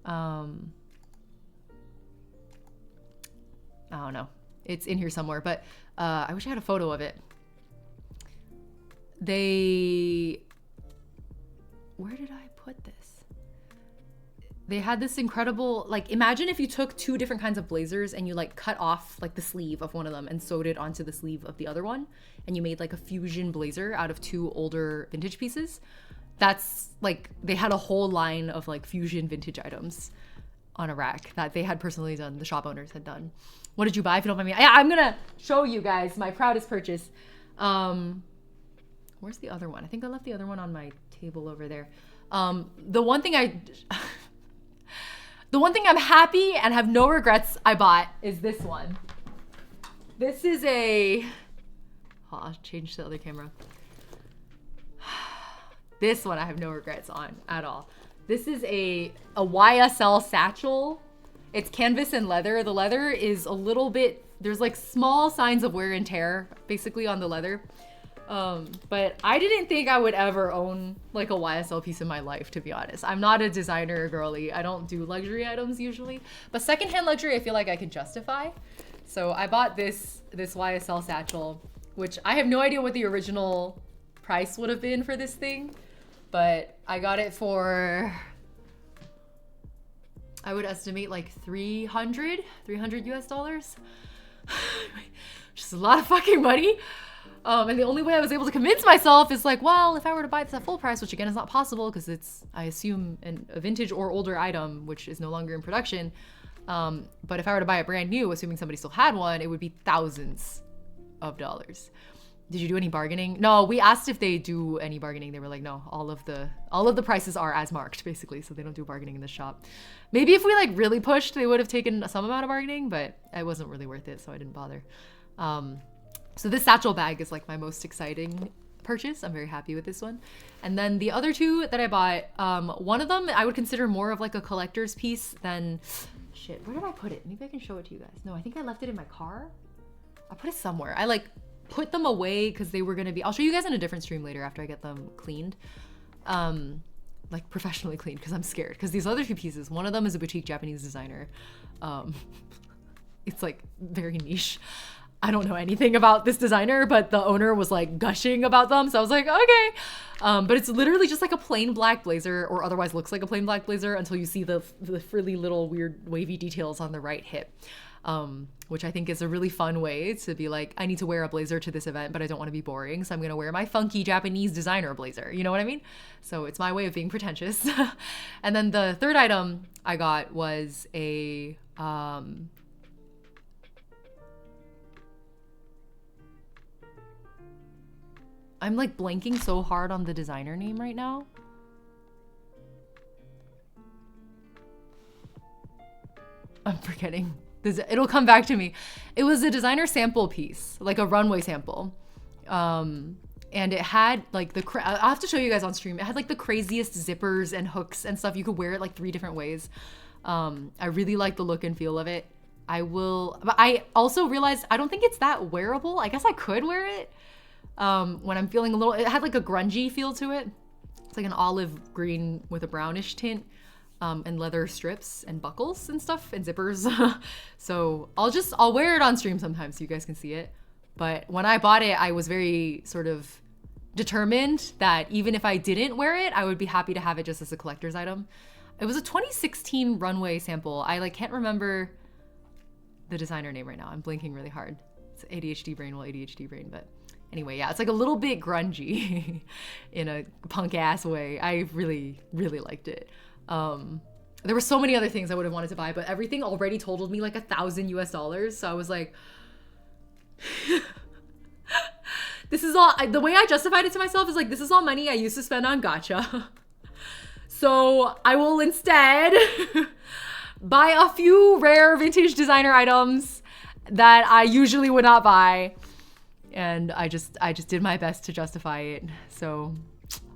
I don't know. It's in here somewhere, but I wish I had a photo of it. They where did I put this? They had this incredible, like, imagine if you took 2 different kinds of blazers and you like cut off like the sleeve of one of them and sewed it onto the sleeve of the other one, and you made like a fusion blazer out of 2 older vintage pieces. That's like, they had a whole line of like fusion vintage items on a rack that they had personally done, the shop owners had done. What did you buy, if you don't mind me? Yeah, I'm gonna show you guys my proudest purchase. Where's the other one? I think I left the other one on my table over there. The one thing I'm happy and have no regrets I bought is this one. This is a, oh, I'll change the other camera. This one I have no regrets on at all. This is a YSL satchel. It's canvas and leather. The leather is a little bit, there's like small signs of wear and tear basically on the leather. But I didn't think I would ever own like a YSL piece in my life, to be honest. I'm not a designer girly. I don't do luxury items usually, but secondhand luxury I feel like I can justify. So I bought this YSL satchel, which I have no idea what the original price would have been for this thing, but I got it for, I would estimate like 300 US dollars. Just a lot of fucking money. And the only way I was able to convince myself is like, well, if I were to buy this at full price, which again is not possible because it's, I assume, a vintage or older item, which is no longer in production. But if I were to buy it brand new, assuming somebody still had one, it would be thousands of dollars. Did you do any bargaining? No, we asked if they do any bargaining. They were like, no, all of the prices are as marked basically. So they don't do bargaining in the shop. Maybe if we like really pushed, they would have taken some amount of bargaining, but it wasn't really worth it. So I didn't bother. So this satchel bag is like my most exciting purchase. I'm very happy with this one. And then the other 2 that I bought, one of them I would consider more of like a collector's piece than, shit, where did I put it? Maybe I can show it to you guys. No, I think I left it in my car. I put it somewhere. I like put them away because they were gonna be, I'll show you guys in a different stream later after I get them cleaned. Like professionally cleaned, because I'm scared. Because these other 2 pieces, one of them is a boutique Japanese designer. It's like very niche. I don't know anything about this designer, but the owner was like gushing about them. So I was like, okay. But it's literally just like a plain black blazer, or otherwise looks like a plain black blazer until you see the frilly little weird wavy details on the right hip. Which I think is a really fun way to be like, I need to wear a blazer to this event, but I don't want to be boring. So I'm going to wear my funky Japanese designer blazer. You know what I mean? So it's my way of being pretentious. And then the third item I got was a, I'm like blanking so hard on the designer name right now. I'm forgetting. It'll come back to me. It was a designer sample piece, like a runway sample. And it had like I'll have to show you guys on stream. It had like the craziest zippers and hooks and stuff. You could wear it like 3 different ways. I really like the look and feel of it. But I also realized I don't think it's that wearable. I guess I could wear it when I'm feeling a little, it had like a grungy feel to it. It's like an olive green with a brownish tint. And leather strips and buckles and stuff and zippers. So I'll wear it on stream sometimes so you guys can see it. But when I bought it, I was very sort of determined that even if I didn't wear it, I would be happy to have it just as a collector's item. It was a 2016 runway sample. I like can't remember the designer name right now. I'm blinking really hard. It's ADHD brain, but anyway, yeah, it's like a little bit grungy in a punk ass way. I really, really liked it. There were so many other things I would have wanted to buy, but everything already totaled me like $1,000 US. So I was like, this is all, the way I justified it to myself is like, this is all money I used to spend on gacha. So I will instead buy a few rare vintage designer items that I usually would not buy. And I just did my best to justify it. So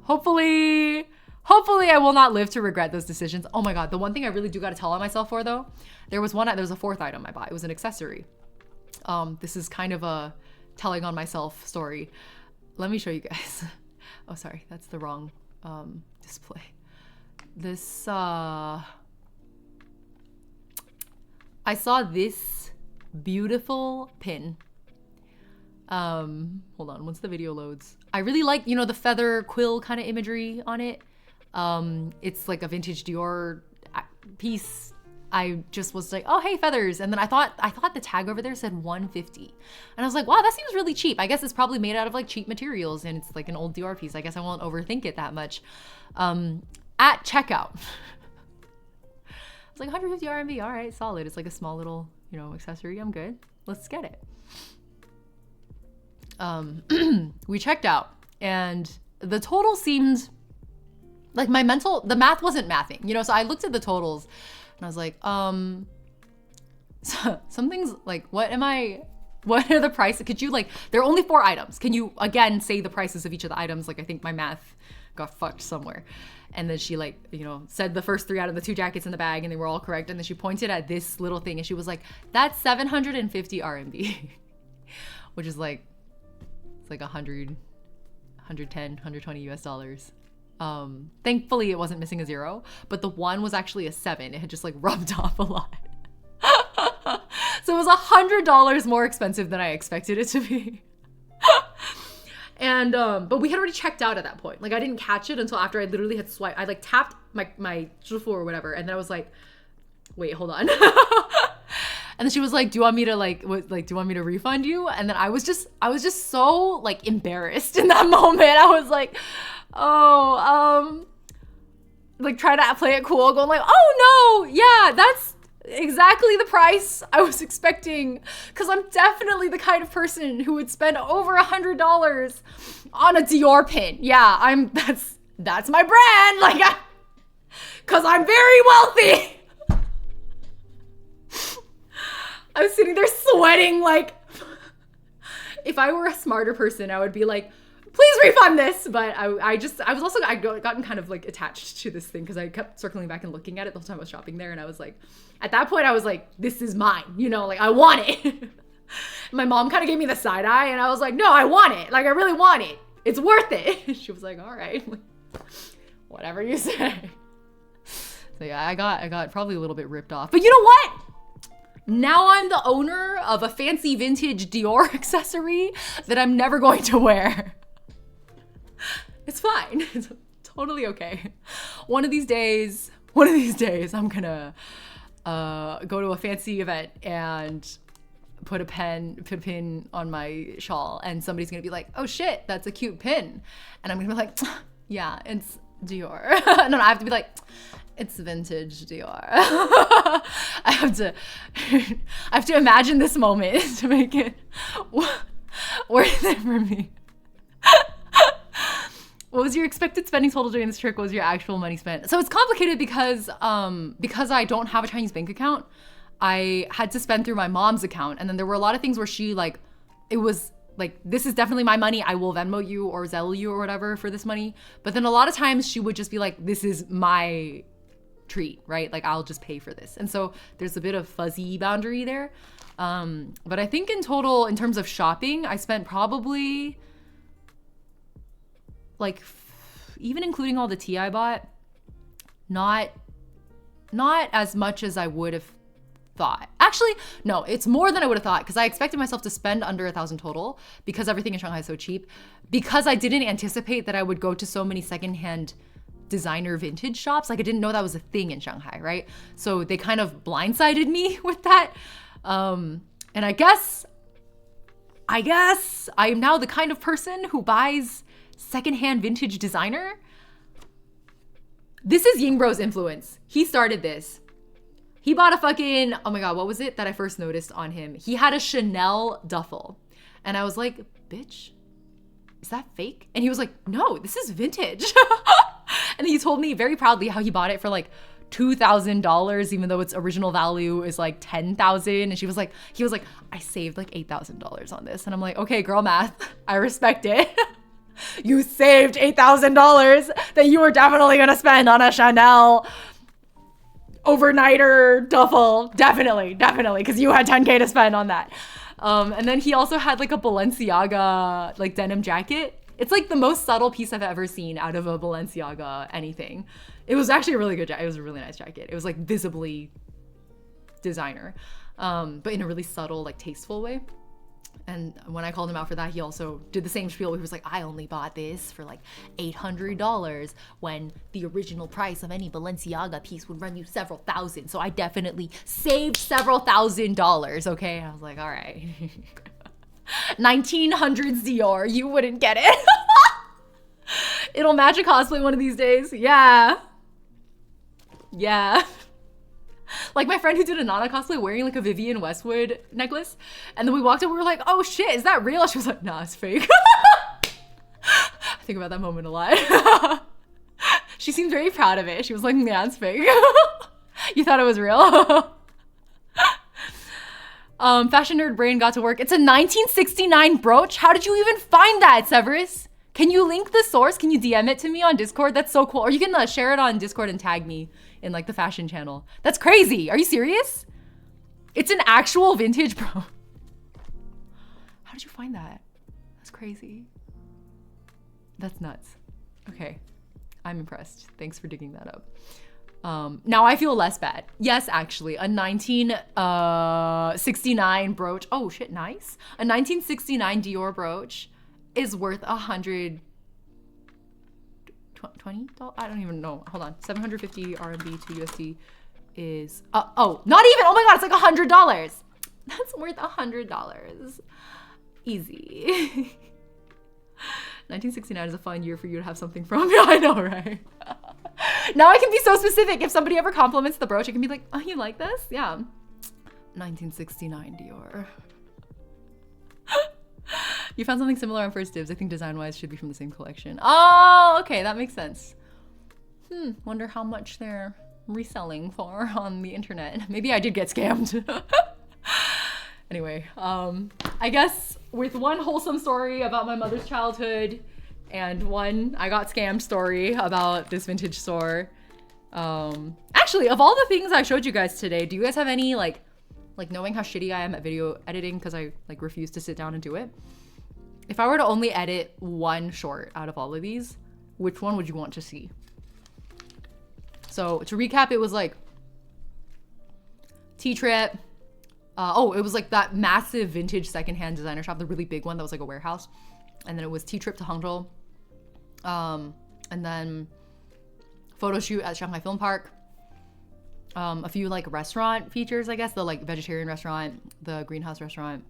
hopefully I will not live to regret those decisions. Oh my God, the one thing I really do got to tell on myself for though, there was a 4th item I bought. It was an accessory. This is kind of a telling on myself story. Let me show you guys. Oh, sorry, that's the wrong display. This, I saw this beautiful pin. Hold on, once the video loads. I really like, the feather quill kind of imagery on it. It's like a vintage Dior piece. I just was like, oh, hey, feathers. And then I thought the tag over there said 150. And I was like, wow, that seems really cheap. I guess it's probably made out of like cheap materials and it's like an old Dior piece. I guess I won't overthink it that much. At checkout, it's like 150 RMB. All right, solid. It's like a small little, accessory. I'm good. Let's get it. We checked out and the total seemed like the math wasn't mathing, so I looked at the totals and I was like, something's like, what are the prices? Could you there are only 4 items. Can you again say the prices of each of the items? Like, I think my math got fucked somewhere. And then she said the first 3 out of the 2 jackets in the bag and they were all correct. And then she pointed at this little thing and she was like, that's 750 RMB, which is like, it's like 100, 110, 120 US dollars. Thankfully it wasn't missing a 0, but the 1 was actually a 7. It had just rubbed off a lot. So it was $100 more expensive than I expected it to be. And, but we had already checked out at that point. I didn't catch it until after I literally had swiped. I tapped my Zhifu or whatever. And then I was like, wait, hold on. And then she was like, do you want me to do you want me to refund you? And then I was just so embarrassed in that moment. I was like, oh, try to play it cool, going oh no, yeah, that's exactly the price I was expecting, because I'm definitely the kind of person who would spend over $100 on a Dior pin. Yeah, that's my brand, because I'm very wealthy. I was sitting there sweating if I were a smarter person, I would be like, please refund this. But I gotten kind of attached to this thing because I kept circling back and looking at it the whole time I was shopping there. And I was like, at that point I was like, this is mine, I want it. My mom kind of gave me the side eye and I was like, no, I want it. I really want it. It's worth it. She was like, all right, whatever you say. So yeah, I got probably a little bit ripped off, but you know what? Now I'm the owner of a fancy vintage Dior accessory that I'm never going to wear. It's fine. It's totally okay. One of these days, I'm gonna go to a fancy event and put a pin on my shawl, and somebody's gonna be like, "Oh shit, that's a cute pin," and I'm gonna be like, "Yeah, it's Dior." And then I have to be like, it's vintage Dior. I have to imagine this moment to make it worth it for me. What was your expected spending total during this trip? What was your actual money spent? So it's complicated because I don't have a Chinese bank account. I had to spend through my mom's account, and then there were a lot of things where she it was this is definitely my money. I will Venmo you or Zelle you or whatever for this money. But then a lot of times she would just be like, this is my treat, right? I'll just pay for this. And so there's a bit of fuzzy boundary there. But I think in total, in terms of shopping, I spent probably even including all the tea I bought, not as much as I would have thought. Actually, no, it's more than I would have thought, because I expected myself to spend under 1,000 total because everything in Shanghai is so cheap, because I didn't anticipate that I would go to so many secondhand designer vintage shops. I didn't know that was a thing in Shanghai, right? So they kind of blindsided me with that. And I guess I am now the kind of person who buys secondhand vintage designer. This is Ying Bro's influence. He started this. He bought a fucking, oh my God, what was it that I first noticed on him? He had a Chanel duffel. And I was like, bitch, is that fake? And he was like, no, this is vintage. And he told me very proudly how he bought it for $2,000, even though its original value is $10,000. And he was like, I saved $8,000 on this. And I'm like, okay, girl math, I respect it. You saved $8,000 that you were definitely gonna spend on a Chanel overnighter duffel. Definitely, because you had 10K to spend on that. And then he also had a Balenciaga denim jacket. It's the most subtle piece I've ever seen out of a Balenciaga anything. It was actually a really good jacket. It was a really nice jacket. It was visibly designer, but in a really subtle, tasteful way. And when I called him out for that, he also did the same spiel. He was like, I only bought this for like $800 when the original price of any Balenciaga piece would run you several thousand. So I definitely saved several $1,000s, okay? And I was like, all right. 1900s Dior, you wouldn't get it. It'll match a cosplay one of these days. Yeah. Yeah. Like my friend who did a Nana cosplay wearing like a Vivienne Westwood necklace. And then we walked up, we were like, oh shit, is that real? She was like, nah, it's fake. I think about that moment a lot. She seemed very proud of it. She was like, yeah, it's fake. You thought it was real? Fashion nerd brain got to work. It's a 1969 brooch. How did you even find that, Severus? Can you link the source? Can you DM it to me on Discord? That's so cool. Or you can share it on Discord and tag me in like the fashion channel. That's crazy. Are you serious? It's an actual vintage bro. How did you find that? That's crazy. That's nuts. Okay. I'm impressed. Thanks for digging that up. Now I feel less bad. Yes, actually, a 1969 brooch. Oh shit, nice. A 1969 Dior brooch is worth $120. I don't even know. Hold on. 750 RMB to USD is oh, not even. Oh my god, it's like $100. That's worth $100. Easy. 1969 is a fun year for you to have something from. Yeah, I know, right? Now I can be so specific. If somebody ever compliments the brooch, I can be like, oh, you like this? Yeah. 1969 Dior. You found something similar on First Dibs. I think design-wise should be from the same collection. Oh, okay, that makes sense. Wonder how much they're reselling for on the internet. Maybe I did get scammed. Anyway, I guess with one wholesome story about my mother's childhood and one I got scammed story about this vintage store. Actually, of all the things I showed you guys today, do you guys have any like knowing how shitty I am at video editing because I like refuse to sit down and do it? If I were to only edit one short out of all of these, which one would you want to see? So to recap, it was like T-Trip. It was like that massive vintage secondhand designer shop, the really big one that was like a warehouse. And then it was T-Trip to Hangzhou. And then photo shoot at Shanghai Film Park. A few like restaurant features, I guess. The like vegetarian restaurant, the greenhouse restaurant.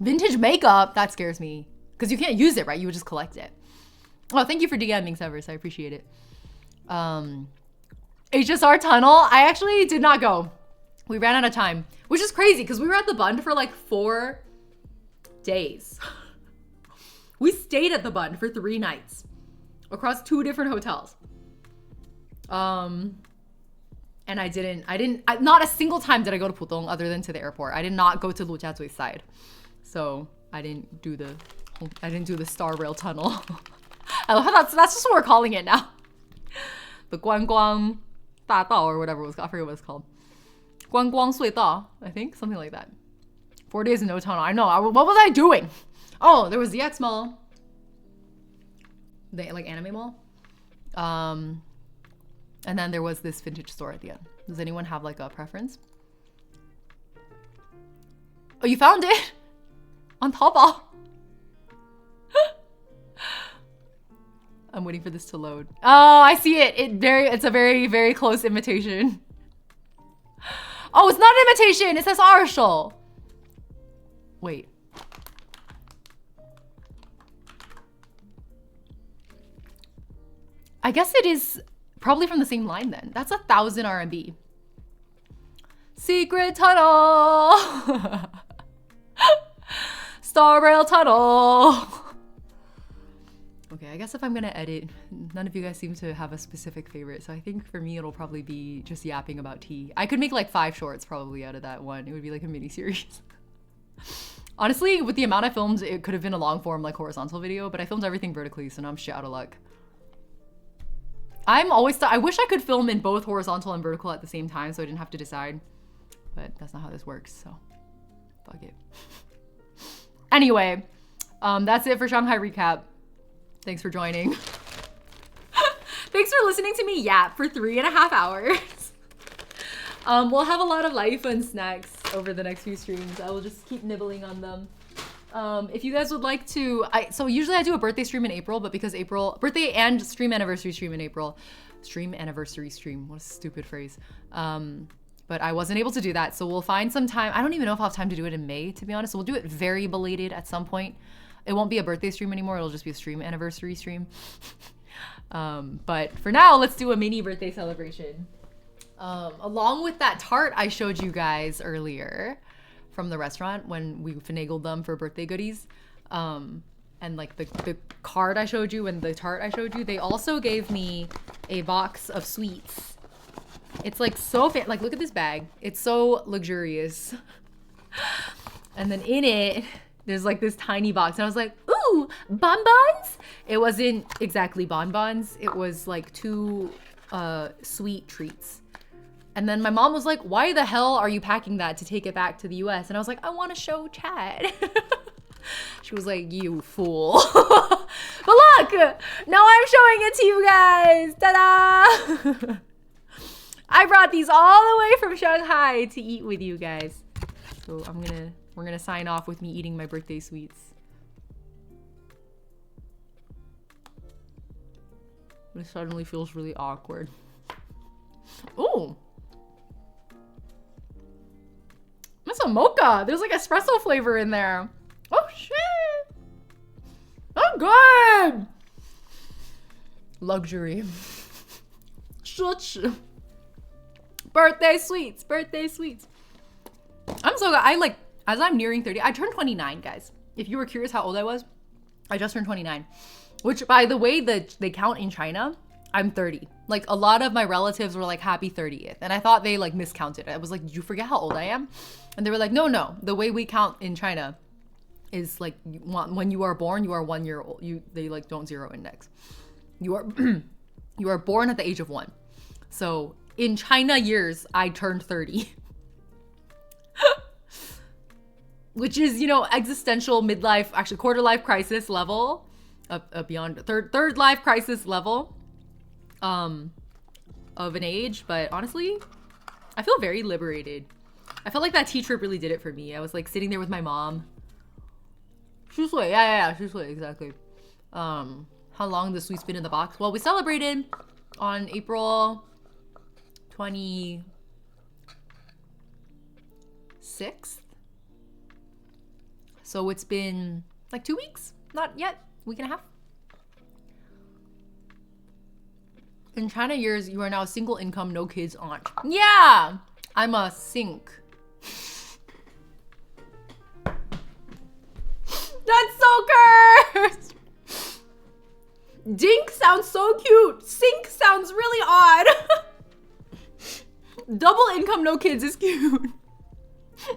Vintage makeup, that scares me. Because you can't use it, right? You would just collect it. Oh, thank you for DMing, Severus. I appreciate it. HSR Tunnel, I actually did not go. We ran out of time, which is crazy because we were at the Bund for like 4 days. We stayed at the Bund for 3 nights across 2 different hotels. And not a single time did I go to Pudong other than to the airport. I did not go to Lujiazui's side. So I didn't do the Star Rail Tunnel. I love how that's just what we're calling it now. The Guangguang Dadao or whatever it was, I forget what it's called. Guangguang Suidao, I think, something like that. 4 days in no tunnel. I know. What was I doing? Oh, there was the X Mall, the like anime mall, and then there was this vintage store at the end. Does anyone have like a preference? Oh, you found it on Taobao. I'm waiting for this to load. Oh, I see it. It's a very, very close imitation. Oh, it's not an imitation. It says Arshel. Wait. I guess it is probably from the same line then. That's 1,000 RMB. Secret tunnel. Star Rail Tunnel. Okay, I guess if I'm gonna edit, none of you guys seem to have a specific favorite, so I think for me it'll probably be just yapping about tea. I could make like 5 shorts probably out of that one. It would be like a mini series. Honestly, with the amount I filmed, it could have been a long form like horizontal video, but I filmed everything vertically, so now I'm shit out of luck. I wish I could film in both horizontal and vertical at the same time so I didn't have to decide, but that's not how this works, so fuck it. Anyway, that's it for Shanghai Recap. Thanks for joining. Thanks for listening to me yap for 3.5 hours. We'll have a lot of life and snacks over the next few streams. I will just keep nibbling on them. If you guys would like to, so usually I do a birthday stream in April, but because birthday and stream anniversary stream in April, what a stupid phrase. But I wasn't able to do that, so we'll find some time. I don't even know if I'll have time to do it in May, to be honest. So we'll do it very belated at some point. It won't be a birthday stream anymore. It'll just be a stream anniversary stream. But for now, let's do a mini birthday celebration. Along with that tart I showed you guys earlier from the restaurant when we finagled them for birthday goodies. And like the card I showed you and the tart I showed you, they also gave me a box of sweets. It's like so like look at this bag. It's so luxurious. And then in it, there's like this tiny box. And I was like, ooh, bonbons? It wasn't exactly bonbons. It was like 2 sweet treats. And then my mom was like, why the hell are you packing that to take it back to the US? And I was like, I want to show Chad. She was like, you fool. But look, now I'm showing it to you guys. Ta-da! I brought these all the way from Shanghai to eat with you guys. So we're gonna sign off with me eating my birthday sweets. It suddenly feels really awkward. Ooh. That's a mocha. There's like espresso flavor in there. Oh shit. Oh good. Luxury. Such. Birthday sweets, birthday sweets. I'm so good. As I'm nearing 30, I turned 29, guys. If you were curious how old I was, I just turned 29. Which, by the way, they count in China, I'm 30. Like, a lot of my relatives were like, happy 30th. And I thought they, like, miscounted. I was like, did you forget how old I am? And they were like, no. The way we count in China is, like, when you are born, you are 1 year old. They, like, don't zero index. You are, you are born at the age of 1. So, in China years, I turned 30. Which is, you know, existential midlife, actually quarter life crisis level, beyond third life crisis level of an age. But honestly, I feel very liberated. I felt like that tea trip really did it for me. I was like sitting there with my mom. Shusui, yeah, shusui, exactly. How long the sweet's been in the box? Well, we celebrated on April 26th. So it's been like 2 weeks? Not yet. Week and a half. In China years, you are now a single income, no kids aunt. Yeah! I'm a sink. That's so cursed! Dink sounds so cute. Sink sounds really odd. Double income, no kids is cute.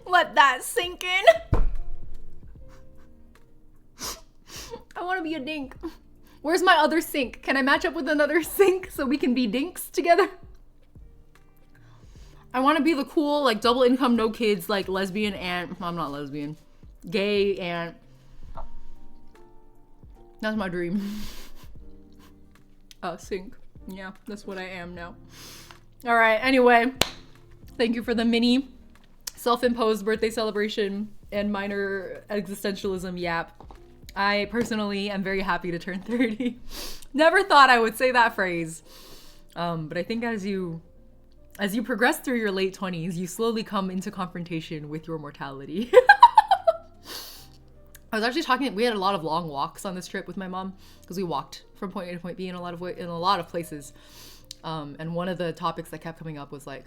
Let that sink in. I want to be a dink. Where's my other sink? Can I match up with another sink so we can be dinks together? I want to be the cool, like, double income, no kids, like, lesbian aunt. I'm not lesbian. Gay aunt. That's my dream. Sink. Yeah, that's what I am now. All right, anyway. Thank you for the mini self-imposed birthday celebration and minor existentialism yap. I personally am very happy to turn 30. Never thought I would say that phrase. But I think as you progress through your late 20s, you slowly come into confrontation with your mortality. I was actually we had a lot of long walks on this trip with my mom because we walked from point A to point B in a lot of places. And one of the topics that kept coming up was like,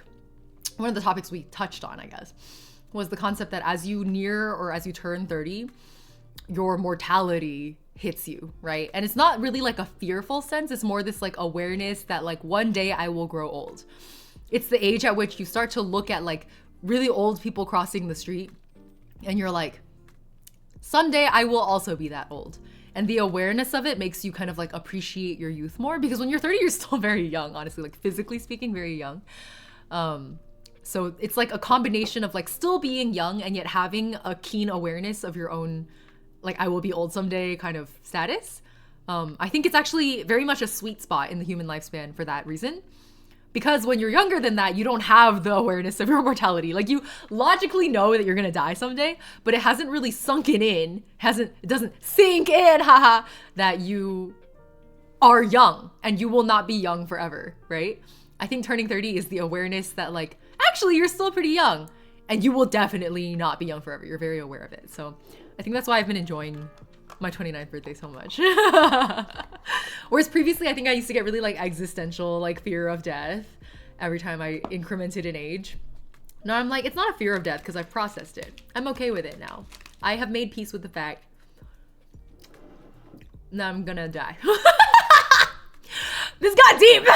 one of the topics we touched on, I guess, was the concept that as you near or as you turn 30, your mortality hits you, right? And it's not really like a fearful sense. It's more this like awareness that like one day I will grow old. It's the age at which you start to look at like really old people crossing the street and you're like, someday I will also be that old. And the awareness of it makes you kind of like appreciate your youth more, because when you're 30, you're still very young, honestly, like physically speaking, very young. So it's like a combination of like still being young and yet having a keen awareness of your own, like, I will be old someday kind of status. I think it's actually very much a sweet spot in the human lifespan for that reason. Because when you're younger than that, you don't have the awareness of your mortality. Like you logically know that you're gonna die someday, but it hasn't really sunken in, it doesn't sink in, haha, that you are young and you will not be young forever, right? I think turning 30 is the awareness that like, actually you're still pretty young and you will definitely not be young forever. You're very aware of it. So I think that's why I've been enjoying my 29th birthday so much. Whereas previously, I think I used to get really like existential, like fear of death every time I incremented in age. Now I'm like, it's not a fear of death because I've processed it. I'm okay with it now. I have made peace with the fact that I'm gonna die. This got deep.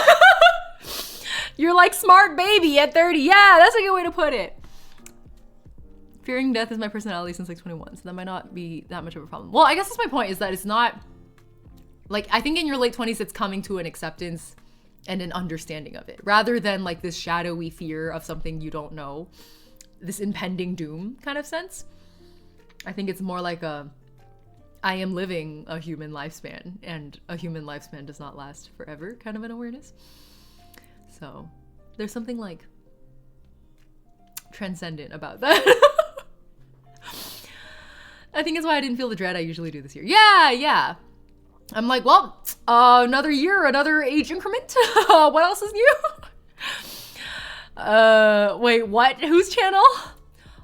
You're like smart baby at 30. Yeah, that's a good way to put it. Fearing death is my personality since like 21, so that might not be that much of a problem. Well, I guess that's my point, is that it's not, like, I think in your late 20s, it's coming to an acceptance and an understanding of it, rather than like this shadowy fear of something you don't know, this impending doom kind of sense. I think it's more like I am living a human lifespan, and a human lifespan does not last forever kind of an awareness. So there's something like transcendent about that. I think it's why I didn't feel the dread I usually do this year. Yeah. I'm like, well, another year, another age increment. What else is new? Wait, what? Whose channel?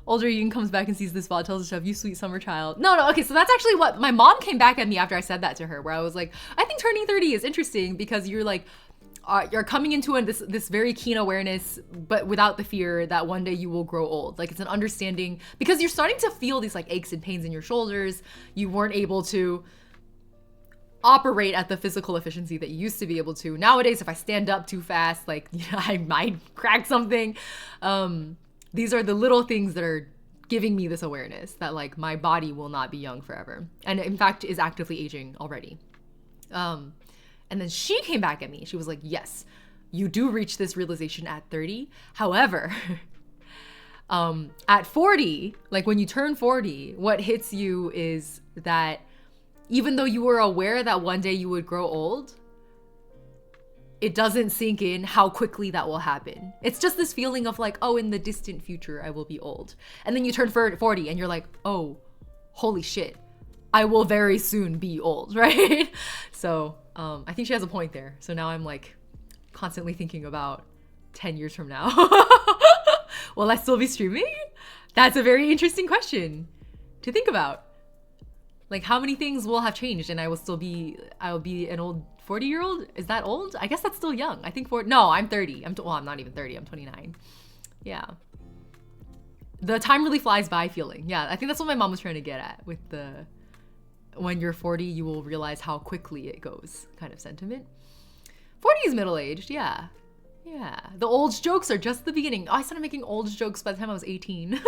Older Ying comes back and sees this VOD, tells herself, you sweet summer child. No, okay, so that's actually what my mom came back at me after I said that to her, where I was like, I think turning 30 is interesting because you're like, you're coming into this very keen awareness, but without the fear that one day you will grow old. Like it's an understanding, because you're starting to feel these like aches and pains in your shoulders. You weren't able to operate at the physical efficiency that you used to be able to. Nowadays, if I stand up too fast, like, you know, I might crack something. These are the little things that are giving me this awareness that like my body will not be young forever. And in fact is actively aging already. And then she came back at me. She was like, yes, you do reach this realization at 30. However, at 40, like when you turn 40, what hits you is that even though you were aware that one day you would grow old, it doesn't sink in how quickly that will happen. It's just this feeling of like, oh, in the distant future, I will be old. And then you turn 40 and you're like, oh, holy shit, I will very soon be old, right? So I think she has a point there. So now I'm like constantly thinking about 10 years from now. Will I still be streaming? That's a very interesting question to think about. Like how many things will have changed and I will be an old 40-year-old? Is that old? I guess that's still young. I think no, I'm 30. Well, I'm not even 30. I'm 29. Yeah. The time really flies by feeling. Yeah, I think that's what my mom was trying to get at with the when you're 40, you will realize how quickly it goes kind of sentiment. 40 is middle-aged, yeah. Yeah. The old jokes are just the beginning. Oh, I started making old jokes by the time I was 18.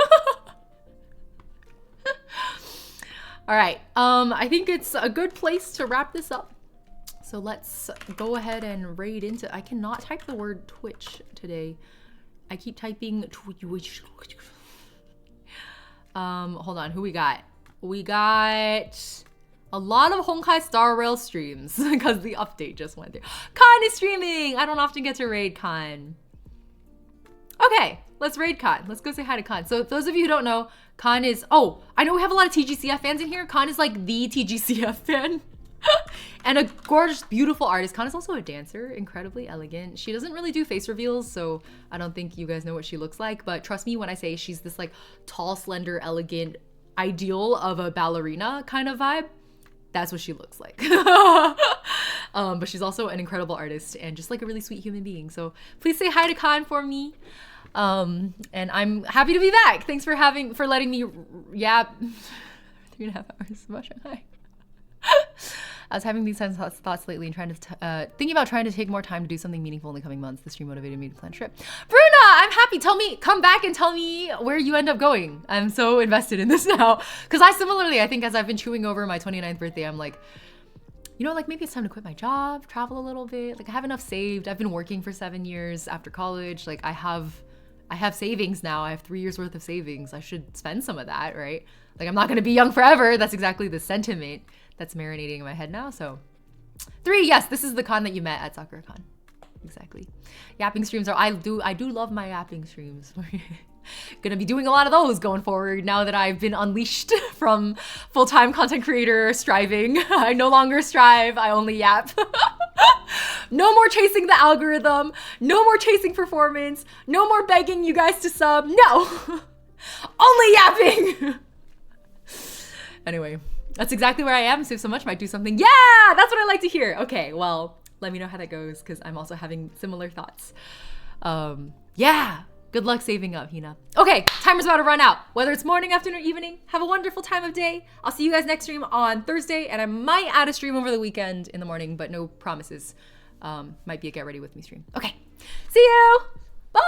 All right, I think it's a good place to wrap this up. So let's go ahead and raid into, I cannot type the word Twitch today. I keep typing Twitch. Hold on, who we got? We got a lot of Honkai Star Rail streams because the update just went through. Khan is streaming. I don't often get to raid Khan. Okay, let's raid Khan. Let's go say hi to Khan. So those of you who don't know, Khan is, oh, I know we have a lot of TGCF fans in here. Khan is like the TGCF fan and a gorgeous, beautiful artist. Khan is also a dancer, incredibly elegant. She doesn't really do face reveals, so I don't think you guys know what she looks like, but trust me when I say she's this like tall, slender, elegant ideal of a ballerina kind of vibe. That's what she looks like. But she's also an incredible artist and just like a really sweet human being. So please say hi to Khan for me. And I'm happy to be back. Thanks for letting me yap 3.5 hours about Shanghai. I was having these kinds of thoughts lately and thinking about trying to take more time to do something meaningful in the coming months. The stream motivated me to plan a trip. Bruna, I'm happy. Come back and tell me where you end up going. I'm so invested in this now. Because I think as I've been chewing over my 29th birthday, I'm like, you know, like maybe it's time to quit my job, travel a little bit. Like I have enough saved. I've been working for 7 years after college. Like I have savings now. I have 3 years worth of savings. I should spend some of that, right? Like I'm not going to be young forever. That's exactly the sentiment that's marinating in my head now. So 3, yes, this is the con that you met at SakuraCon. exactly. Yapping streams are, I do love my yapping streams. Gonna be doing a lot of those going forward now that I've been unleashed from full-time content creator striving. I no longer strive, I only yap. No more chasing the algorithm, no more chasing performance, no more begging you guys to sub, no! Only yapping! Anyway, that's exactly where I am. Save so much, might do something. Yeah, that's what I like to hear. Okay, well, let me know how that goes because I'm also having similar thoughts. Yeah, good luck saving up, Hina. Okay, timer's about to run out. Whether it's morning, afternoon, or evening, have a wonderful time of day. I'll see you guys next stream on Thursday, and I might add a stream over the weekend in the morning, but no promises. Might be a get ready with me stream. Okay, see you. Bye.